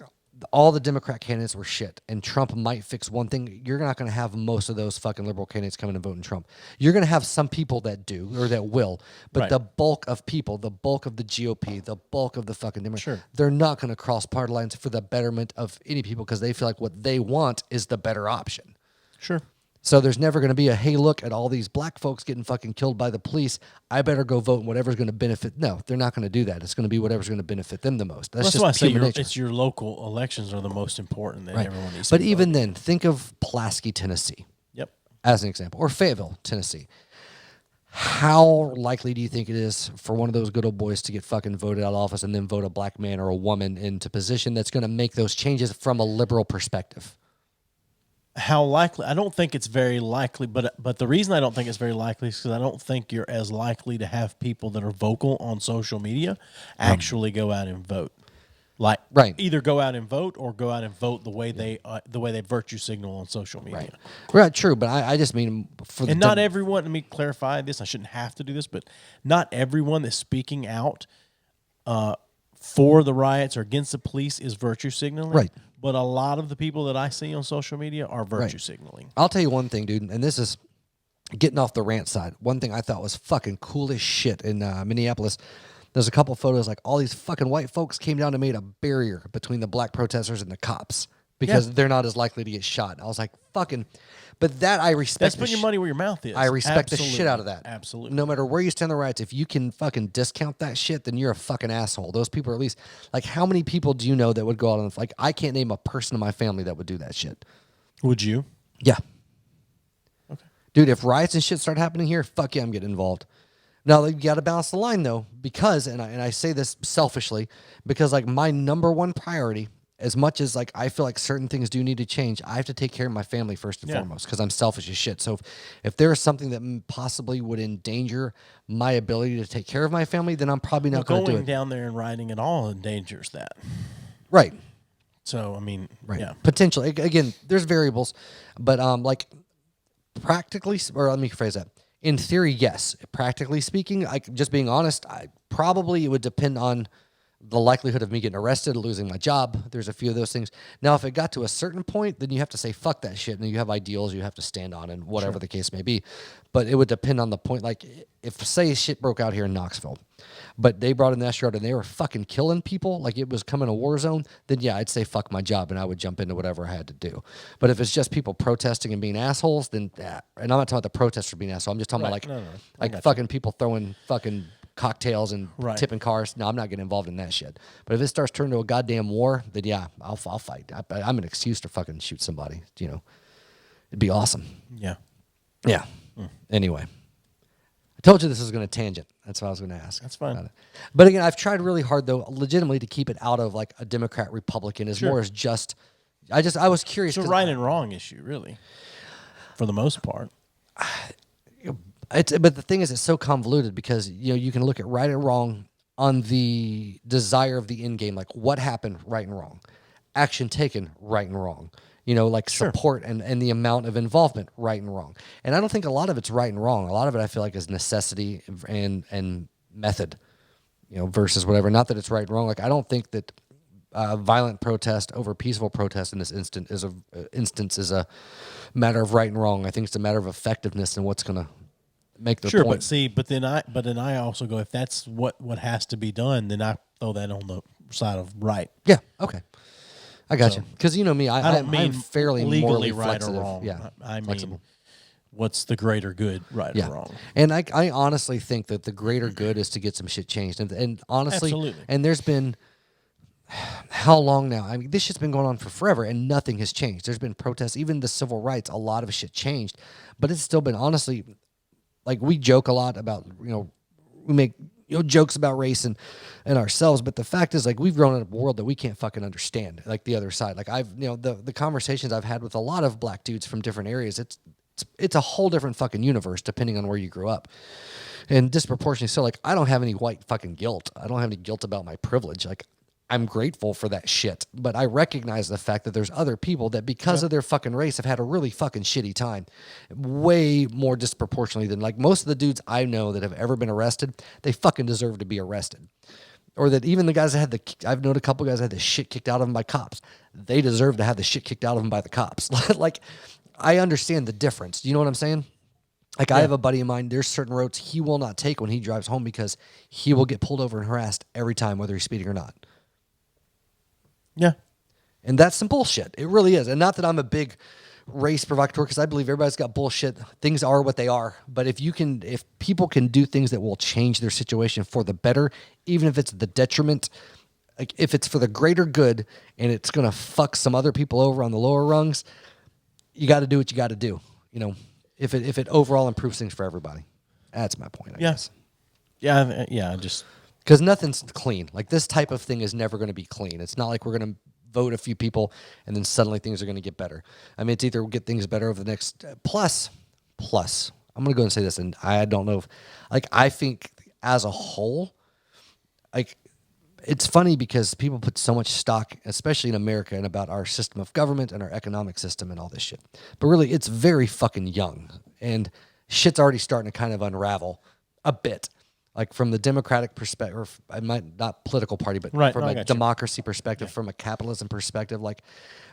all the Democrat candidates were shit and Trump might fix one thing, you're not going to have most of those fucking liberal candidates coming and voting Trump. You're going to have some people that do or that will, but the bulk of people, the bulk of the GOP, the bulk of the fucking Democrats, they're not going to cross party lines for the betterment of any people because they feel like what they want is the better option. Sure. So there's never going to be a, hey, look at all these black folks getting fucking killed by the police. I better go vote in whatever's going to benefit. No, they're not going to do that. It's going to be whatever's going to benefit them the most. That's just why I say nature. it's your local elections are the most important that everyone needs But to even then, think of Pulaski, Tennessee. Yep. As an example. Or Fayetteville, Tennessee. How likely do you think it is for one of those good old boys to get fucking voted out of office and then vote a black man or a woman into position that's going to make those changes from a liberal perspective? How likely? I don't think it's very likely, but the reason I don't think it's very likely is because I don't think you're as likely to have people that are vocal on social media actually go out and vote. Like either go out and vote or go out and vote the way they virtue signal on social media. Right, true, but I just mean for and not everyone. Let me clarify this. I shouldn't have to do this, but not everyone that's speaking out for the riots or against the police is virtue signaling. Right. But a lot of the people that I see on social media are virtue signaling. I'll tell you one thing, dude, and this is getting off the rant side. One thing I thought was fucking cool as shit in Minneapolis. There's a couple photos like all these fucking white folks came down and made a barrier between the black protesters and the cops because they're not as likely to get shot. I was like, fucking... But that I respect. That's putting your money where your mouth is. I respect the shit out of that. Absolutely. No matter where you stand on the riots, if you can fucking discount that shit, then you're a fucking asshole. Those people are at least... Like, how many people do you know that would go out on... Like, I can't name a person in my family that would do that shit. Would you? Yeah. Okay. Dude, if riots and shit start happening here, fuck yeah, I'm getting involved. Now, you got to balance the line, though, because... And I say this selfishly, because, like, my number one priority... As much as like I feel like certain things do need to change, I have to take care of my family first and foremost because I'm selfish as shit. So if there is something that possibly would endanger my ability to take care of my family, then I'm probably not going to do it. Going down there and riding at all endangers that. Right. So, I mean, yeah. Potentially. Again, there's variables, but like practically, or let me phrase that. In theory, yes. Practically speaking, just being honest, it would depend on the likelihood of me getting arrested, losing my job. There's a few of those things. Now, if it got to a certain point, then you have to say, fuck that shit. And you have ideals you have to stand on and whatever the case may be. But it would depend on the point. Like if, say, shit broke out here in Knoxville, but they brought in the SR and they were fucking killing people, like it was coming a war zone, then yeah, I'd say fuck my job and I would jump into whatever I had to do. But if it's just people protesting and being assholes, then and I'm not talking about the protesters being assholes. I'm just talking about like fucking people throwing fucking cocktails and tipping cars. No, I'm not getting involved in that shit. But if it starts turning to a goddamn war, then yeah, I'll fight. I'm an excuse to fucking shoot somebody. You know, it'd be awesome. Yeah. Yeah. Anyway, I told you this was going to tangent. That's what I was going to ask. That's fine. But again, I've tried really hard though, legitimately, to keep it out of like a Democrat Republican. As more as just. I was curious. It's a right and wrong issue, really, for the most part. But the thing is, it's so convoluted because you can look at right and wrong on the desire of the end game, like what happened, right and wrong, action taken, right and wrong. Like support and the amount of involvement, right and wrong. And I don't think a lot of it's right and wrong. A lot of it I feel like is necessity and method, versus whatever. Not that it's right and wrong. Like I don't think that violent protest over peaceful protest in this instance is a matter of right and wrong. I think it's a matter of effectiveness and what's going to make the point. But then I also go, if that's what has to be done, then I throw that on the side of right. Yeah. Okay. I got you. Because me, I'm fairly legally morally right flexible. or wrong. Yeah. I mean, flexible. What's the greater good, right or wrong? And I honestly think that the greater good is to get some shit changed. And honestly, absolutely. And there's been how long now? I mean, this shit's been going on for forever, and nothing has changed. There's been protests, even the civil rights. A lot of shit changed, but it's still been honestly. Like we joke a lot about, we make jokes about race and ourselves, but the fact is, like, we've grown in a world that we can't fucking understand. Like the other side, like I've the conversations I've had with a lot of black dudes from different areas, it's a whole different fucking universe depending on where you grew up, and disproportionately so. Like I don't have any white fucking guilt. I don't have any guilt about my privilege. Like I'm grateful for that shit, but I recognize the fact that there's other people that because of their fucking race have had a really fucking shitty time, way more disproportionately than like most of the dudes I know that have ever been arrested. They fucking deserve to be arrested, or that even the guys that had I've known a couple guys that had the shit kicked out of them by cops. They deserve to have the shit kicked out of them by the cops. Like I understand the difference. Do you know what I'm saying? Like I have a buddy of mine, there's certain roads he will not take when he drives home because he will get pulled over and harassed every time, whether he's speeding or not. Yeah. And that's some bullshit. It really is. And not that I'm a big race provocateur, because I believe everybody's got bullshit. Things are what they are. But if people can do things that will change their situation for the better, even if it's the detriment, like if it's for the greater good and it's going to fuck some other people over on the lower rungs, you got to do what you got to do. If it overall improves things for everybody. That's my point, I guess. Yeah, just... Because nothing's clean. Like this type of thing is never going to be clean. It's not like we're going to vote a few people and then suddenly things are going to get better. I mean, it's either get things better over the next... Plus, I'm going to go and say this, and I don't know if... Like, I think as a whole, like, it's funny because people put so much stock, especially in America, and about our system of government and our economic system and all this shit. But really, it's very fucking young. And shit's already starting to kind of unravel a bit. Like from the Democratic perspective, not political party, but from a democracy perspective, from a capitalism perspective, like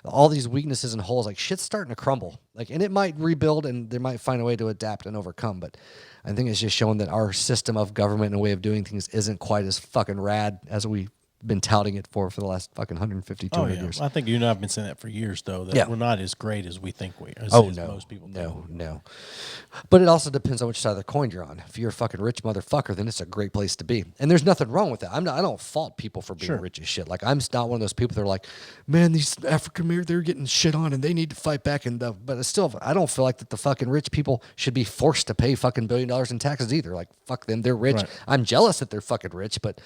all these weaknesses and holes, like shit's starting to crumble. Like, and it might rebuild, and they might find a way to adapt and overcome. But I think it's just showing that our system of government and way of doing things isn't quite as fucking rad as we've been touting it for the last fucking 150, 200 years. I think you and I have been saying that for years, though, that we're not as great as we think we are. Most people think. No. But it also depends on which side of the coin you're on. If you're a fucking rich motherfucker, then it's a great place to be. And there's nothing wrong with that. I don't fault people for being rich as shit. Like, I'm not one of those people that are like, man, these African Americans, they're getting shit on and they need to fight back. But it's still, I don't feel like that the fucking rich people should be forced to pay fucking $1 billion in taxes either. Like, fuck them. They're rich. Right. I'm jealous that they're fucking rich, but,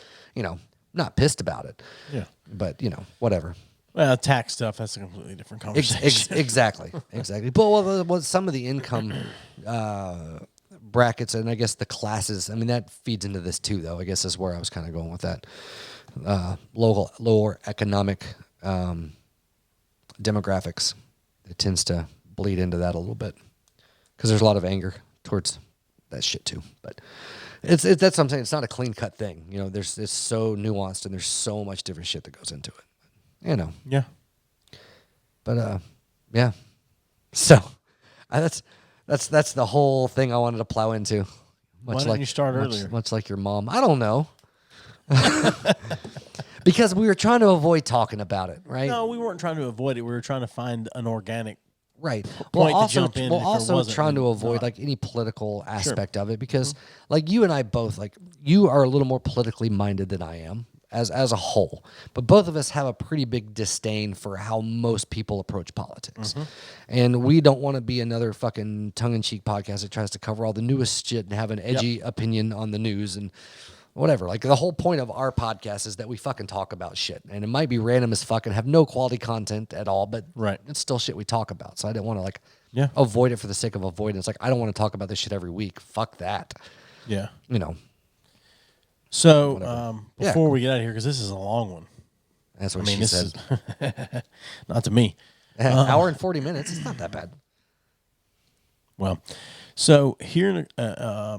not pissed about it. Yeah. But, whatever. Well, tax stuff, that's a completely different conversation. Exactly. But some of the income brackets and I guess the classes, I mean, that feeds into this too, though. I guess is where I was kind of going with that. Lower economic demographics. It tends to bleed into that a little bit because there's a lot of anger towards that shit too. But That's what I'm saying. It's not a clean cut thing. You know, it's so nuanced and there's so much different shit that goes into it. You know. Yeah. But yeah. So that's the whole thing I wanted to plow into. Why didn't you start earlier? Much like your mom. I don't know. Because we were trying to avoid talking about it, right? No, we weren't trying to avoid it. We were trying to find an organic right. point to jump in. We're also trying to avoid like any political aspect of it because like you and I both, like you are a little more politically minded than I am as a whole. But both of us have a pretty big disdain for how most people approach politics. And we don't want to be another fucking tongue-in-cheek podcast that tries to cover all the newest shit and have an edgy opinion on the news and whatever. Like the whole point of our podcast is that we fucking talk about shit. And it might be random as fuck and have no quality content at all, but it's still shit we talk about. So I didn't want to like avoid it for the sake of avoidance. Like I don't want to talk about this shit every week. Fuck that. Yeah. You know. So before we get out of here, because this is a long one. That's what she said. Not to me. Hour and 40 minutes. It's not that bad. Well, so here, I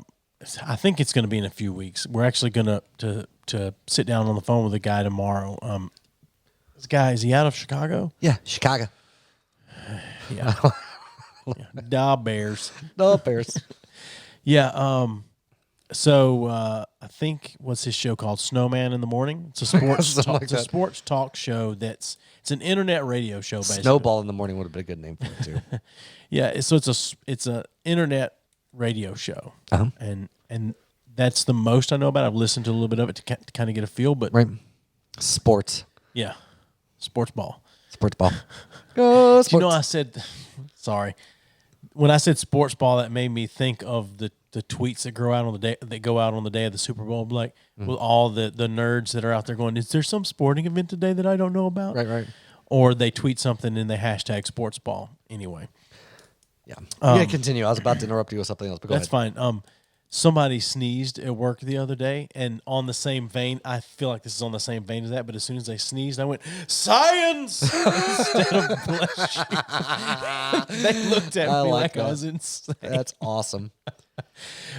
think it's going to be in a few weeks. We're actually going to sit down on the phone with a guy tomorrow. This guy, is he out of Chicago? Yeah, Chicago. Yeah. Da Bears. No Bears. Yeah. So I think what's his show called? Snowman in the Morning. It's a sports talk show. It's an internet radio show. Basically. Snowball in the Morning would have been a good name for it too. Yeah. So it's a internet radio show, and that's the most I know about it. I've listened to a little bit of it to kind of get a feel, but sports. Yeah, sports ball. Sports ball. Go sports. You know, I said sorry when I said sports ball. That made me think of the tweets that go out on the day of the Super Bowl, like with all the nerds that are out there going, "Is there some sporting event today that I don't know about?" Right. Or they tweet something and they hashtag sports ball. Anyway, yeah. Continue. I was about to interrupt you with something else, but go ahead. That's fine. Somebody sneezed at work the other day, and on the same vein, I feel like this is on the same vein as that, but as soon as they sneezed, I went, "Science!" instead of "bless you." They looked at me like I was insane. That's awesome.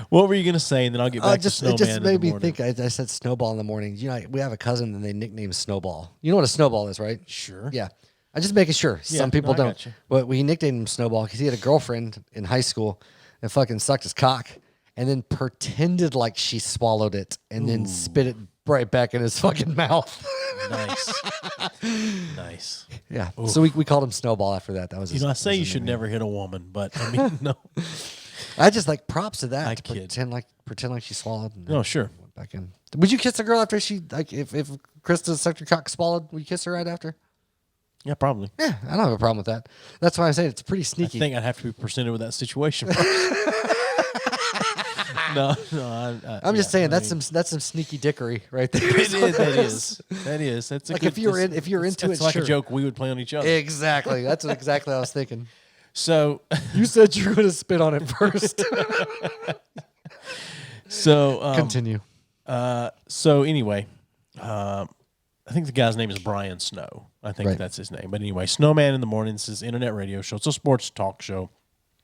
What were you going to say? And then I'll get back to Snowman. It just made me think. I said Snowball in the Morning. You know, we have a cousin and they nicknamed Snowball. You know what a snowball is, right? Sure. Yeah. I'm just making sure. Some people don't. But we nicknamed him Snowball because he had a girlfriend in high school that fucking sucked his cock and then pretended like she swallowed it and then spit it right back in his fucking mouth. Nice. Yeah. Ooh. So we called him Snowball after that. That was I say you should never hit a woman, but I mean, no. I just like props to that. Pretend like she swallowed. No, sure. Went back in. Would you kiss a girl after she if Krista sucked your cock swallowed? Would you kiss her right after? Yeah, probably. Yeah, I don't have a problem with that. That's why I'm saying it's pretty sneaky. I think I'd have to be presented with that situation first. No. I'm just saying that's some sneaky dickery right there. That is. That's like if you're into it. It's like a joke we would play on each other. Exactly. That's exactly what I was thinking. So you said you were going to spit on it first. So continue. So anyway, I think the guy's name is Brian Snow. I think that's his name. But anyway, Snowman in the Morning. This is an internet radio show. It's a sports talk show.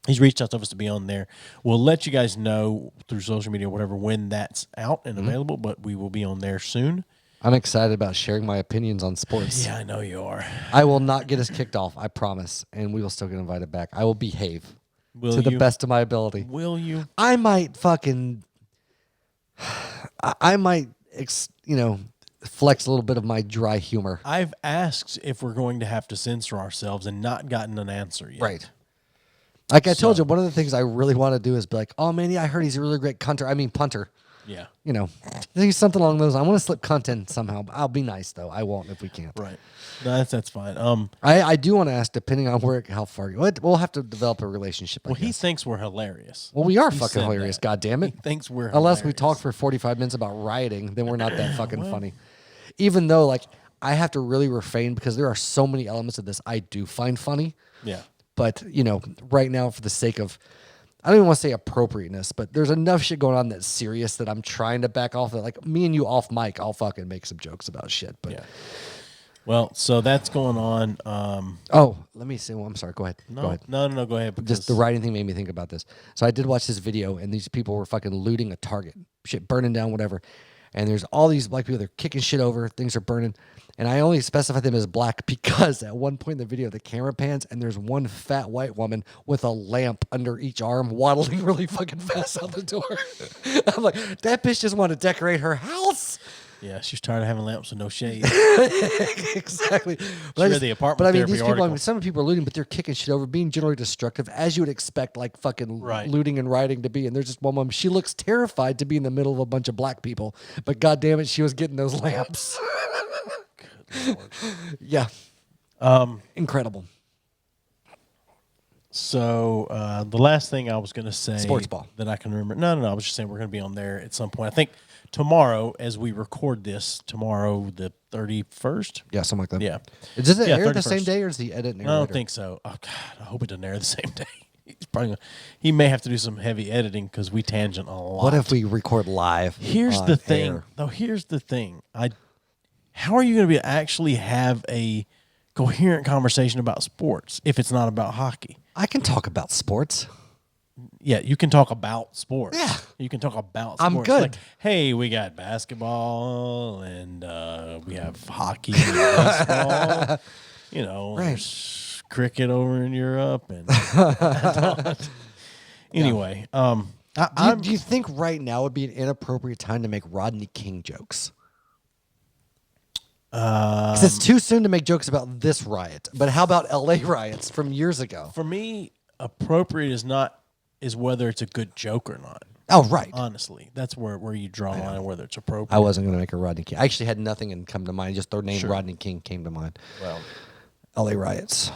He's reached out to us to be on there. We'll let you guys know through social media or whatever when that's out and available, but we will be on there soon. I'm excited about sharing my opinions on sports. Yeah, I know you are. I will not get us kicked off, I promise, and we will still get invited back. I will behave the best of my ability. Will you? I might flex a little bit of my dry humor. I've asked if we're going to have to censor ourselves and not gotten an answer yet. Right. Like I told you, one of the things I really want to do is be like, "Oh man, yeah, I heard he's a really great punter." Yeah. You know, there's something along those. I want to slip content somehow. I'll be nice though. I won't if we can't. Right. No, that's fine. I do want to ask, depending on how far we'll have to develop a relationship. Well, he thinks we're hilarious. Well, we are fucking hilarious. God damn it. He thinks we're unless we talk for 45 minutes about rioting, then we're not that fucking funny. Even though, like, I have to really refrain because there are so many elements of this I do find funny. Yeah. But, you know, right now, for the sake of, I don't even want to say appropriateness, but there's enough shit going on that's serious that I'm trying to back off. That, like, me and you off mic, I'll fucking make some jokes about shit. But Well, so that's going on. Oh, let me see. Well, I'm sorry. Go ahead. No, Go ahead. no. Go ahead. Just the writing thing made me think about this. So I did watch this video, and these people were fucking looting a Target, shit burning down, whatever. And there's all these black people. They're kicking shit over. Things are burning. And I only specify them as black because at one point in the video, the camera pans, and there's one fat white woman with a lamp under each arm, waddling really fucking fast out the door. I'm like, that bitch just wanted to decorate her house. Yeah, she's tired of having lamps with no shade. Exactly. But the apartment therapy these people, article. some people are looting, but they're kicking shit over, being generally destructive, as you would expect, like fucking looting and rioting to be. And there's just one woman. She looks terrified to be in the middle of a bunch of black people, but God damn it, she was getting those lamps. Good Lord. Yeah. Incredible. So the last thing I was going to say, Sports ball, that I can remember. No. I was just saying we're going to be on there at some point. I think tomorrow, as we record this, tomorrow the 31st. Yeah, something like that. Yeah. Does it air 31st. the same day, or is the edit? I don't think so. Oh God, I hope it doesn't air the same day. He may have to do some heavy editing because we tangent a lot. What if we record live? Here's the thing, though. Here's the thing. How are you going to actually have a coherent conversation about sports if it's not about hockey? I can talk about sports. Yeah, you can talk about sports. Yeah. You can talk about sports. I'm good. Like, hey, we got basketball and we have hockey and baseball. There's cricket over in Europe. And anyway, do you think right now would be an inappropriate time to make Rodney King jokes? Because it's too soon to make jokes about this riot. But how about LA riots from years ago? For me, appropriate is whether it's a good joke or not. Oh, right. Honestly, that's where you draw a line on whether it's appropriate. I wasn't going to make a Rodney King. I actually had nothing and come to mind. Just the name Rodney King came to mind. Well, LA riots.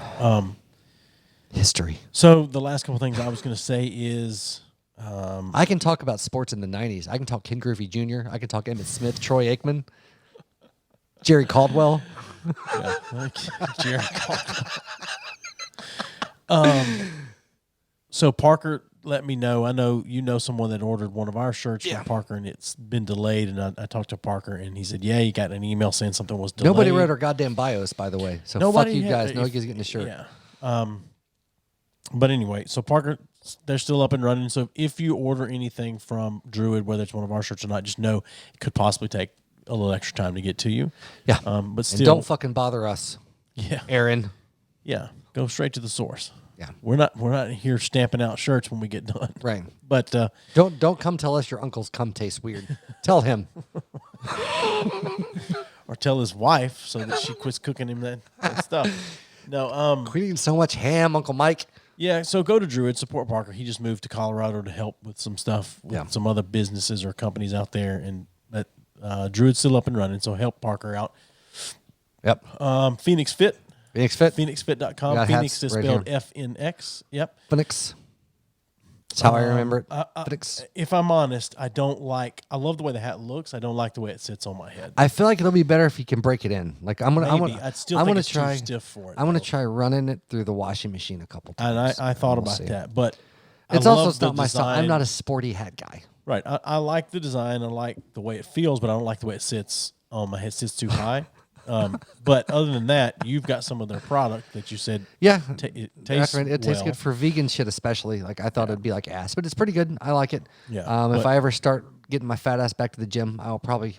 History. So the last couple things I was going to say is... I can talk about sports in the 90s. I can talk Ken Griffey Jr. I can talk Emmitt Smith, Troy Aikman, Jerry Caldwell. Jerry Caldwell. So Parker let me know. I know you know someone that ordered one of our shirts from Parker, and it's been delayed. And I talked to Parker, and he said, "Yeah, he got an email saying something was delayed." Nobody read our goddamn bios, by the way. So fuck you guys. No, he's getting the shirt. Yeah. But anyway, so Parker, they're still up and running. So if you order anything from Druid, whether it's one of our shirts or not, just know it could possibly take a little extra time to get to you. Yeah. But still, and don't fucking bother us. Yeah. Aaron. Yeah. Go straight to the source. Yeah. We're not here stamping out shirts when we get done. Right. But don't come tell us your uncle's cum tastes weird. Tell him. Or tell his wife so that she quits cooking him that stuff. No, quit eating so much ham, Uncle Mike. Yeah, so go to Druid, support Parker. He just moved to Colorado to help with some stuff with some other businesses or companies out there, and Druid's still up and running, so help Parker out. Yep. Phoenix Fit. Phoenix Fit. PhoenixFit.com. Phoenix is spelled FNX. Yep. Phoenix. That's how I remember it. Phoenix. If I'm honest, I love the way the hat looks. I don't like the way it sits on my head. I feel like it'll be better if you can break it in. Like I'm gonna try too stiff for it. I'm gonna try running it through the washing machine a couple times. And I thought about that, but it's also not my style. I'm not a sporty hat guy. Right. I like the design. I like the way it feels, but I don't like the way it sits on my head. It sits too high. But other than that, you've got some of their product that you said. Yeah, it tastes tastes good for vegan shit, especially. Like I thought it'd be like ass, but it's pretty good. I like it. Yeah. If I ever start getting my fat ass back to the gym, I'll probably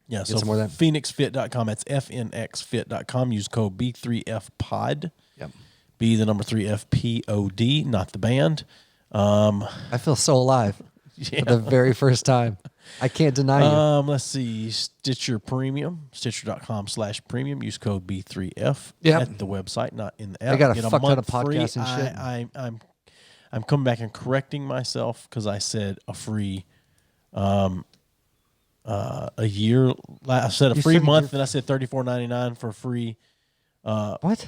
get some more of that. PhoenixFit.com. That's FNXFit.com. Use code B3FPOD. Yep. B the number 3FPOD, not the band. I feel so alive for the very first time. I can't deny you. Let's see. Stitcher Premium. Stitcher.com/premium. Use code B3F at the website, not in the app. I got Get a fuck ton of free. podcasts and shit. I'm coming back and correcting myself because I said a free a year. I said a free month, and I said $34.99 for free. What?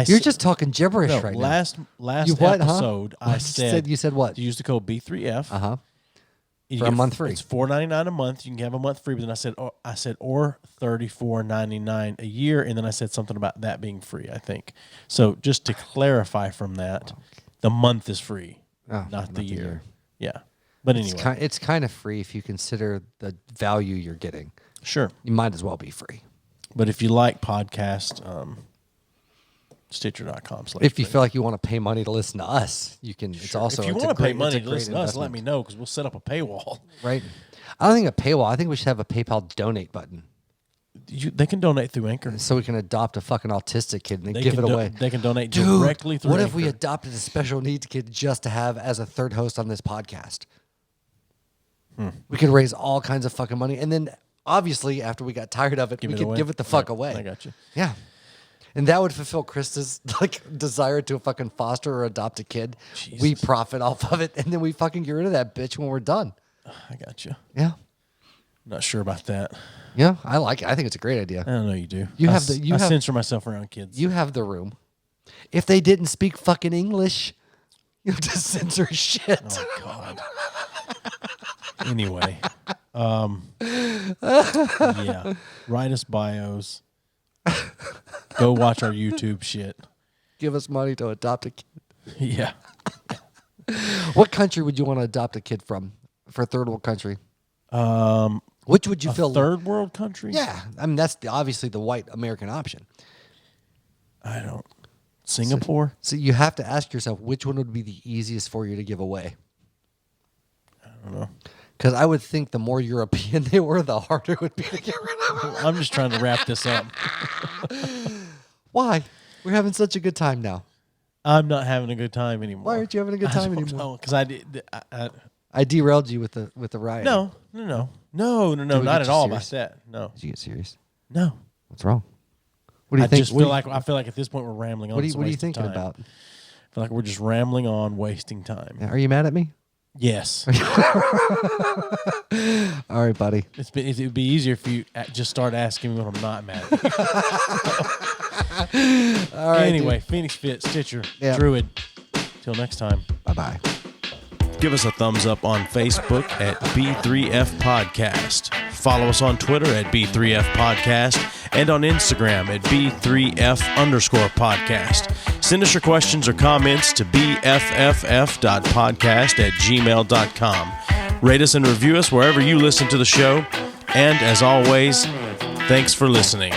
You're just talking gibberish right now. Last episode, I said you said what? Use the code B3F. For a month free. It's $4.99 a month. You can have a month free. But then I said or $34.99 a year, and then I said something about that being free. I think so. Just to clarify from that, the month is free, not the year. Yeah, but anyway, it's kind of free if you consider the value you're getting. Sure, you might as well be free. But if you like podcast, Stitcher.com. If you feel like you want to pay money to listen to us, you can. Sure. It's also if you want to pay money to listen to us, let me know because we'll set up a paywall. Right. I don't think a paywall. I think we should have a PayPal donate button. They can donate through Anchor, so we can adopt a fucking autistic kid and then give it away. They can donate directly through. What Anchor. if we adopted a special needs kid just to have as a third host on this podcast? We could raise all kinds of fucking money, and then obviously after we got tired of it, we could give it the fuck away. I got you. Yeah. And that would fulfill Krista's desire to fucking foster or adopt a kid. Jesus. We profit off of it, and then we fucking get rid of that bitch when we're done. I got you. Yeah. Not sure about that. Yeah, I like it. I think it's a great idea. I don't know you do. I censor myself around kids. You have the room. If they didn't speak fucking English, you have to censor shit. Oh God. Anyway, yeah. Write us bios. Go watch our YouTube shit. Give us money to adopt a kid. Yeah. What country would you want to adopt a kid from for a third world country? Which would you feel third world country? Yeah, I mean that's obviously the white American option. I don't. Singapore. So you have to ask yourself which one would be the easiest for you to give away. I don't know. Because I would think the more European they were, the harder it would be to get rid of them. I'm just trying to wrap this up. Why? We're having such a good time now. I'm not having a good time anymore. Why aren't you having a good time anymore? Because I did. I derailed you with the riot. No, not at all about that. No. Did you get serious? No. What's wrong? What do you think? I feel like at this point we're rambling on. What are you thinking about? I feel like we're just rambling on, wasting time. Are you mad at me? Yes. All right, buddy. It would be easier if you just start asking me when I'm not mad at you. All right. Anyway, dude. Phoenix Fit, Stitcher, Druid. Till next time. Bye-bye. Give us a thumbs up on Facebook at B3F Podcast. Follow us on Twitter at B3F Podcast and on Instagram at B3F_podcast. Send us your questions or comments to bfff.podcast@gmail.com. Rate us and review us wherever you listen to the show. And as always, thanks for listening.